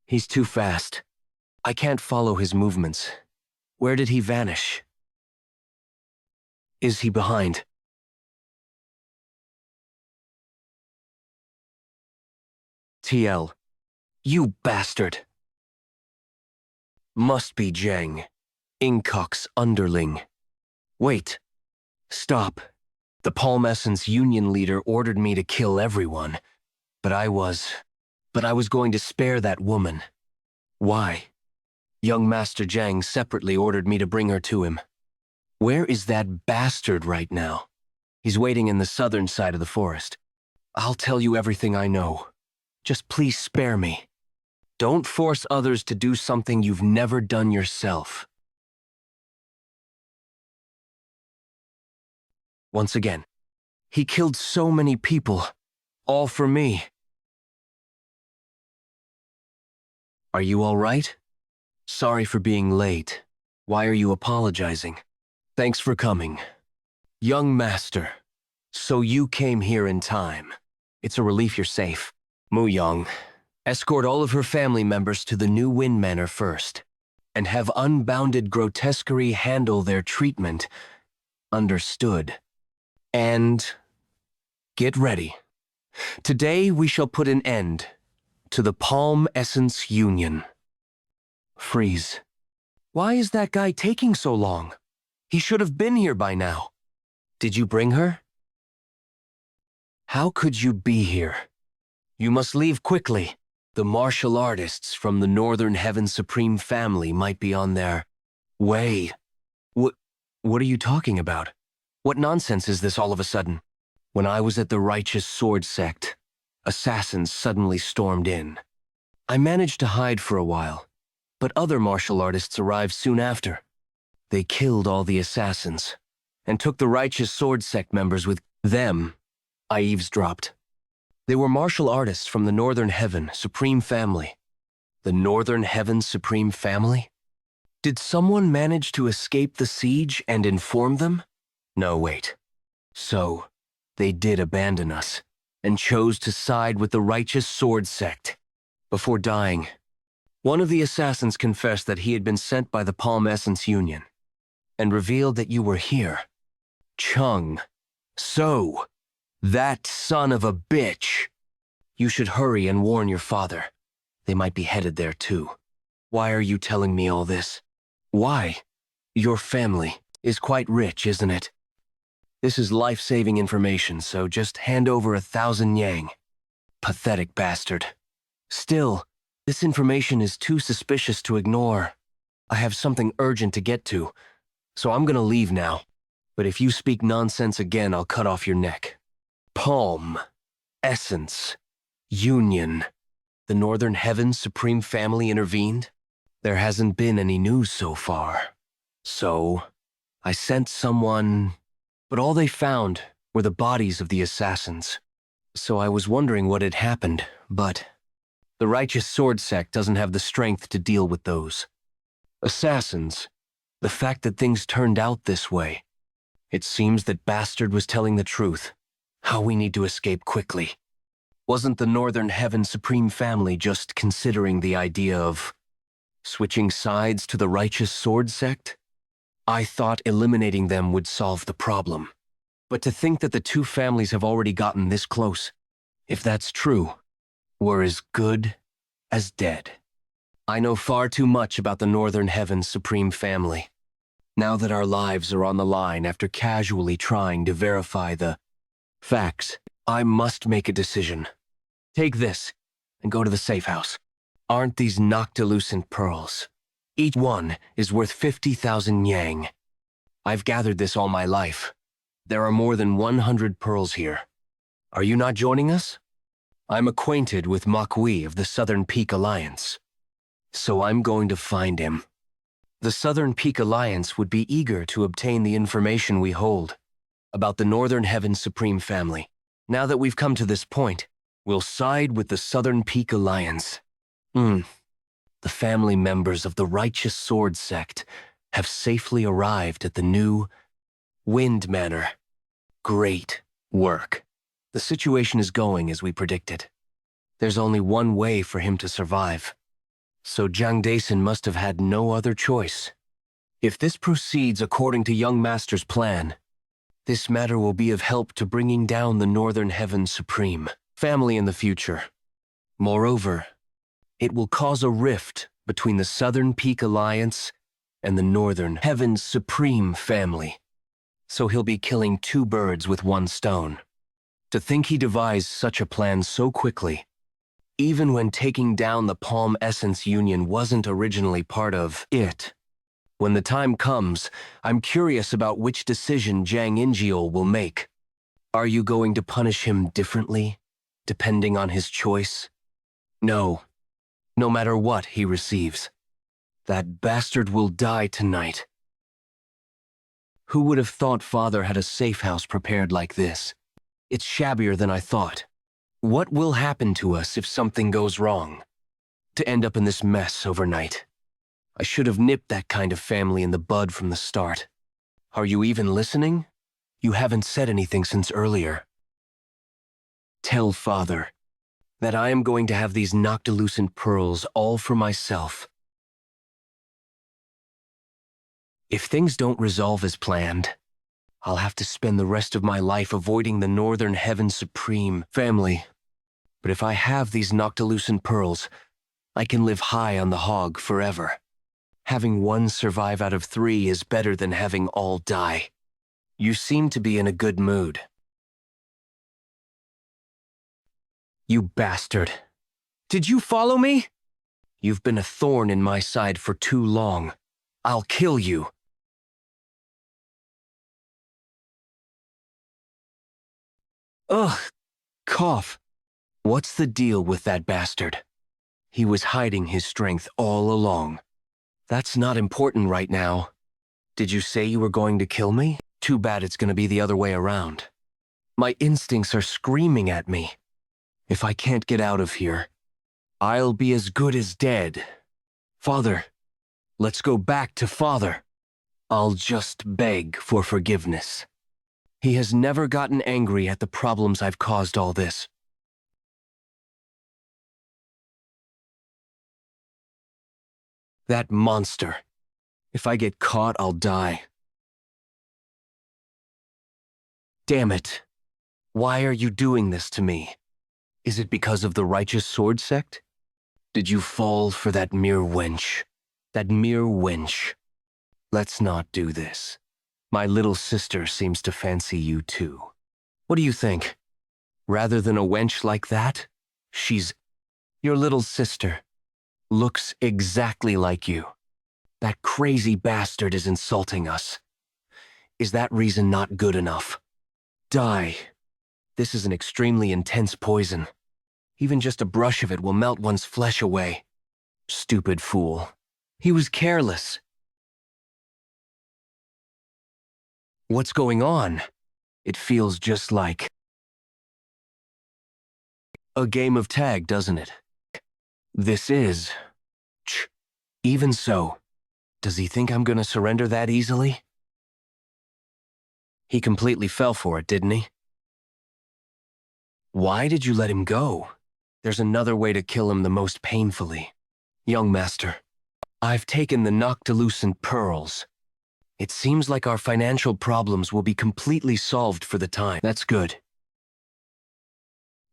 He's too fast. I can't follow his movements. Where did he vanish? Is he behind? TL. You bastard! Must be Jiang, Inkok's underling. Wait. Stop. The Palm Essence Union leader ordered me to kill everyone, but I was going to spare that woman. Why? Young Master Jiang separately ordered me to bring her to him. Where is that bastard right now? He's waiting in the southern side of the forest. I'll tell you everything I know. Just please spare me. Don't force others to do something you've never done yourself. Once again, he killed so many people, all for me. Are you all right? Sorry for being late. Why are you apologizing? Thanks for coming. Young master, so you came here in time. It's a relief you're safe. Mu Yang, escort all of her family members to the New Wind Manor first, and have unbounded grotesquerie handle their treatment. Understood. And get ready. Today we shall put an end to the Palm Essence Union. Freeze. Why is that guy taking so long? He should have been here by now. Did you bring her? How could you be here? You must leave quickly. The martial artists from the Northern Heaven Supreme family might be on their way. What are you talking about? What nonsense is this all of a sudden? When I was at the Righteous Sword Sect, assassins suddenly stormed in. I managed to hide for a while, but other martial artists arrived soon after. They killed all the assassins, and took the Righteous Sword Sect members with them. I eavesdropped. They were martial artists from the Northern Heaven Supreme family. The Northern Heaven Supreme family? Did someone manage to escape the siege and inform them? No, wait. So, they did abandon us, and chose to side with the Righteous Sword Sect. Before dying, one of the assassins confessed that he had been sent by the Palm Essence Union, and revealed that you were here. Chung. So, that son of a bitch. You should hurry and warn your father. They might be headed there too. Why are you telling me all this? Why? Your family is quite rich, isn't it? This is life-saving information, so just hand over 1,000 yang. Pathetic bastard. Still, this information is too suspicious to ignore. I have something urgent to get to, so I'm gonna leave now. But if you speak nonsense again, I'll cut off your neck. Palm. Essence. Union. The Northern Heavens Supreme Family intervened? There hasn't been any news so far. So, I sent someone, but all they found were the bodies of the assassins. So I was wondering what had happened, but the Righteous Sword Sect doesn't have the strength to deal with those. Assassins. The fact that things turned out this way. It seems that Bastard was telling the truth. How we need to escape quickly. Wasn't the Northern Heaven Supreme Family just considering the idea of switching sides to the Righteous Sword Sect? I thought eliminating them would solve the problem. But to think that the two families have already gotten this close, if that's true, we're as good as dead. I know far too much about the Northern Heaven Supreme Family. Now that our lives are on the line after casually trying to verify the facts, I must make a decision. Take this and go to the safe house. Aren't these noctilucent pearls? Each one is worth 50,000 yang. I've gathered this all my life. There are more than 100 pearls here. Are you not joining us? I'm acquainted with Makui of the Southern Peak Alliance. So I'm going to find him. The Southern Peak Alliance would be eager to obtain the information we hold about the Northern Heaven Supreme Family. Now that we've come to this point, we'll side with the Southern Peak Alliance. The family members of the Righteous Sword Sect have safely arrived at the new Wind Manor. Great work. The situation is going as we predicted. There's only one way for him to survive. So Jianghu must have had no other choice. If this proceeds according to Young Master's plan, this matter will be of help to bringing down the Northern Heaven Supreme Family in the future. Moreover, it will cause a rift between the Southern Peak Alliance and the Northern Heaven Supreme Family. So he'll be killing two birds with one stone. To think he devised such a plan so quickly, even when taking down the Palm Essence Union wasn't originally part of it. When the time comes, I'm curious about which decision Jiang Injiol will make. Are you going to punish him differently, depending on his choice? No. No matter what he receives. That bastard will die tonight. Who would have thought Father had a safe house prepared like this? It's shabbier than I thought. What will happen to us if something goes wrong? To end up in this mess overnight. I should have nipped that kind of family in the bud from the start. Are you even listening? You haven't said anything since earlier. Tell Father that I am going to have these noctilucent pearls all for myself. If things don't resolve as planned, I'll have to spend the rest of my life avoiding the Northern Heaven Supreme Family. But if I have these noctilucent pearls, I can live high on the hog forever. Having one survive out of 3 is better than having all die. You seem to be in a good mood. You bastard. Did you follow me? You've been a thorn in my side for too long. I'll kill you. Ugh, cough. What's the deal with that bastard? He was hiding his strength all along. That's not important right now. Did you say you were going to kill me? Too bad it's going to be the other way around. My instincts are screaming at me. If I can't get out of here, I'll be as good as dead. Father, let's go back to Father. I'll just beg for forgiveness. He has never gotten angry at the problems I've caused all this. That monster. If I get caught, I'll die. Damn it. Why are you doing this to me? Is it because of the Righteous Sword Sect? Did you fall for that mere wench? That mere wench. Let's not do this. My little sister seems to fancy you too. What do you think? Rather than a wench like that, she's your little sister. Looks exactly like you. That crazy bastard is insulting us. Is that reason not good enough? Die. This is an extremely intense poison. Even just a brush of it will melt one's flesh away. Stupid fool. He was careless. What's going on? It feels just like a game of tag, doesn't it? This is... Even so, does he think I'm gonna surrender that easily? He completely fell for it, didn't he? Why did you let him go? There's another way to kill him the most painfully. Young master, I've taken the noctilucent pearls. It seems like our financial problems will be completely solved for the time. That's good.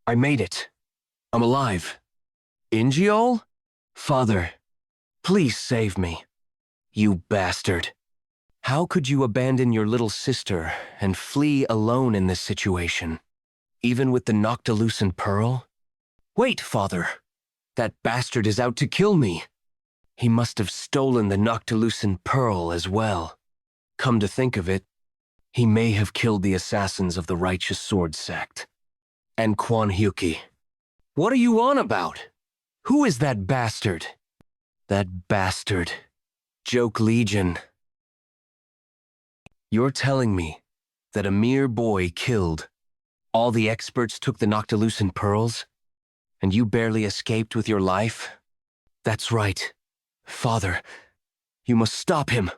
I made it. I'm alive. Ingiol? Father, please save me. You bastard. How could you abandon your little sister and flee alone in this situation? Even with the noctilucent pearl? Wait, father. That bastard is out to kill me. He must have stolen the noctilucent pearl as well. Come to think of it, he may have killed the assassins of the Righteous Sword sect. And Quan Hyuki. What are you on about? Who is that bastard? That bastard. Joke Legion. You're telling me that a mere boy killed. All the experts took the noctilucent pearls, and you barely escaped with your life? That's right. Father, you must stop him.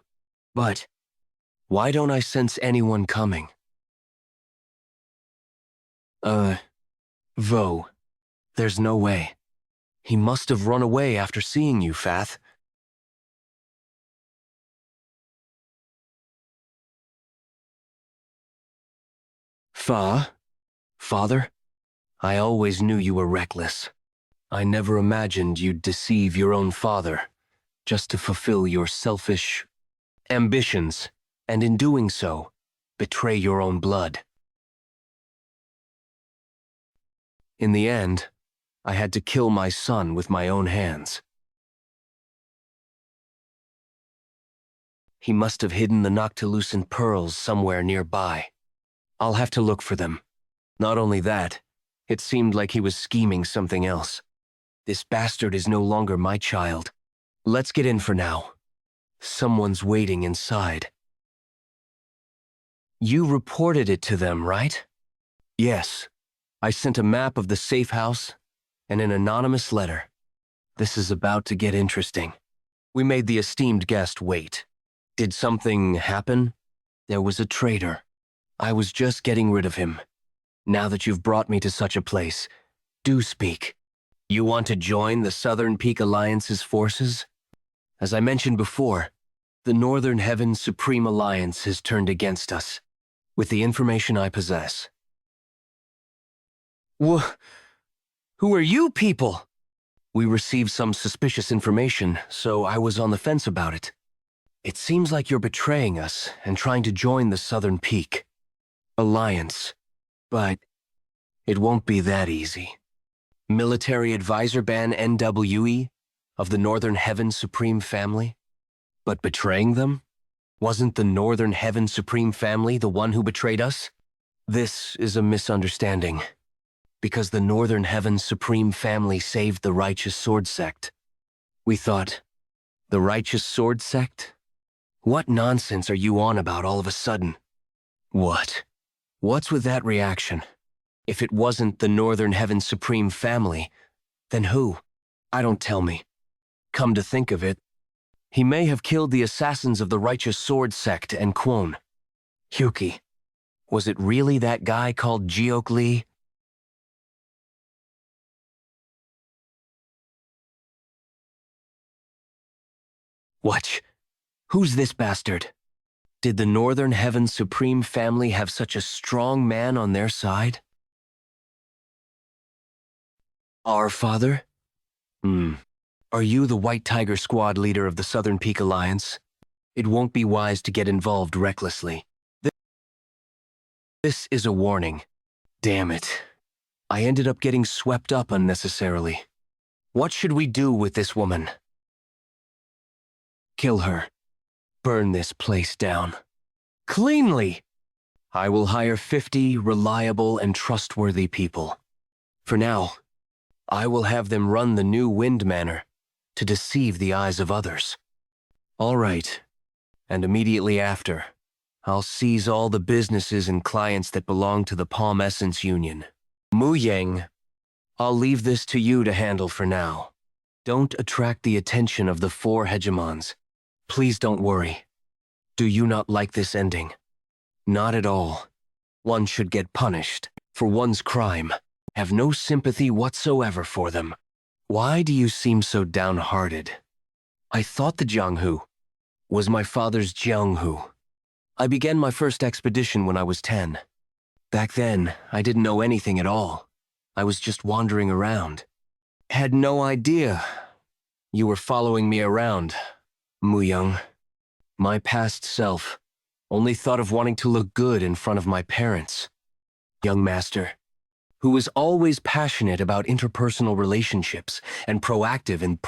But why don't I sense anyone coming? Vo. There's no way. He must have run away after seeing you, Fath. Father? I always knew you were reckless. I never imagined you'd deceive your own father, just to fulfill your selfish ambitions, and in doing so, betray your own blood. In the end, I had to kill my son with my own hands. He must have hidden the noctilucent pearls somewhere nearby. I'll have to look for them. Not only that, it seemed like he was scheming something else. This bastard is no longer my child. Let's get in for now. Someone's waiting inside. You reported it to them, right? Yes. I sent a map of the safe house and an anonymous letter. This is about to get interesting. We made the esteemed guest wait. Did something happen? There was a traitor. I was just getting rid of him. Now that you've brought me to such a place, do speak. You want to join the Southern Peak Alliance's forces? As I mentioned before, the Northern Heaven Supreme Alliance has turned against us, with the information I possess. Who are you people? We received some suspicious information, so I was on the fence about it. It seems like you're betraying us and trying to join the Southern Peak Alliance, but it won't be that easy. Military Advisor Ban NWE of the Northern Heaven Supreme Family? But betraying them? Wasn't the Northern Heaven Supreme Family the one who betrayed us? This is a misunderstanding. Because the Northern Heaven Supreme Family saved the Righteous Sword sect. We thought, the Righteous Sword sect? What nonsense are you on about all of a sudden? What? What's with that reaction? If it wasn't the Northern Heaven Supreme Family, then who? Don't tell me. Come to think of it, he may have killed the assassins of the Righteous Sword sect and Kwon. Hyuki. Was it really that guy called Jiok Lee? What? Who's this bastard? Did the Northern Heaven Supreme Family have such a strong man on their side? Our father? Are you the White Tiger Squad leader of the Southern Peak Alliance? It won't be wise to get involved recklessly. This is a warning. Damn it. I ended up getting swept up unnecessarily. What should we do with this woman? Kill her. Burn this place down. Cleanly! I will hire 50 reliable and trustworthy people. For now, I will have them run the new Wind Manor to deceive the eyes of others. All right. And immediately after, I'll seize all the businesses and clients that belong to the Palm Essence Union. Mu Yang, I'll leave this to you to handle for now. Don't attract the attention of the 4 hegemons. Please don't worry. Do you not like this ending? Not at all. One should get punished for one's crime. Have no sympathy whatsoever for them. Why do you seem so downhearted? I thought the Jianghu was my father's Jianghu. I began my first expedition when I was 10. Back then, I didn't know anything at all. I was just wandering around. Had no idea you were following me around, Mu Young. My past self only thought of wanting to look good in front of my parents. Young master, who was always passionate about interpersonal relationships and proactive in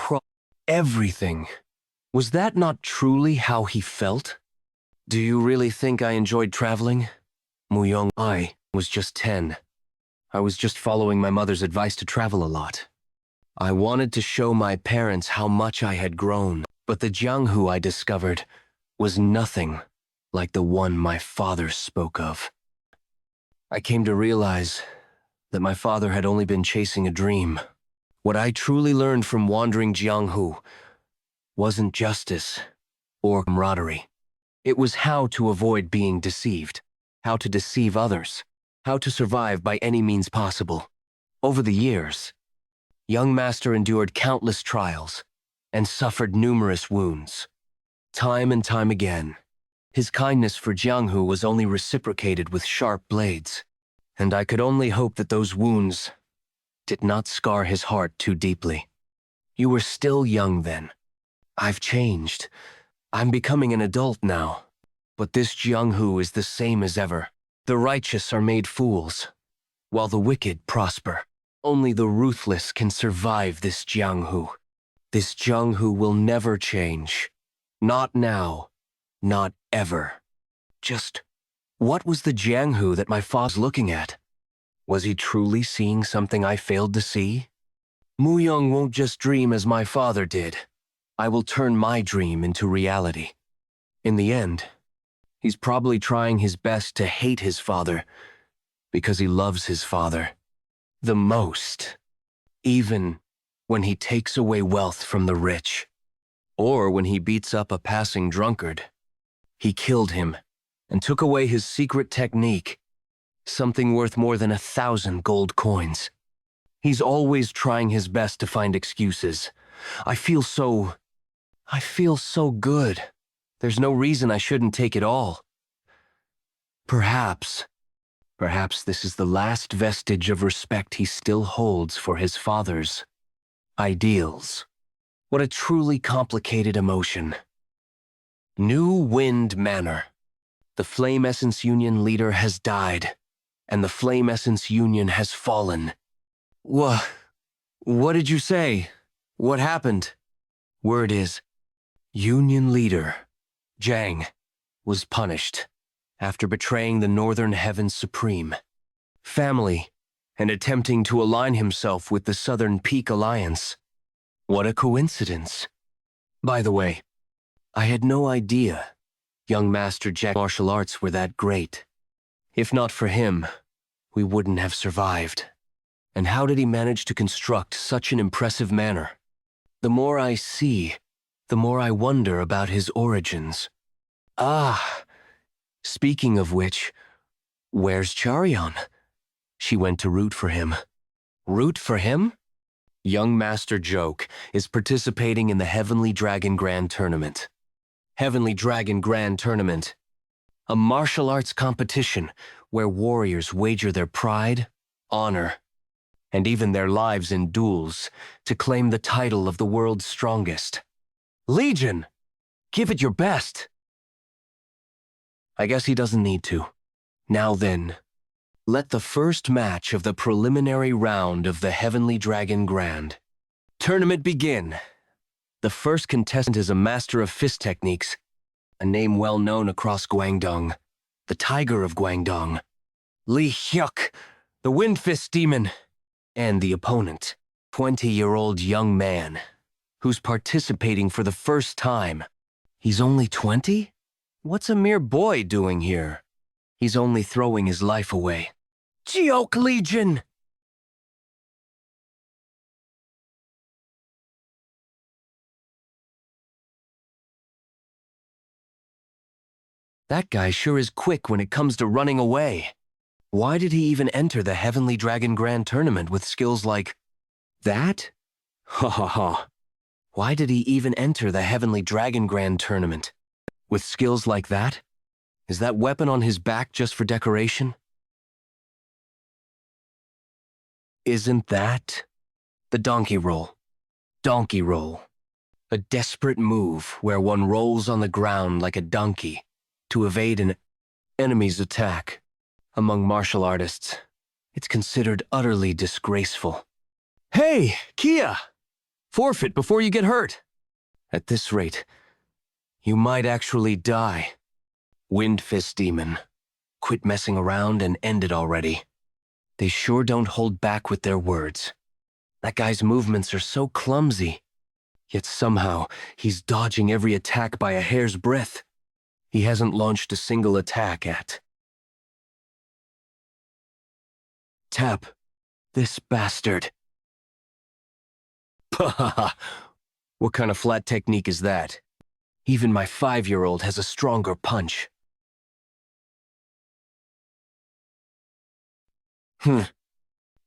everything. Was that not truly how he felt? Do you really think I enjoyed traveling? Mu Young, I was just 10. I was just following my mother's advice to travel a lot. I wanted to show my parents how much I had grown, but the Jianghu I discovered was nothing like the one my father spoke of. I came to realize that my father had only been chasing a dream. What I truly learned from wandering Jianghu wasn't justice or camaraderie. It was how to avoid being deceived, how to deceive others, how to survive by any means possible. Over the years, young master endured countless trials and suffered numerous wounds. Time and time again, his kindness for Jianghu was only reciprocated with sharp blades, and I could only hope that those wounds did not scar his heart too deeply. You were still young then. I've changed. I'm becoming an adult now. But this Jianghu is the same as ever. The righteous are made fools, while the wicked prosper. Only the ruthless can survive this Jianghu. This Jianghu will never change. Not now. Not ever. Just, what was the Jianghu that my father was looking at? Was he truly seeing something I failed to see? Mu Young won't just dream as my father did. I will turn my dream into reality. In the end, he's probably trying his best to hate his father because he loves his father the most, even when he takes away wealth from the rich, or when he beats up a passing drunkard. He killed him and took away his secret technique, something worth more than 1,000 gold coins. He's always trying his best to find excuses. I feel so good. There's no reason I shouldn't take it all. Perhaps this is the last vestige of respect he still holds for his father's ideals. What a truly complicated emotion. New Wind Manor. The Flame Essence Union leader has died, and the Flame Essence Union has fallen. What did you say? What happened? Word is, Union leader Jiang was punished after betraying the Northern Heavens Supreme family and attempting to align himself with the Southern Peak Alliance. What a coincidence. By the way, I had no idea young Master Jack's martial arts were that great. If not for him, we wouldn't have survived. And how did he manage to construct such an impressive manor? The more I see, the more I wonder about his origins. Ah, speaking of which, where's Charion? She went to root for him. Root for him? Young Master Joke is participating in the Heavenly Dragon Grand Tournament. Heavenly Dragon Grand Tournament, a martial arts competition where warriors wager their pride, honor, and even their lives in duels to claim the title of the world's strongest. Legion! Give it your best! I guess he doesn't need to. Now then, let the first match of the preliminary round of the Heavenly Dragon Grand Tournament begin. The first contestant is a master of fist techniques, a name well known across Guangdong, the Tiger of Guangdong, Li Hyuk, the Wind Fist Demon, and the opponent, 20-year-old young man, who's participating for the first time. He's only 20? What's a mere boy doing here? He's only throwing his life away. Jianghu Legion! That guy sure is quick when it comes to running away. Why did he even enter the Heavenly Dragon Grand Tournament with skills like that? Ha ha ha. Why did he even enter the Heavenly Dragon Grand Tournament with skills like that? Is that weapon on his back just for decoration? Isn't that the donkey roll? Donkey roll. A desperate move where one rolls on the ground like a donkey to evade an enemy's attack. Among martial artists, it's considered utterly disgraceful. Hey, Kia! Forfeit before you get hurt. At this rate, you might actually die. Wind Fist Demon, quit messing around and end it already. They sure don't hold back with their words. That guy's movements are so clumsy, yet somehow he's dodging every attack by a hair's breadth. He hasn't launched a single attack at. Tap, this bastard. Pahaha, what kind of flat technique is that? Even my 5-year-old has a stronger punch.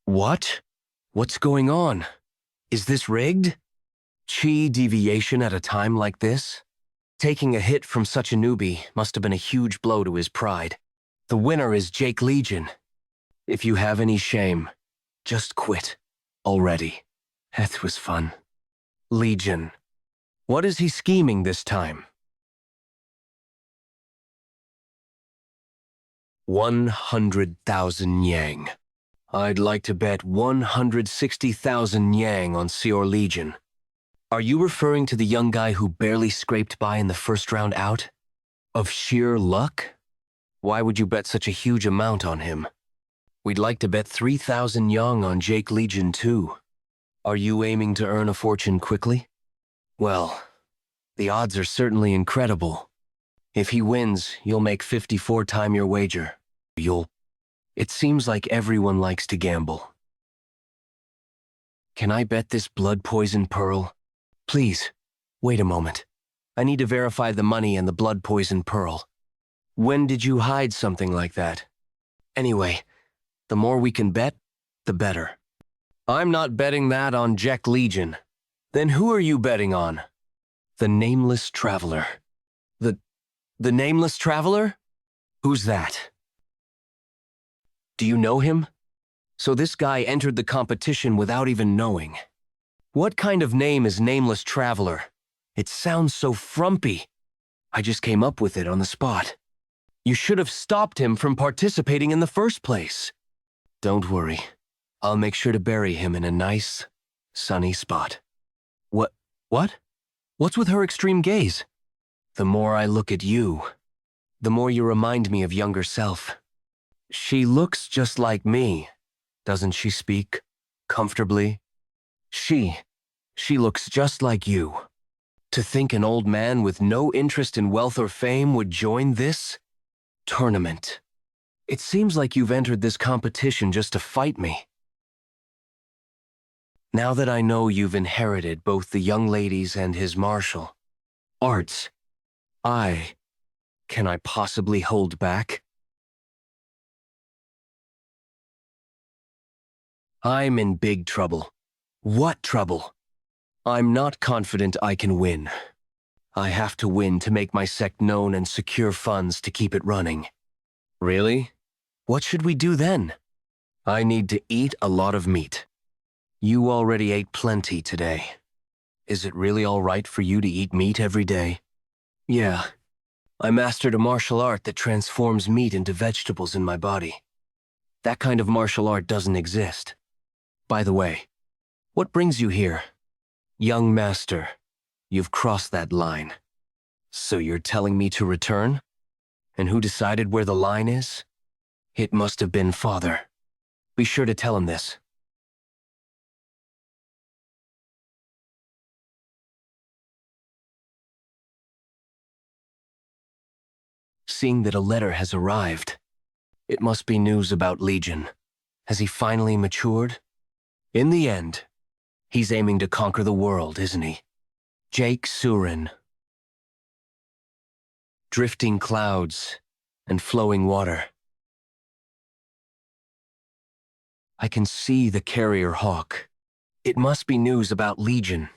What? What's going on? Is this rigged? Chi deviation at a time like this? Taking a hit from such a newbie must have been a huge blow to his pride. The winner is Jake Legion. If you have any shame, just quit already. That was fun. Legion. What is he scheming this time? 100,000 yang. I'd like to bet 160,000 yang on Seor Legion. Are you referring to the young guy who barely scraped by in the first round out? Of sheer luck? Why would you bet such a huge amount on him? We'd like to bet 3,000 yang on Jake Legion too. Are you aiming to earn a fortune quickly? Well, the odds are certainly incredible. If he wins, you'll make 54 times your wager. It seems like everyone likes to gamble. Can I bet this blood poison pearl? Please, wait a moment. I need to verify the money and the blood poison pearl. When did you hide something like that? Anyway, the more we can bet, the better. I'm not betting that on Jake Legion. Then who are you betting on? The Nameless Traveler. The Nameless Traveler? Who's that? Do you know him? So this guy entered the competition without even knowing. What kind of name is Nameless Traveler? It sounds so frumpy. I just came up with it on the spot. You should have stopped him from participating in the first place. Don't worry. I'll make sure to bury him in a nice, sunny spot. What? What's with her extreme gaze? The more I look at you, the more you remind me of younger self. She looks just like me. Doesn't she speak comfortably? She looks just like you. To think an old man with no interest in wealth or fame would join this tournament. It seems like you've entered this competition just to fight me. Now that I know you've inherited both the young ladies and his martial arts, can I possibly hold back? I'm in big trouble. What trouble? I'm not confident I can win. I have to win to make my sect known and secure funds to keep it running. Really? What should we do then? I need to eat a lot of meat. You already ate plenty today. Is it really all right for you to eat meat every day? Yeah, I mastered a martial art that transforms meat into vegetables in my body. That kind of martial art doesn't exist. By the way, what brings you here? Young master, you've crossed that line. So you're telling me to return? And who decided where the line is? It must have been father. Be sure to tell him this. Seeing that a letter has arrived. It must be news about Legion. Has he finally matured? In the end, he's aiming to conquer the world, isn't he? Jake Surin. Drifting clouds and flowing water. I can see the carrier hawk. It must be news about Legion.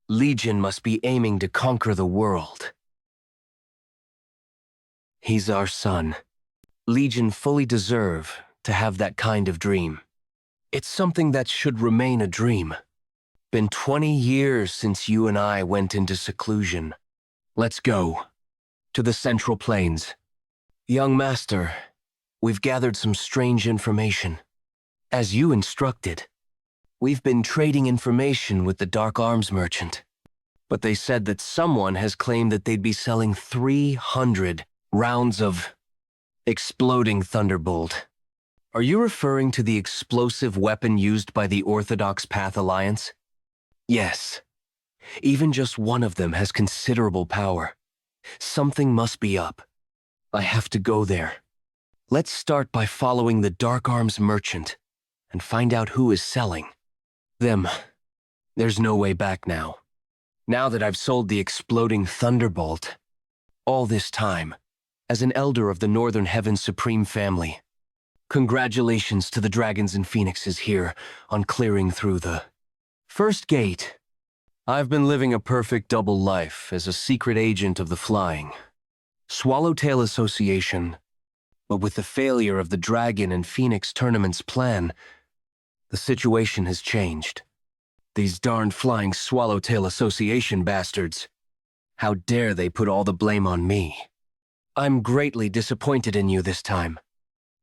Legion must be aiming to conquer the world. He's our son. Legion fully deserve to have that kind of dream. It's something that should remain a dream. Been 20 years since you and I went into seclusion. Let's go. To the Central Plains. Young master, we've gathered some strange information. As you instructed, we've been trading information with the Dark Arms merchant. But they said that someone has claimed that they'd be selling 300 rounds of exploding thunderbolt. Are you referring to the explosive weapon used by the Orthodox Path Alliance? Yes. Even just one of them has considerable power. Something must be up. I have to go there. Let's start by following the Dark Arms merchant and find out who is selling them. There's no way back now. Now that I've sold the exploding thunderbolt, all this time, as an elder of the Northern Heaven Supreme family, congratulations to the dragons and phoenixes here on clearing through the first gate. I've been living a perfect double life as a secret agent of the Flying Swallowtail Association, but with the failure of the Dragon and Phoenix tournament's plan, the situation has changed. These darn Flying Swallowtail Association bastards. How dare they put all the blame on me? I'm greatly disappointed in you this time.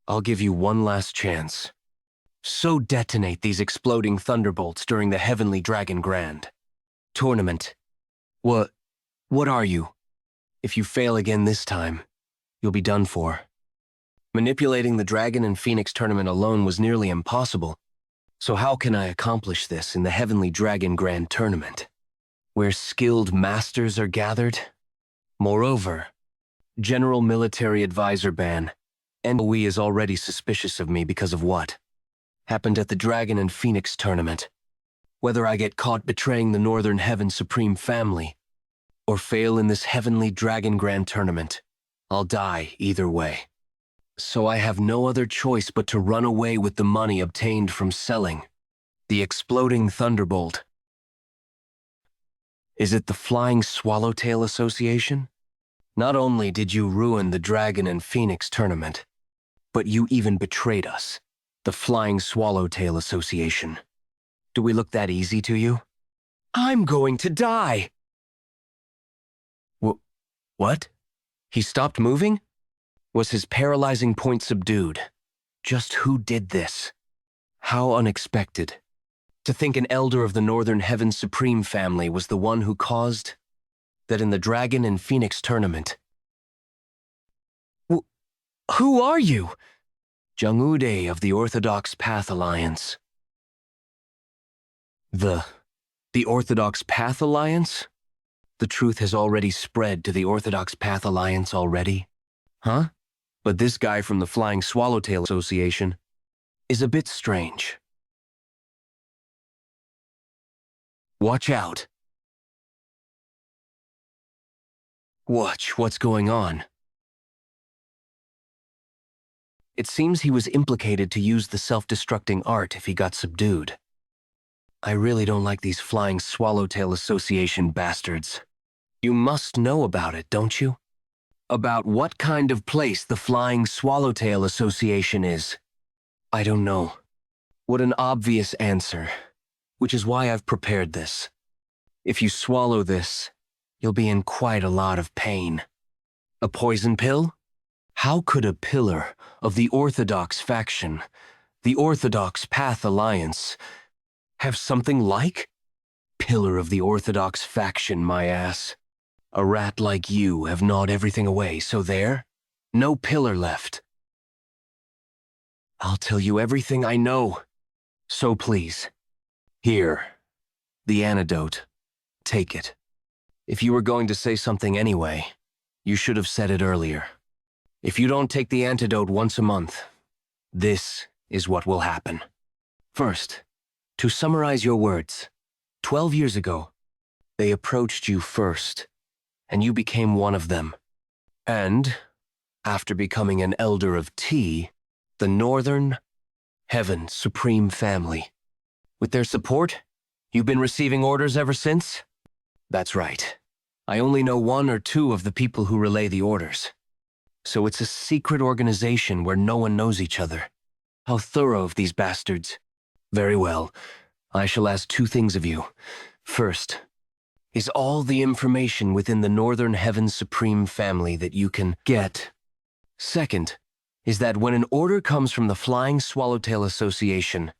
I'll give you one last chance. So detonate these exploding thunderbolts during the Heavenly Dragon Grand tournament. What are you? If you fail again this time, you'll be done for. Manipulating the Dragon and Phoenix tournament alone was nearly impossible. So how can I accomplish this in the Heavenly Dragon Grand tournament, where skilled masters are gathered? Moreover, General Military Advisor Ban, NOE is already suspicious of me because of what happened at the Dragon and Phoenix tournament. Whether I get caught betraying the Northern Heaven Supreme family, or fail in this Heavenly Dragon Grand tournament, I'll die either way. So I have no other choice but to run away with the money obtained from selling the exploding thunderbolt. Is it the Flying Swallowtail Association? Not only did you ruin the Dragon and Phoenix tournament, but you even betrayed us, the Flying Swallowtail Association. Do we look that easy to you? I'm going to die! What? He stopped moving? Was his paralyzing point subdued? Just who did this? How unexpected. To think an elder of the Northern Heaven Supreme family was the one who caused that in the Dragon and Phoenix tournament. Who are you? Jianghu of the Orthodox Path Alliance. The Orthodox Path Alliance? The truth has already spread to the Orthodox Path Alliance already? Huh? But this guy from the Flying Swallowtail Association is a bit strange. Watch out. Watch what's going on. It seems he was implicated to use the self-destructing art if he got subdued. I really don't like these Flying Swallowtail Association bastards. You must know about it, don't you? About what kind of place the Flying Swallowtail Association is. I don't know. What an obvious answer, which is why I've prepared this. If you swallow this, you'll be in quite a lot of pain. A poison pill? How could a pillar of the Orthodox faction, the Orthodox Path Alliance, have something like? Pillar of the Orthodox faction, my ass. A rat like you have gnawed everything away, so there? No pillar left. I'll tell you everything I know. So please, here, the antidote. Take it. If you were going to say something anyway, you should have said it earlier. If you don't take the antidote once a month, this is what will happen. First, to summarize your words, 12 years ago, they approached you first, and you became one of them. And, after becoming an elder of T, the Northern Heaven Supreme Family. With their support, you've been receiving orders ever since? That's right. I only know one or two of the people who relay the orders. So it's a secret organization where no one knows each other. How thorough of these bastards. Very well. I shall ask two things of you. First, is all the information within the Northern Heaven Supreme Family that you can get. Second, is that when an order comes from the Flying Swallowtail Association,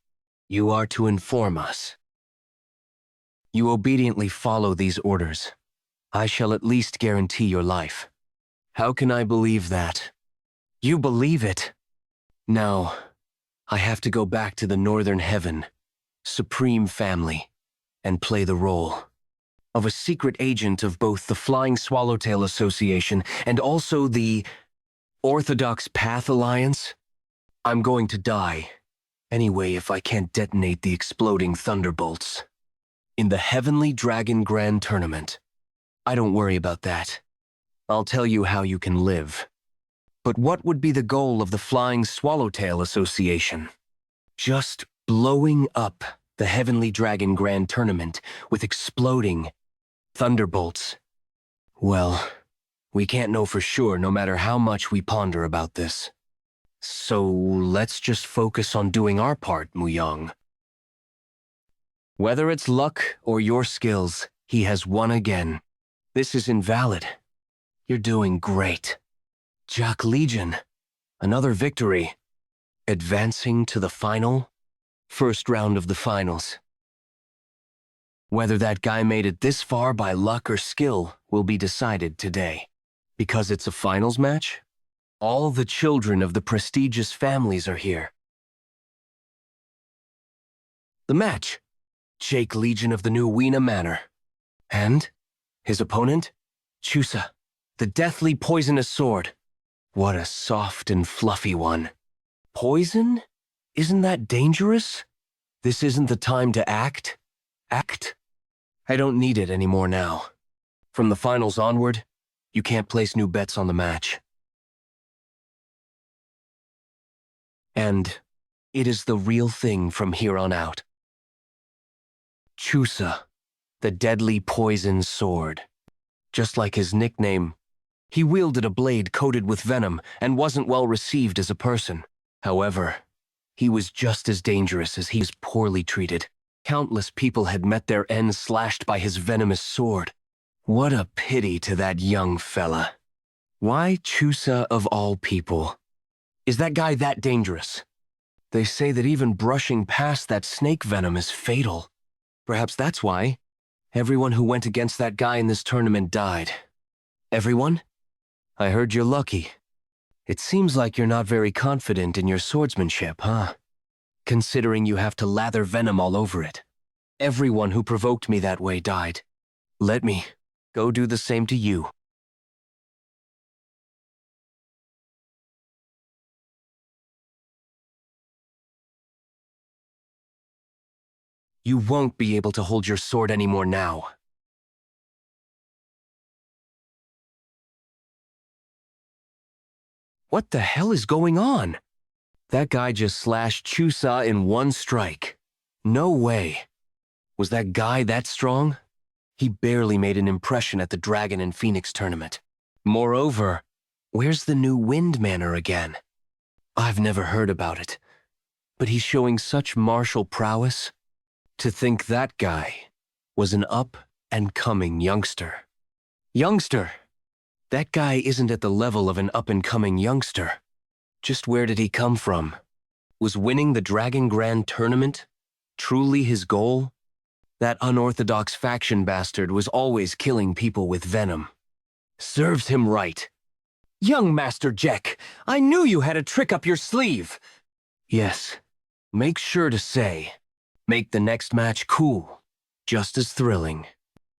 you are to inform us. You obediently follow these orders. I shall at least guarantee your life. How can I believe that? You believe it. Now, I have to go back to the Northern Heaven Supreme Family and play the role of a secret agent of both the Flying Swallowtail Association and also the Orthodox Path Alliance. I'm going to die anyway if I can't detonate the exploding thunderbolts. In the Heavenly Dragon Grand Tournament. I don't worry about that. I'll tell you how you can live. But what would be the goal of the Flying Swallowtail Association? Just blowing up the Heavenly Dragon Grand Tournament with exploding thunderbolts. Well, we can't know for sure no matter how much we ponder about this. So let's just focus on doing our part, Muyang. Whether it's luck or your skills, he has won again. This is invalid. You're doing great. Jack Legion, another victory. Advancing to the final? First round of the finals. Whether that guy made it this far by luck or skill will be decided today. Because it's a finals match, all the children of the prestigious families are here. The match, Jake Legion of the New Weena Manor. And his opponent, Chusa, the deathly poisonous sword. What a soft and fluffy one. Poison? Isn't that dangerous? This isn't the time to act. Act? I don't need it anymore now. From the finals onward, you can't place new bets on the match. And it is the real thing from here on out. Chusa, the deadly poison sword. Just like his nickname, he wielded a blade coated with venom and wasn't well received as a person. However, he was just as dangerous as he was poorly treated. Countless people had met their ends slashed by his venomous sword. What a pity to that young fella. Why Chusa of all people? Is that guy that dangerous? They say that even brushing past that snake venom is fatal. Perhaps that's why everyone who went against that guy in this tournament died. Everyone? I heard you're lucky. It seems like you're not very confident in your swordsmanship, huh? Considering you have to lather venom all over it. Everyone who provoked me that way died. Let me go do the same to you. You won't be able to hold your sword anymore now. What the hell is going on? That guy just slashed Chusa in one strike. No way. Was that guy that strong? He barely made an impression at the Dragon and Phoenix tournament. Moreover, where's the new Wind Manor again? I've never heard about it. But he's showing such martial prowess. To think that guy was an up-and-coming youngster. Youngster! That guy isn't at the level of an up-and-coming youngster. Just where did he come from? Was winning the Dragon Grand Tournament truly his goal? That unorthodox faction bastard was always killing people with venom. Serves him right. Young Master Jack, I knew you had a trick up your sleeve. Yes, make sure to say. Make the next match cool, just as thrilling.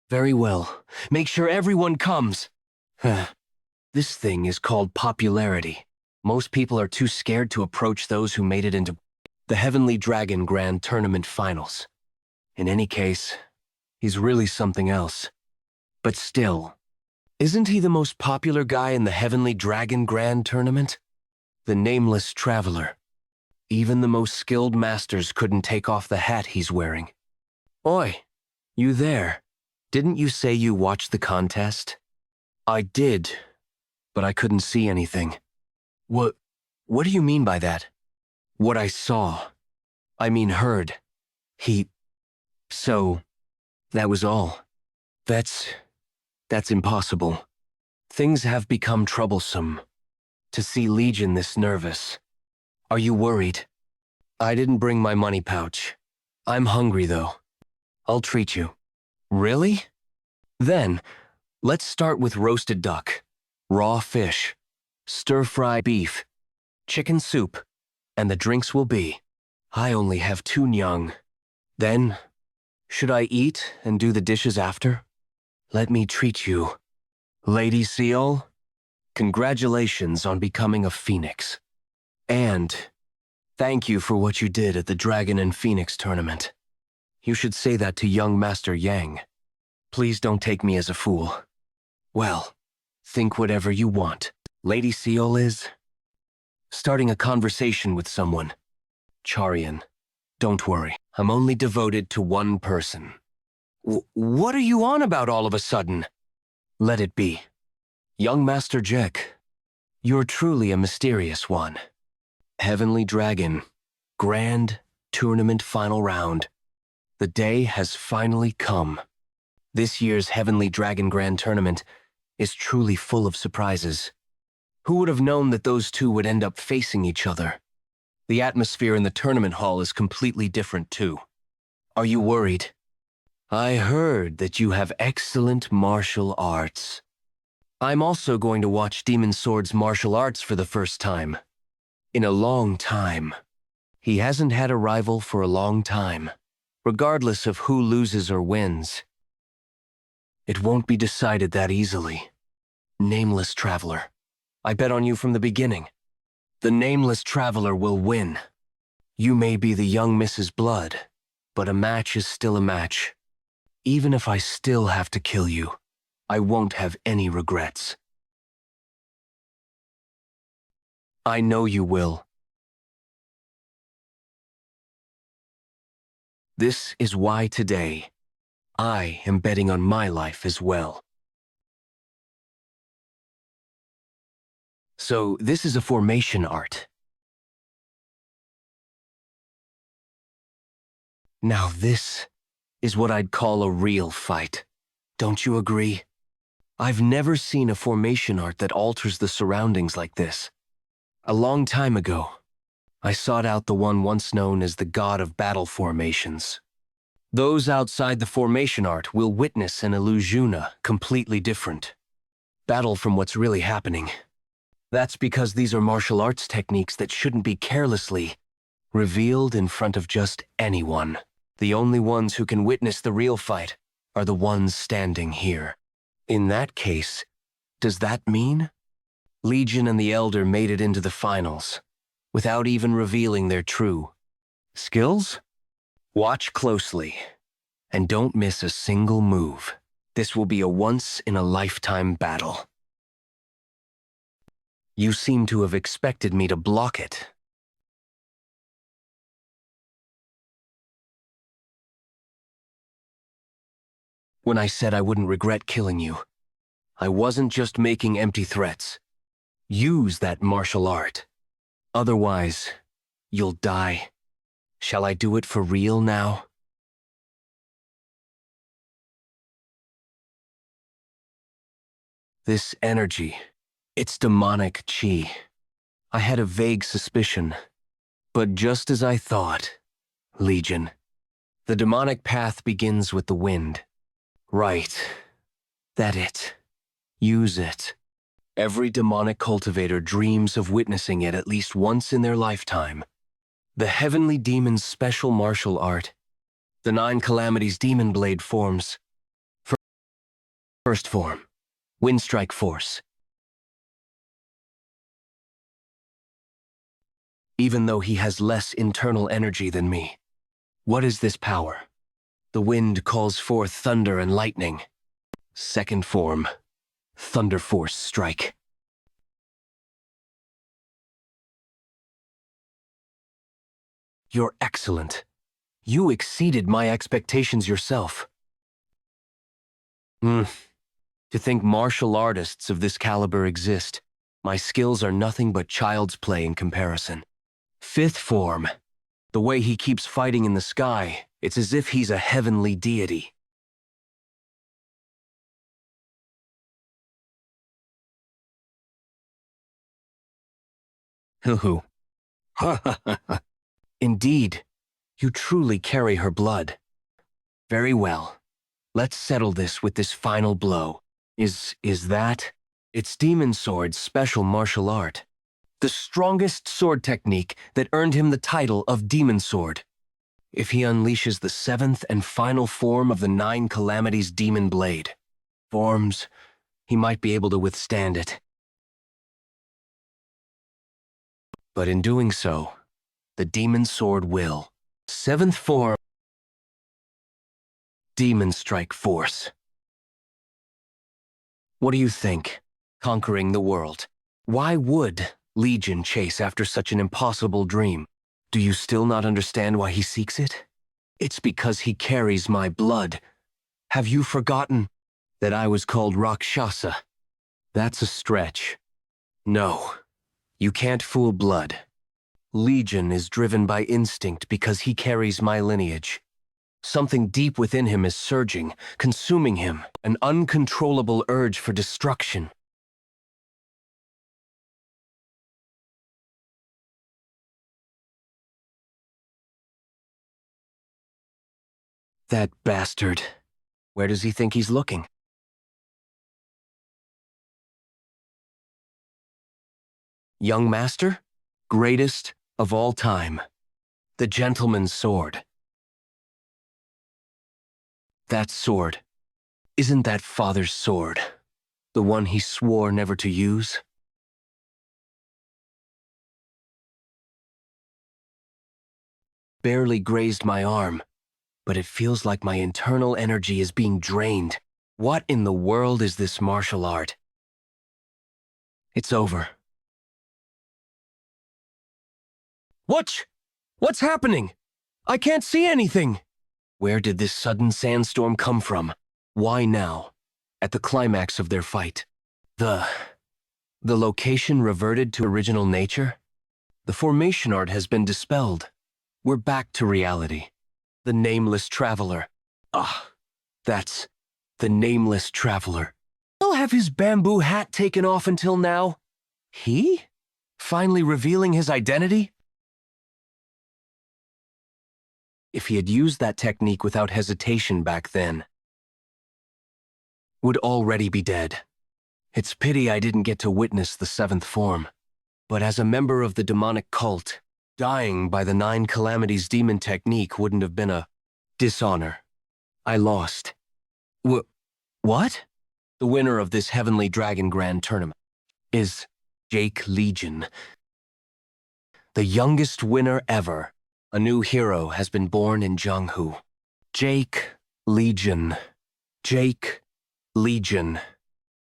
Very well, make sure everyone comes. This thing is called popularity. Most people are too scared to approach those who made it into the Heavenly Dragon Grand Tournament Finals. In any case, he's really something else. But still, isn't he the most popular guy in the Heavenly Dragon Grand Tournament? The Nameless Traveler. Even the most skilled masters couldn't take off the hat he's wearing. Oi, you there? Didn't you say you watched the contest? I did, but I couldn't see anything. What do you mean by that? What I saw. I mean heard. So, that was all. That's impossible. Things have become troublesome. To see Legion this nervous. Are you worried? I didn't bring my money pouch. I'm hungry though. I'll treat you. Really? Then, let's start with roasted duck, raw fish, stir-fry beef, chicken soup, and the drinks will be. I only have 2 nyang. Then, should I eat and do the dishes after? Let me treat you. Lady Seal, congratulations on becoming a phoenix. And thank you for what you did at the Dragon and Phoenix tournament. You should say that to young Master Yang. Please don't take me as a fool. Well, think whatever you want. Lady Seal is starting a conversation with someone. Charian, don't worry. I'm only devoted to one person. What are you on about all of a sudden? Let it be. Young Master Jack, you're truly a mysterious one. Heavenly Dragon, Grand Tournament Final Round. The day has finally come. This year's Heavenly Dragon Grand Tournament is truly full of surprises. Who would have known that those two would end up facing each other? The atmosphere in the tournament hall is completely different too. Are you worried? I heard that you have excellent martial arts. I'm also going to watch Demon Sword's martial arts for the first time. In a long time. He hasn't had a rival for a long time, regardless of who loses or wins. It won't be decided that easily. Nameless Traveler. I bet on you from the beginning. The Nameless Traveler will win. You may be the young Mrs. Blood, but a match is still a match. Even if I still have to kill you, I won't have any regrets. I know you will. This is why today, I am betting on my life as well. So, this is a formation art. Now this is what I'd call a real fight. Don't you agree? I've never seen a formation art that alters the surroundings like this. A long time ago, I sought out the one once known as the God of Battle Formations. Those outside the formation art will witness an illusion completely different. Battle from what's really happening. That's because these are martial arts techniques that shouldn't be carelessly revealed in front of just anyone. The only ones who can witness the real fight are the ones standing here. In that case, does that mean Legion and the Elder made it into the finals without even revealing their true skills? Watch closely and don't miss a single move. This will be a once-in-a-lifetime battle. You seem to have expected me to block it. When I said I wouldn't regret killing you, I wasn't just making empty threats. Use that martial art. Otherwise, you'll die. Shall I do it for real now? This energy, it's demonic chi. I had a vague suspicion, but just as I thought, Legion. The demonic path begins with the wind. Right. That it. Use it. Every demonic cultivator dreams of witnessing it at least once in their lifetime. The Heavenly Demon's special martial art. The 9 Calamities Demon Blade forms. First form. Windstrike Force. Even though he has less internal energy than me. What is this power? The wind calls forth thunder and lightning. Second form. Thunder Force Strike. You're excellent. You exceeded my expectations yourself. To think martial artists of this caliber exist, my skills are nothing but child's play in comparison. Fifth form. The way he keeps fighting in the sky, it's as if he's a heavenly deity. Hoo-hoo. Ha ha ha ha. Indeed, you truly carry her blood. Very well. Let's settle this with this final blow. Is that? It's Demon Sword's special martial art. The strongest sword technique that earned him the title of Demon Sword. If he unleashes the 7th and final form of the 9 Calamities Demon Blade forms, he might be able to withstand it. But in doing so, the Demon Sword will. 7th form. Demon Strike Force. What do you think? Conquering the world. Why would Legion chase after such an impossible dream? Do you still not understand why he seeks it? It's because he carries my blood. Have you forgotten that I was called Rakshasa? That's a stretch. No, you can't fool blood. Legion is driven by instinct because he carries my lineage. Something deep within him is surging, consuming him, an uncontrollable urge for destruction. That bastard. Where does he think he's looking? Young master? Greatest of all time. The gentleman's sword. That sword. Isn't that father's sword? The one he swore never to use? Barely grazed my arm, but it feels like my internal energy is being drained. What in the world is this martial art? It's over. What's happening? I can't see anything! Where did this sudden sandstorm come from? Why now? At the climax of their fight. The location reverted to original nature? The formation art has been dispelled. We're back to reality. The Nameless Traveler. That's the Nameless Traveler. He'll have his bamboo hat taken off until now. He? Finally revealing his identity? If he had used that technique without hesitation back then, would already be dead. It's pity I didn't get to witness the 7th form. But as a member of the demonic cult, dying by the 9 Calamities demon technique wouldn't have been a dishonor. I lost. What? The winner of this Heavenly Dragon Grand Tournament is Jake Legion. The youngest winner ever. A new hero has been born in Jianghu. Jake Legion. Jake Legion.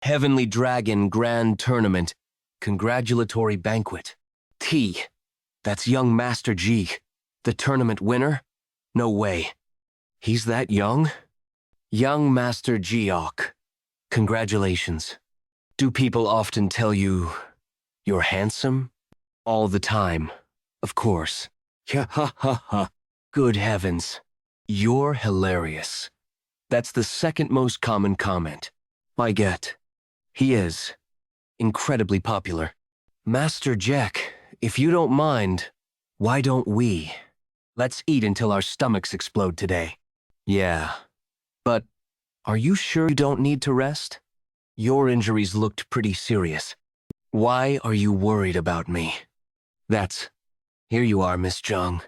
Heavenly Dragon Grand Tournament. Congratulatory banquet. That's young Master G. The tournament winner? No way. He's that young? Young Master Geok. Congratulations. Do people often tell you you're handsome? All the time, of course. Ha ha ha ha. Good heavens. You're hilarious. That's the second most common comment I get. He is. Incredibly popular. Master Jack, if you don't mind, why don't we? Let's eat until our stomachs explode today. Yeah. But are you sure you don't need to rest? Your injuries looked pretty serious. Why are you worried about me? Here you are, Miss Jiang.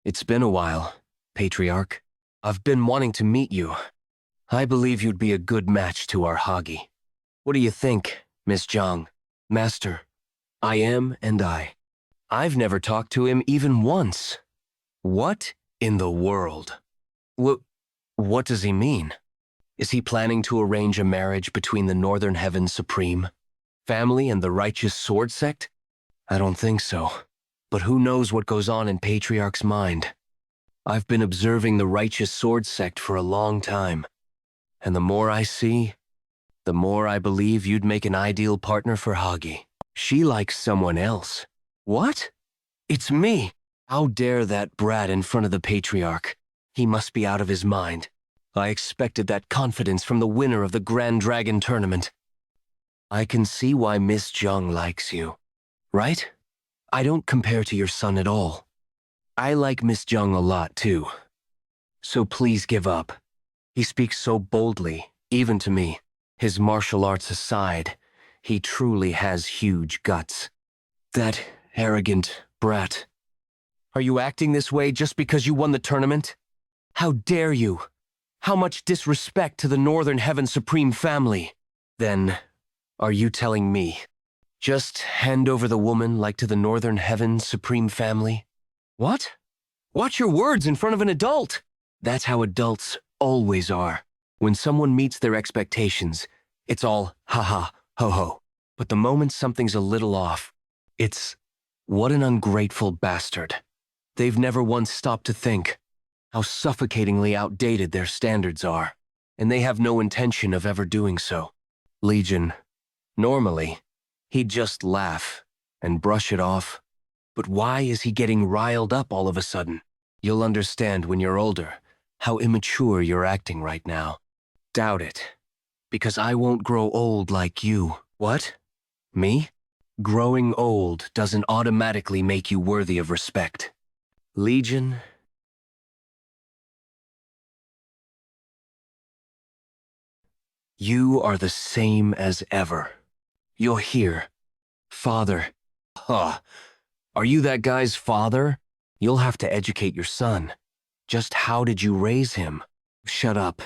It's been a while, Patriarch. I've been wanting to meet you. I believe you'd be a good match to our Hagi. What do you think, Miss Jiang? Master, I am and I. I've never talked to him even once. What in the world? What does he mean? Is he planning to arrange a marriage between the Northern Heaven Supreme family and the Righteous Sword Sect? I don't think so. But who knows what goes on in Patriarch's mind? I've been observing the Righteous Sword Sect for a long time. And the more I see, the more I believe you'd make an ideal partner for Hagi. She likes someone else. What? It's me! How dare that brat in front of the Patriarch? He must be out of his mind. I expected that confidence from the winner of the Grand Dragon tournament. I can see why Miss Jiang likes you. Right? I don't compare to your son at all. I like Miss Jiang a lot, too. So please give up. He speaks so boldly, even to me. His martial arts aside, he truly has huge guts. That arrogant brat. Are you acting this way just because you won the tournament? How dare you? How much disrespect to the Northern Heaven Supreme family. Then, are you telling me? Just hand over the woman like to the Northern Heaven Supreme family? What? Watch your words in front of an adult! That's how adults always are. When someone meets their expectations, it's all ha-ha, ho-ho. But the moment something's a little off, it's, what an ungrateful bastard. They've never once stopped to think how suffocatingly outdated their standards are, and they have no intention of ever doing so. Legion, normally, he'd just laugh and brush it off. But why is he getting riled up all of a sudden? You'll understand when you're older how immature you're acting right now. Doubt it, because I won't grow old like you. What? Me? Growing old doesn't automatically make you worthy of respect. Legion, you are the same as ever. You're here. Father. Huh. Are you that guy's father? You'll have to educate your son. Just how did you raise him? Shut up.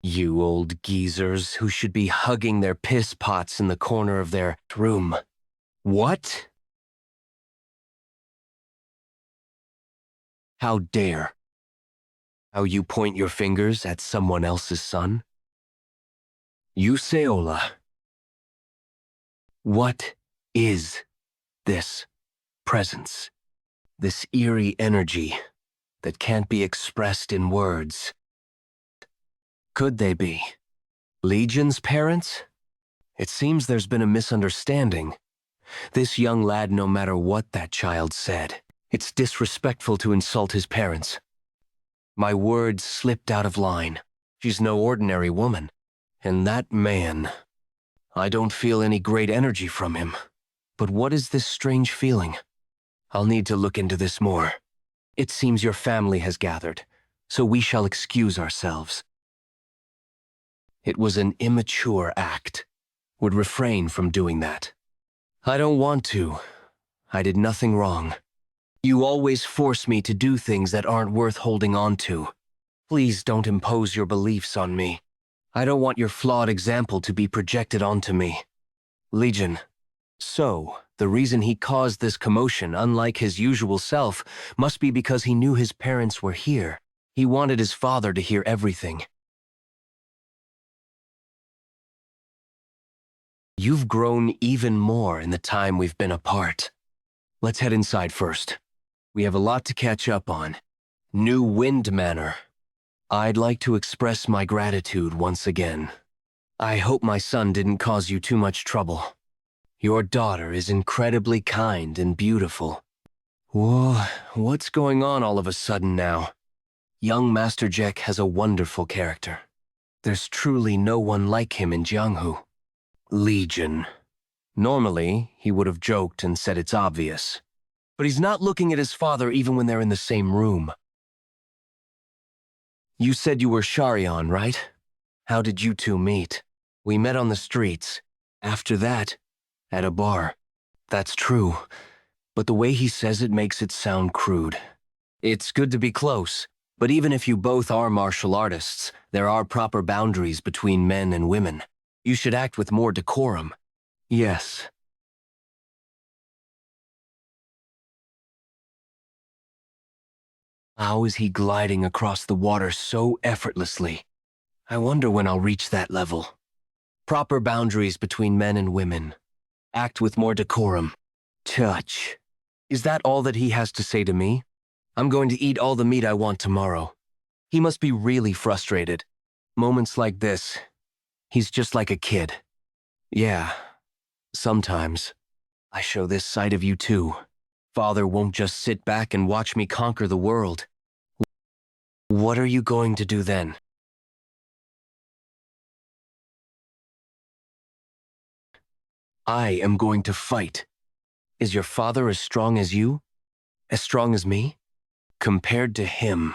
You old geezers who should be hugging their piss pots in the corner of their room. What? How dare? How you point your fingers at someone else's son? You Seola. What is this presence? This eerie energy that can't be expressed in words? Could they be Legion's parents? It seems there's been a misunderstanding. This young lad, no matter what that child said, it's disrespectful to insult his parents. My words slipped out of line. She's no ordinary woman. And that man, I don't feel any great energy from him. But what is this strange feeling? I'll need to look into this more. It seems your family has gathered, so we shall excuse ourselves. It was an immature act. Would refrain from doing that. I don't want to. I did nothing wrong. You always force me to do things that aren't worth holding on to. Please don't impose your beliefs on me. I don't want your flawed example to be projected onto me. Legion. So, the reason he caused this commotion, unlike his usual self, must be because he knew his parents were here. He wanted his father to hear everything. You've grown even more in the time we've been apart. Let's head inside first. We have a lot to catch up on. New Wind Manor. I'd like to express my gratitude once again. I hope my son didn't cause you too much trouble. Your daughter is incredibly kind and beautiful. Whoa, what's going on all of a sudden now? Young Master Jack has a wonderful character. There's truly no one like him in Jianghu. Legion. Normally, he would have joked and said it's obvious. But he's not looking at his father even when they're in the same room. You said you were Sharion, right? How did you two meet? We met on the streets. After that, at a bar. That's true. But the way he says it makes it sound crude. It's good to be close, but even if you both are martial artists, there are proper boundaries between men and women. You should act with more decorum. Yes. How is he gliding across the water so effortlessly? I wonder when I'll reach that level. Proper boundaries between men and women. Act with more decorum. Touch. Is that all that he has to say to me? I'm going to eat all the meat I want tomorrow. He must be really frustrated. Moments like this, he's just like a kid. Yeah, sometimes. I show this side of you too. Father won't just sit back and watch me conquer the world. What are you going to do then? I am going to fight. Is your father as strong as you? As strong as me? Compared to him,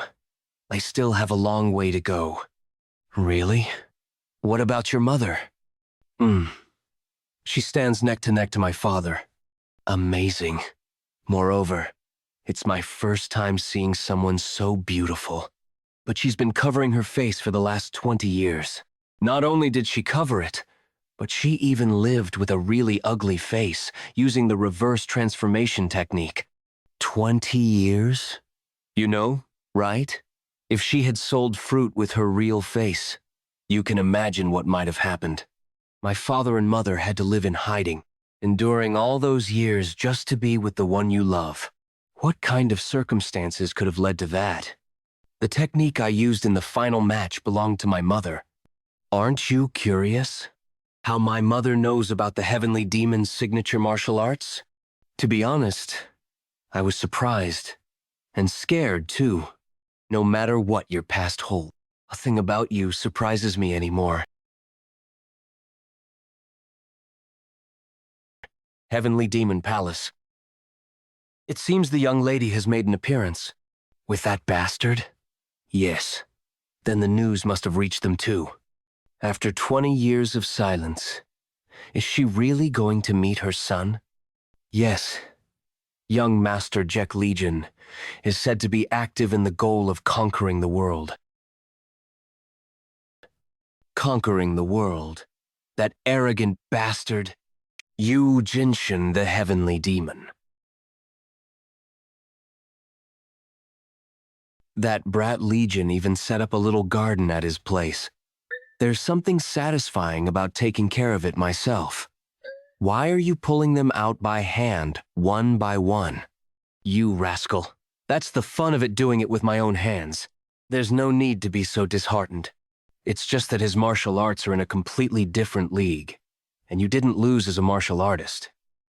I still have a long way to go. Really? What about your mother? She stands neck to neck to my father. Amazing. Moreover, it's my first time seeing someone so beautiful. But she's been covering her face for the last 20 years. Not only did she cover it, but she even lived with a really ugly face, using the reverse transformation technique. 20 years? You know, right? If she had sold fruit with her real face, you can imagine what might have happened. My father and mother had to live in hiding, enduring all those years just to be with the one you love. What kind of circumstances could have led to that? The technique I used in the final match belonged to my mother. Aren't you curious? How my mother knows about the Heavenly Demon's signature martial arts? To be honest, I was surprised. And scared, too. No matter what your past holds, nothing about you surprises me anymore. Heavenly Demon Palace. It seems the young lady has made an appearance. With that bastard? Yes. Then the news must have reached them too. After 20 years of silence, is she really going to meet her son? Yes. Young Master Jack Legion is said to be active in the goal of conquering the world. Conquering the world? That arrogant bastard? Yu Jinshin, the Heavenly Demon. That brat Legion even set up a little garden at his place. There's something satisfying about taking care of it myself. Why are you pulling them out by hand, one by one? You rascal. That's the fun of it, doing it with my own hands. There's no need to be so disheartened. It's just that his martial arts are in a completely different league. And you didn't lose as a martial artist.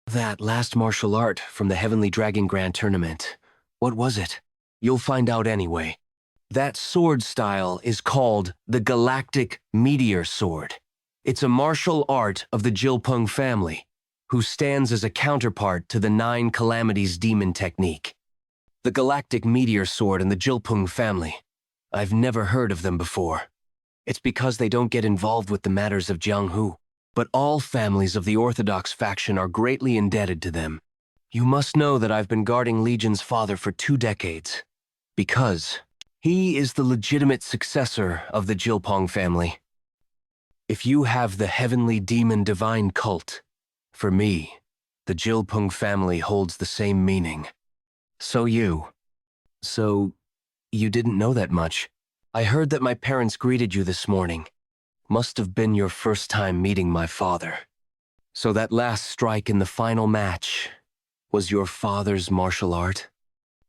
That last martial art from the Heavenly Dragon Grand Tournament, what was it? You'll find out anyway. That sword style is called the Galactic Meteor Sword. It's a martial art of the Jilpung family, who stands as a counterpart to the Nine Calamities demon technique. The Galactic Meteor Sword and the Jilpung family. I've never heard of them before. It's because they don't get involved with the matters of Jianghu. But all families of the Orthodox faction are greatly indebted to them. You must know that I've been guarding Legion's father for 2 decades. Because he is the legitimate successor of the Jilpong family. If you have the Heavenly Demon Divine Cult, for me, the Jilpung family holds the same meaning. So you didn't know that much. I heard that my parents greeted you this morning. Must have been your first time meeting my father. So that last strike in the final match was your father's martial art?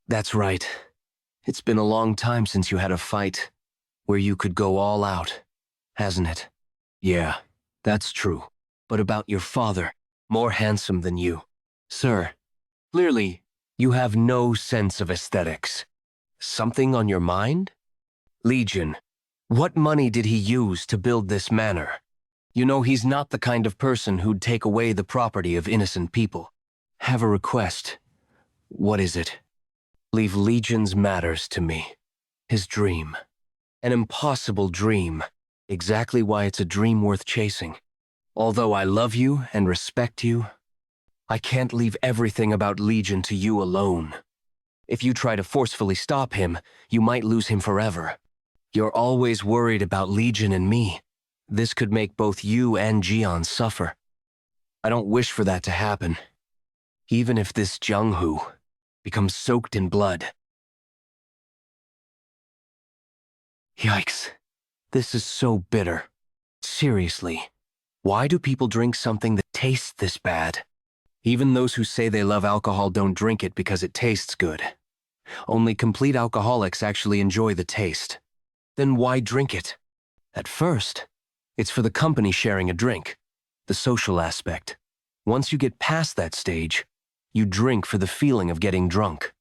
That's right. It's been a long time since you had a fight where you could go all out, hasn't it? Yeah, that's true. But about your father, more handsome than you. Sir, clearly, you have no sense of aesthetics. Something on your mind? Legion, What money did he use to build this manor? You know, he's not the kind of person who'd take away the property of innocent people. Have a request. What is it? Leave Legion's matters to me. His dream. An impossible dream. Exactly why it's a dream worth chasing. Although I love you and respect you, I can't leave everything about Legion to you alone. If you try to forcefully stop him, you might lose him forever. You're always worried about Legion and me. This could make both you and Jian suffer. I don't wish for that to happen. Even if this Jianghu becomes soaked in blood. Yikes. This is so bitter. Seriously, why do people drink something that tastes this bad? Even those who say they love alcohol don't drink it because it tastes good. Only complete alcoholics actually enjoy the taste. Then why drink it? At first, it's for the company sharing a drink, the social aspect. Once you get past that stage, you drink for the feeling of getting drunk.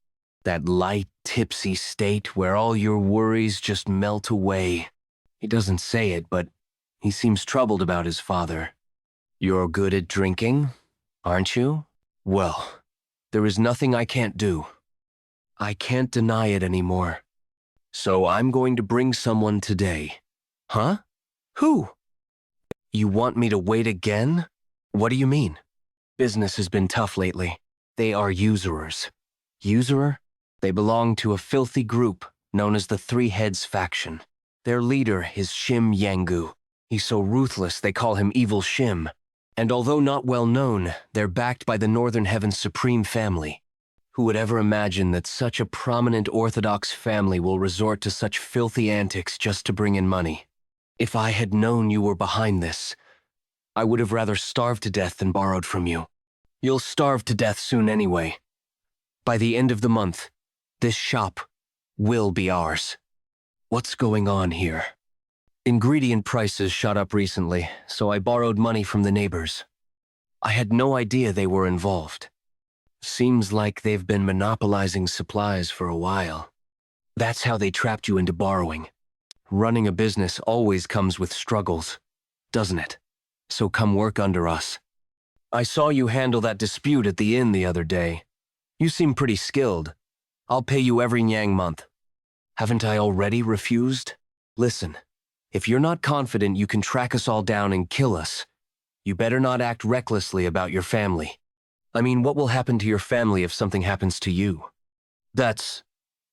That light, tipsy state where all your worries just melt away. He doesn't say it, but he seems troubled about his father. You're good at drinking, aren't you? Well, there is nothing I can't do. I can't deny it anymore. So I'm going to bring someone today. Huh? Who? You want me to wait again? What do you mean? Business has been tough lately. They are usurers. Usurer? They belong to a filthy group known as the Three Heads faction. Their leader is Jianghu. He's so ruthless they call him Evil Shim. And although not well known, they're backed by the Northern Heaven's supreme family. Who would ever imagine that such a prominent Orthodox family will resort to such filthy antics just to bring in money? If I had known you were behind this, I would have rather starved to death than borrowed from you. You'll starve to death soon anyway. By the end of the month, this shop will be ours. What's going on here? Ingredient prices shot up recently, so I borrowed money from the neighbors. I had no idea they were involved. Seems like they've been monopolizing supplies for a while. That's how they trapped you into borrowing. Running a business always comes with struggles, doesn't it? So come work under us. I saw you handle that dispute at the inn the other day. You seem pretty skilled. I'll pay you every Yang month. Haven't I already refused? Listen, if you're not confident you can track us all down and kill us, you better not act recklessly about your family. I mean, what will happen to your family if something happens to you? That's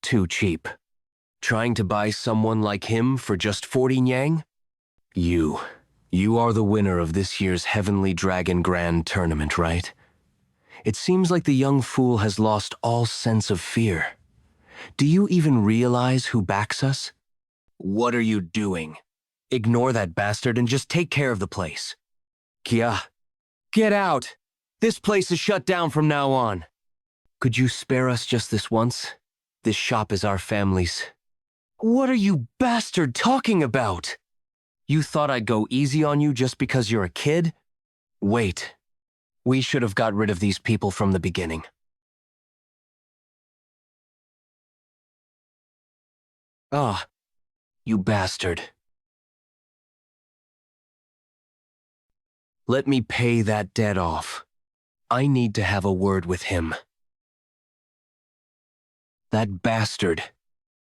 too cheap. Trying to buy someone like him for just 40 Yang? You are the winner of this year's Heavenly Dragon Grand Tournament, right? It seems like the young fool has lost all sense of fear. Do you even realize who backs us? What are you doing? Ignore that bastard and just take care of the place. Kia, get out! This place is shut down from now on. Could you spare us just this once? This shop is our family's. What are you bastard talking about? You thought I'd go easy on you just because you're a kid? Wait. We should have got rid of these people from the beginning. Ah, you bastard. Let me pay that debt off. I need to have a word with him. That bastard.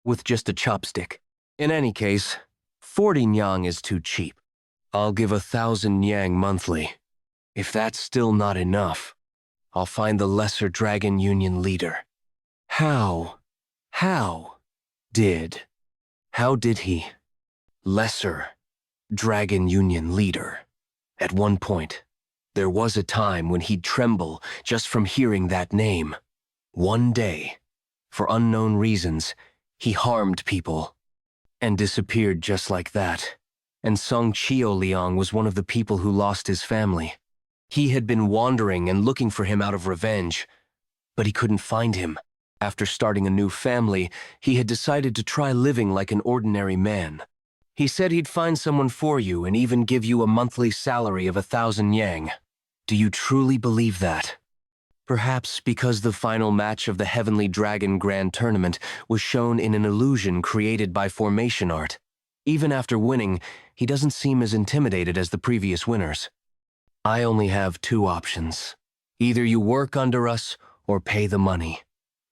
With just a chopstick. In any case, 40 Yang is too cheap. I'll give 1,000 Yang monthly. If that's still not enough, I'll find the Lesser Dragon Union leader. How did he? Lesser Dragon Union leader. At one point, there was a time when he'd tremble just from hearing that name. One day, for unknown reasons, he harmed people and disappeared just like that. And Song Liang was one of the people who lost his family. He had been wandering and looking for him out of revenge, but he couldn't find him. After starting a new family, he had decided to try living like an ordinary man. He said he'd find someone for you and even give you a monthly salary of 1,000 Yang. Do you truly believe that? Perhaps because the final match of the Heavenly Dragon Grand Tournament was shown in an illusion created by formation art. Even after winning, he doesn't seem as intimidated as the previous winners. I only have two options. Either you work under us or pay the money.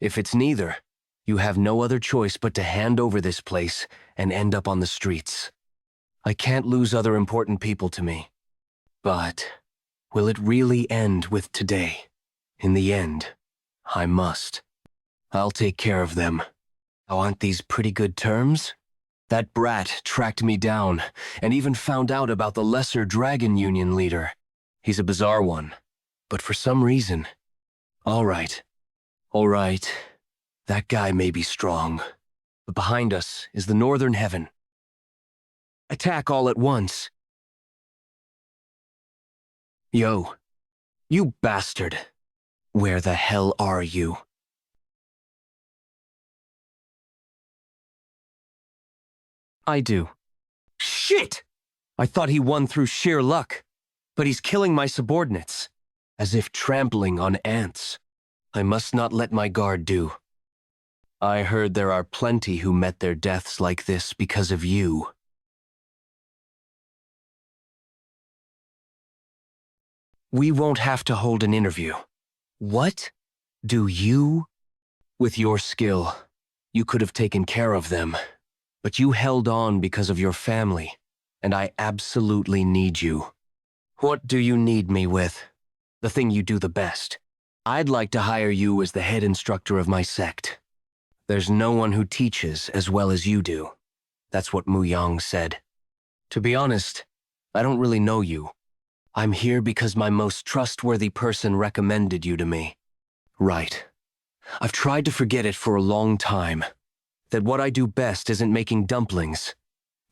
If it's neither, you have no other choice but to hand over this place and end up on the streets. I can't lose other important people to me. But will it really end with today? In the end, I must. I'll take care of them. Oh, aren't these pretty good terms? That brat tracked me down and even found out about the Lesser Dragon Union leader. He's a bizarre one, but for some reason... All right, that guy may be strong, but behind us is the Northern Heaven. Attack all at once. Yo, you bastard. Where the hell are you? I do. Shit! I thought he won through sheer luck, but he's killing my subordinates, as if trampling on ants. I must not let my guard do. I heard there are plenty who met their deaths like this because of you. We won't have to hold an interview. What? Do you? With your skill, you could have taken care of them. But you held on because of your family, and I absolutely need you. What do you need me with? The thing you do the best. I'd like to hire you as the head instructor of my sect. There's no one who teaches as well as you do. That's what Mu Yang said. To be honest, I don't really know you. I'm here because my most trustworthy person recommended you to me. Right. I've tried to forget it for a long time. That what I do best isn't making dumplings,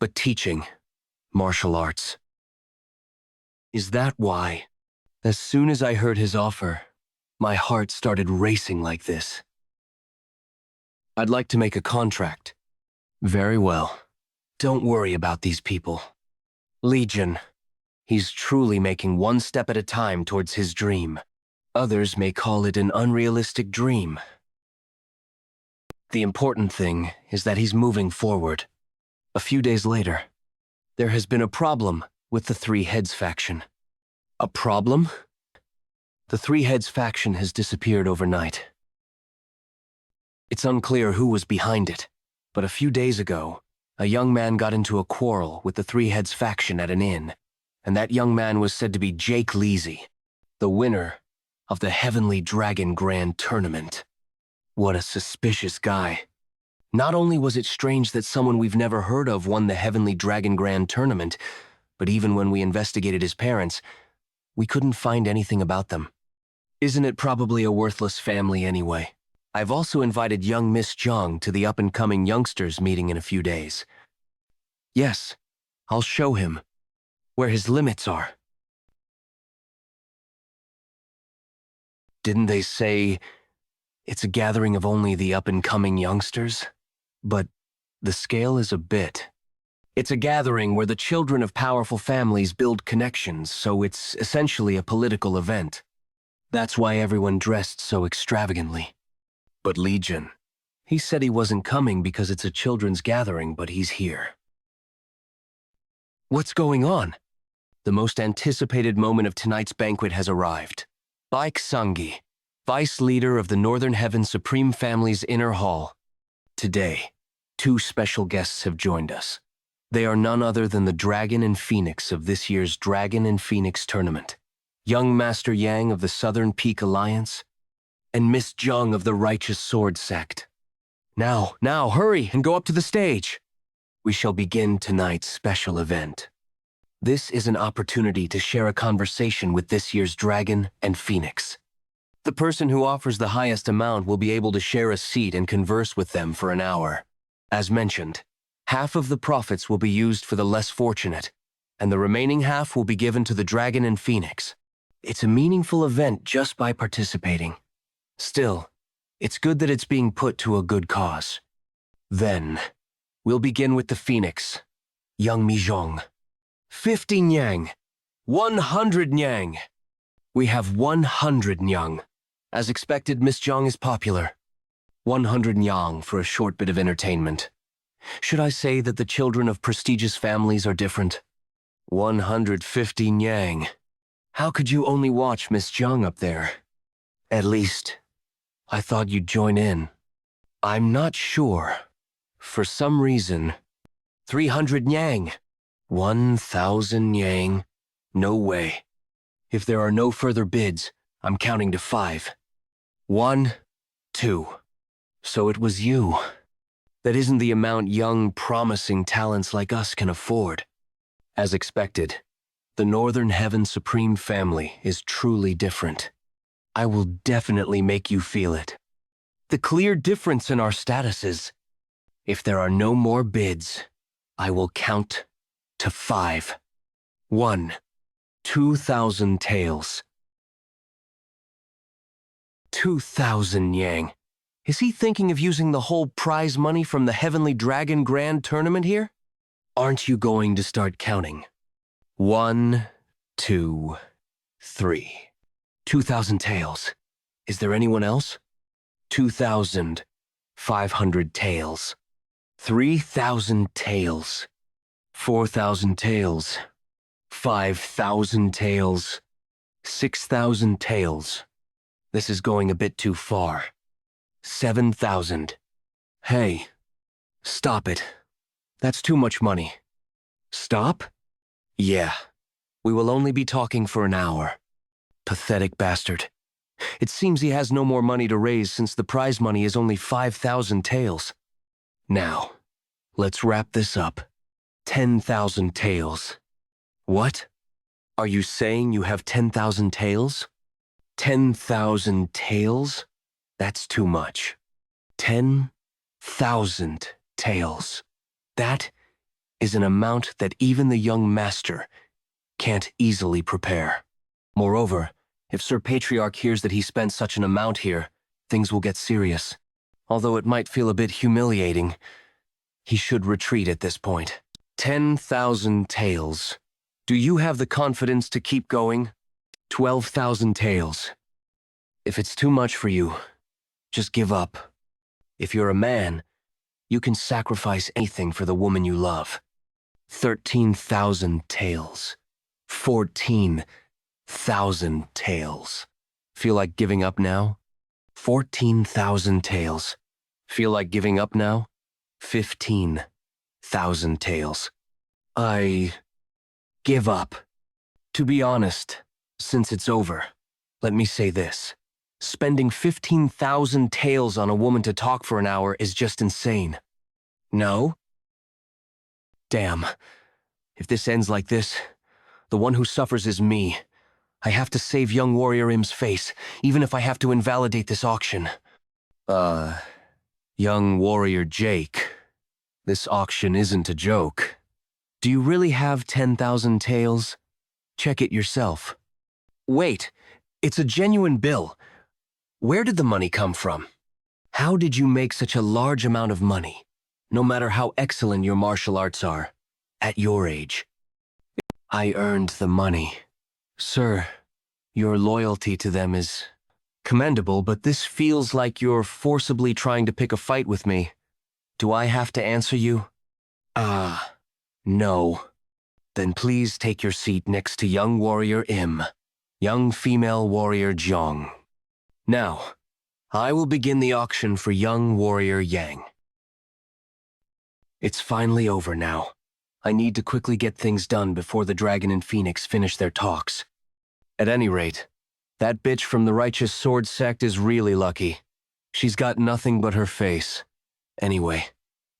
but teaching martial arts. Is that why? As soon as I heard his offer, my heart started racing like this. I'd like to make a contract. Very well. Don't worry about these people. Legion. He's truly making one step at a time towards his dream. Others may call it an unrealistic dream. The important thing is that he's moving forward. A few days later, there has been a problem with the Three Heads faction. A problem? The Three Heads faction has disappeared overnight. It's unclear who was behind it, but a few days ago, a young man got into a quarrel with the Three Heads faction at an inn, and that young man was said to be Jake Leasy, the winner of the Heavenly Dragon Grand Tournament. What a suspicious guy. Not only was it strange that someone we've never heard of won the Heavenly Dragon Grand Tournament, but even when we investigated his parents, we couldn't find anything about them. Isn't it probably a worthless family anyway? I've also invited young Miss Jiang to the up-and-coming youngsters meeting in a few days. Yes, I'll show him where his limits are. Didn't they say it's a gathering of only the up-and-coming youngsters? But the scale is a bit. It's a gathering where the children of powerful families build connections, so it's essentially a political event. That's why everyone dressed so extravagantly. But Legion, he said he wasn't coming because it's a children's gathering, but he's here. What's going on? The most anticipated moment of tonight's banquet has arrived. Baik Sangi, Vice Leader of the Northern Heaven Supreme Family's Inner Hall. Today, two special guests have joined us. They are none other than the Dragon and Phoenix of this year's Dragon and Phoenix tournament. Young Master Yang of the Southern Peak Alliance, and Miss Jiang of the Righteous Sword Sect. Now, hurry and go up to the stage. We shall begin tonight's special event. This is an opportunity to share a conversation with this year's Dragon and Phoenix. The person who offers the highest amount will be able to share a seat and converse with them for an hour. As mentioned, half of the profits will be used for the less fortunate, and the remaining half will be given to the Dragon and Phoenix. It's a meaningful event just by participating. Still, it's good that it's being put to a good cause. Then, we'll begin with the Phoenix, young Mijong. 50 Nyang. 100 Nyang. We have 100 Nyang. As expected, Miss Jiang is popular. 100 Nyang for a short bit of entertainment. Should I say that the children of prestigious families are different? 150 Yang. How could you only watch Miss Jiang up there? At least, I thought you'd join in. I'm not sure. For some reason. 300 Yang. 1,000 Yang. No way. If there are no further bids, I'm counting to 5. 1, 2. So it was you. That isn't the amount young, promising talents like us can afford. As expected, the Northern Heaven Supreme family is truly different. I will definitely make you feel it. The clear difference in our statuses. If there are no more bids, I will count to 5. 1, 2,000 taels. 2,000 Yang. Is he thinking of using the whole prize money from the Heavenly Dragon Grand Tournament here? Aren't you going to start counting? 1, 2, 3. 2,000 taels. Is there anyone else? 2,500 taels. 3,000 taels. 4,000 taels. 5,000 taels. 6,000 taels. This is going a bit too far. 7,000. Hey, stop it. That's too much money. Stop? Yeah. We will only be talking for an hour. Pathetic bastard. It seems he has no more money to raise since the prize money is only 5,000 taels. Now, let's wrap this up. 10,000 taels. What? Are you saying you have 10,000 taels? 10,000 taels? That's too much. 10,000 taels. That is an amount that even the young master can't easily prepare. Moreover, if Sir Patriarch hears that he spent such an amount here, things will get serious. Although it might feel a bit humiliating, he should retreat at this point. 10,000 taels. Do you have the confidence to keep going? 12,000 taels. If it's too much for you, just give up. If you're a man, you can sacrifice anything for the woman you love. 13,000 taels. 14,000 taels. Feel like giving up now? 14,000 taels. Feel like giving up now? 15,000 taels. I give up. To be honest, since it's over, let me say this. Spending 15,000 taels on a woman to talk for an hour is just insane. No? Damn. If this ends like this, the one who suffers is me. I have to save young warrior Im's face, even if I have to invalidate this auction. Young warrior Jake, this auction isn't a joke. Do you really have 10,000 taels? Check it yourself. Wait, it's a genuine bill. Where did the money come from? How did you make such a large amount of money, no matter how excellent your martial arts are, at your age? I earned the money. Sir, your loyalty to them is commendable, but this feels like you're forcibly trying to pick a fight with me. Do I have to answer you? No. Then please take your seat next to young warrior Im, young female warrior Jiang. Now, I will begin the auction for young warrior Yang. It's finally over now. I need to quickly get things done before the Dragon and Phoenix finish their talks. At any rate, that bitch from the Righteous Sword sect is really lucky. She's got nothing but her face. Anyway,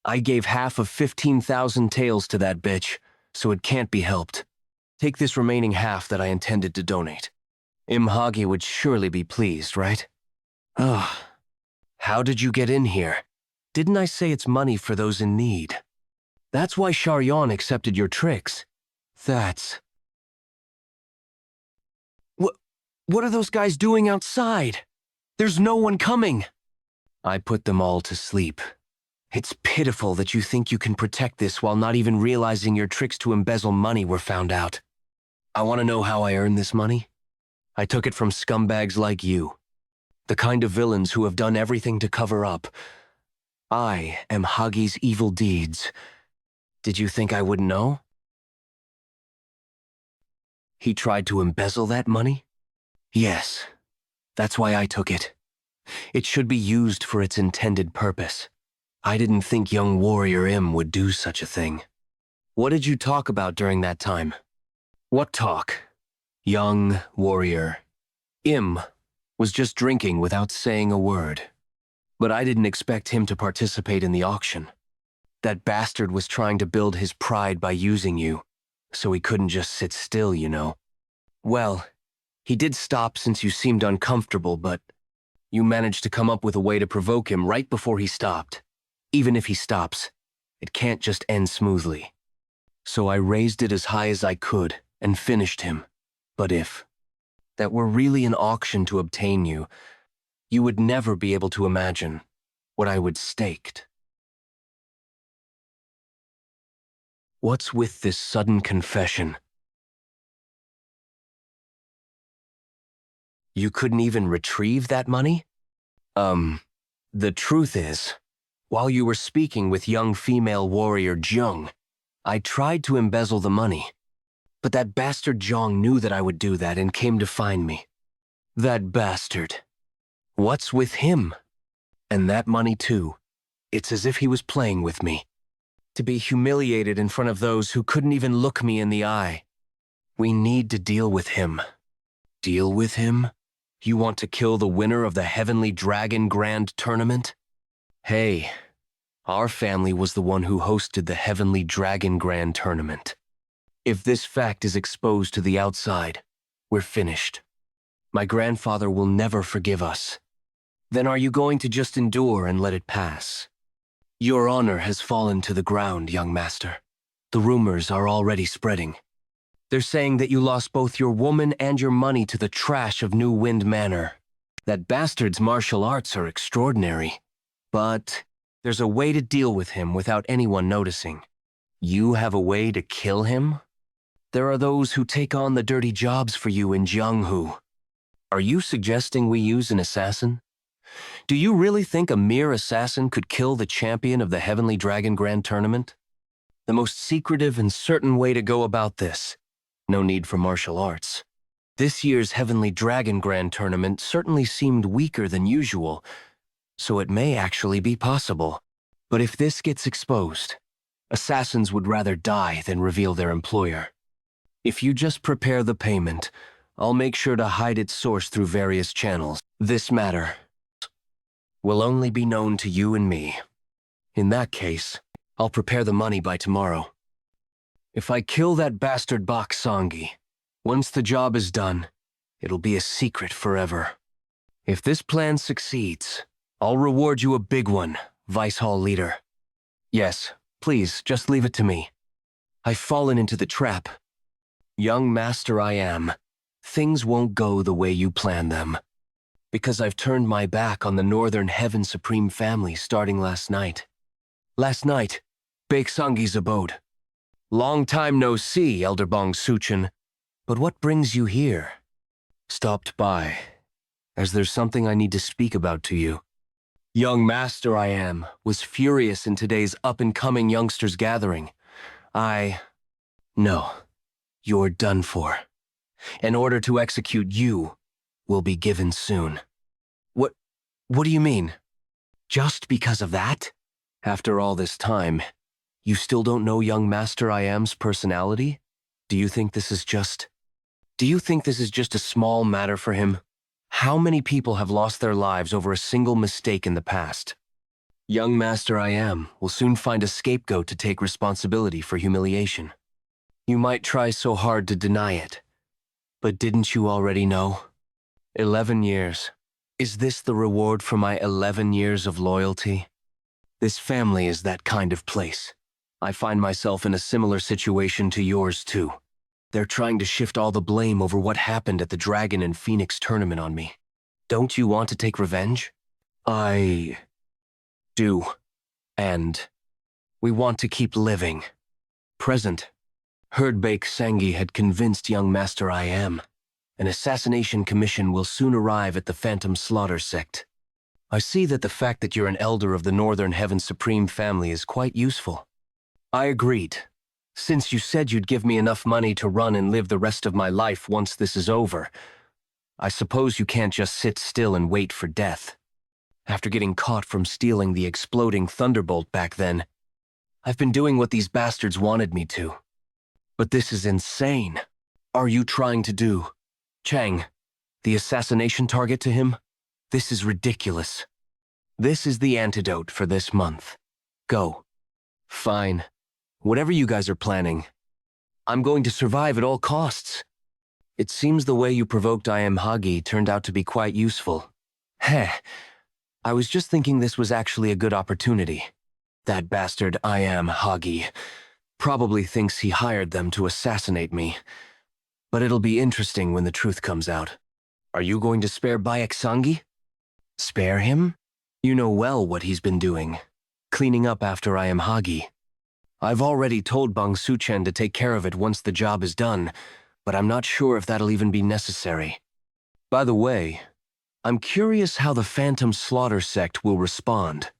I gave half of 15,000 taels to that bitch, so it can't be helped. Take this remaining half that I intended to donate. Imhagi would surely be pleased, right? Ugh. How did you get in here? Didn't I say it's money for those in need? That's why Sharyan accepted your tricks. That's... What are those guys doing outside? There's no one coming. I put them all to sleep. It's pitiful that you think you can protect this while not even realizing your tricks to embezzle money were found out. I want to know how I earned this money? I took it from scumbags like you. The kind of villains who have done everything to cover up, I am Hagi's evil deeds. Did you think I wouldn't know? He tried to embezzle that money? Yes, that's why I took it. It should be used for its intended purpose. I didn't think young warrior Im would do such a thing. What did you talk about during that time? What talk? Young warrior Im was just drinking without saying a word. But I didn't expect him to participate in the auction. That bastard was trying to build his pride by using you, so he couldn't just sit still, you know. Well, he did stop since you seemed uncomfortable, but you managed to come up with a way to provoke him right before he stopped. Even if he stops, it can't just end smoothly. So I raised it as high as I could and finished him. But if that were really an auction to obtain you, you would never be able to imagine what I would staked. What's with this sudden confession? You couldn't even retrieve that money? The truth is, while you were speaking with young female warrior Jianghu, I tried to embezzle the money. But that bastard Jianghu knew that I would do that and came to find me. That bastard. What's with him? And that money too. It's as if he was playing with me. To be humiliated in front of those who couldn't even look me in the eye. We need to deal with him. Deal with him? You want to kill the winner of the Heavenly Dragon Grand Tournament? Hey, our family was the one who hosted the Heavenly Dragon Grand Tournament. If this fact is exposed to the outside, we're finished. My grandfather will never forgive us. Then are you going to just endure and let it pass? Your honor has fallen to the ground, young master. The rumors are already spreading. They're saying that you lost both your woman and your money to the trash of New Wind Manor. That bastard's martial arts are extraordinary. But there's a way to deal with him without anyone noticing. You have a way to kill him? There are those who take on the dirty jobs for you in Jianghu. Are you suggesting we use an assassin? Do you really think a mere assassin could kill the champion of the Heavenly Dragon Grand Tournament? The most secretive and certain way to go about this. No need for martial arts. This year's Heavenly Dragon Grand Tournament certainly seemed weaker than usual, so it may actually be possible. But if this gets exposed, assassins would rather die than reveal their employer. If you just prepare the payment, I'll make sure to hide its source through various channels. This matter will only be known to you and me. In that case, I'll prepare the money by tomorrow. If I kill that bastard Bak Sangi, once the job is done, it'll be a secret forever. If this plan succeeds, I'll reward you a big one, Vice Hall Leader. Yes, please, just leave it to me. I've fallen into the trap. Young master I am, things won't go the way you plan them. Because I've turned my back on the Northern Heaven Supreme family starting last night. Last night, Bak Sangi's abode. Long time no see, Elder Bong Suchin. But what brings you here? Stopped by, as there's something I need to speak about to you. Young master I am, was furious in today's up-and-coming youngsters gathering. No, you're done for. An order to execute you will be given soon. What do you mean? Just because of that? After all this time, you still don't know young Master I Am's personality? Do you think this is just a small matter for him? How many people have lost their lives over a single mistake in the past? Young Master I Am will soon find a scapegoat to take responsibility for humiliation. You might try so hard to deny it, but didn't you already know? 11 years. Is this the reward for my 11 years of loyalty? This family is that kind of place. I find myself in a similar situation to yours too. They're trying to shift all the blame over what happened at the Dragon and Phoenix tournament on me. Don't you want to take revenge? I do. And we want to keep living. Present. Heard Bak Sangi had convinced young Master I Am. An assassination commission will soon arrive at the Phantom Slaughter sect. I see that the fact that you're an elder of the Northern Heaven Supreme family is quite useful. I agreed. Since you said you'd give me enough money to run and live the rest of my life once this is over, I suppose you can't just sit still and wait for death. After getting caught from stealing the exploding thunderbolt back then, I've been doing what these bastards wanted me to. But this is insane. Are you trying to do, Chang, the assassination target to him? This is ridiculous. This is the antidote for this month. Go. Fine. Whatever you guys are planning. I'm going to survive at all costs. It seems the way you provoked I Am Hagi turned out to be quite useful. Heh. I was just thinking this was actually a good opportunity. That bastard I Am Hagi probably thinks he hired them to assassinate me. But it'll be interesting when the truth comes out. Are you going to spare Bayeksangi? Spare him? You know well what he's been doing. Cleaning up after I Am Hagi. I've already told Bang Suchen to take care of it once the job is done, but I'm not sure if that'll even be necessary. By the way, I'm curious how the Phantom Slaughter sect will respond.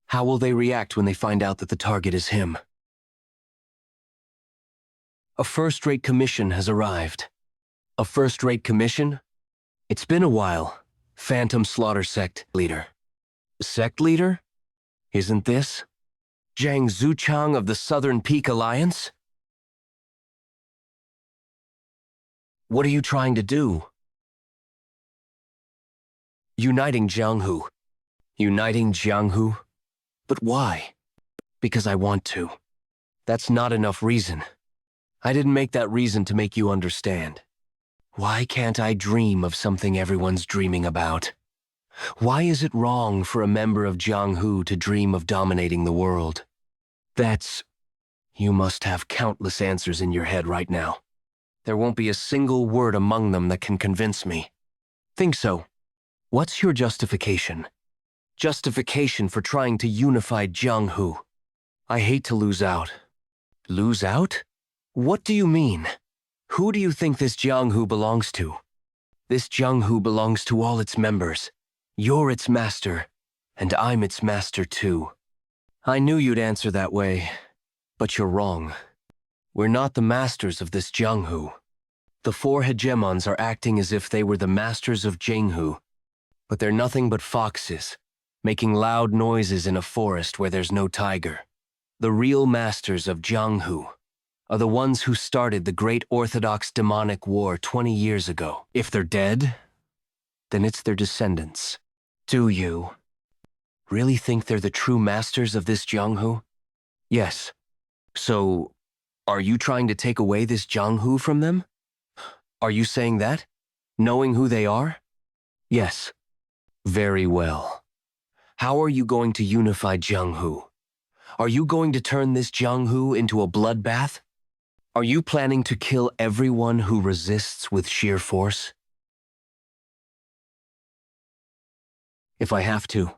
How will they react when they find out that the target is him? A first-rate commission has arrived. A first-rate commission? It's been a while. Phantom Slaughter sect leader. Sect leader? Isn't this Jiang Zuchang of the Southern Peak Alliance? What are you trying to do? Uniting Jianghu. Uniting Jianghu? But why? Because I want to. That's not enough reason. I didn't make that reason to make you understand. Why can't I dream of something everyone's dreaming about? Why is it wrong for a member of Jianghu to dream of dominating the world? You must have countless answers in your head right now. There won't be a single word among them that can convince me. Think so. What's your justification? Justification for trying to unify Jianghu. I hate to lose out. Lose out? What do you mean? Who do you think this Jianghu belongs to? This Jianghu belongs to all its members. You're its master, and I'm its master too. I knew you'd answer that way, but you're wrong. We're not the masters of this Jianghu. The four hegemons are acting as if they were the masters of Jianghu, but they're nothing but foxes, making loud noises in a forest where there's no tiger. The real masters of Jianghu are the ones who started the Great Orthodox Demonic War 20 years ago. If they're dead, then it's their descendants. Do you really think they're the true masters of this Jianghu? Yes. So, are you trying to take away this Jianghu from them? Are you saying that? Knowing who they are? Yes. Very well. How are you going to unify Jianghu? Are you going to turn this Jianghu into a bloodbath? Are you planning to kill everyone who resists with sheer force? If I have to,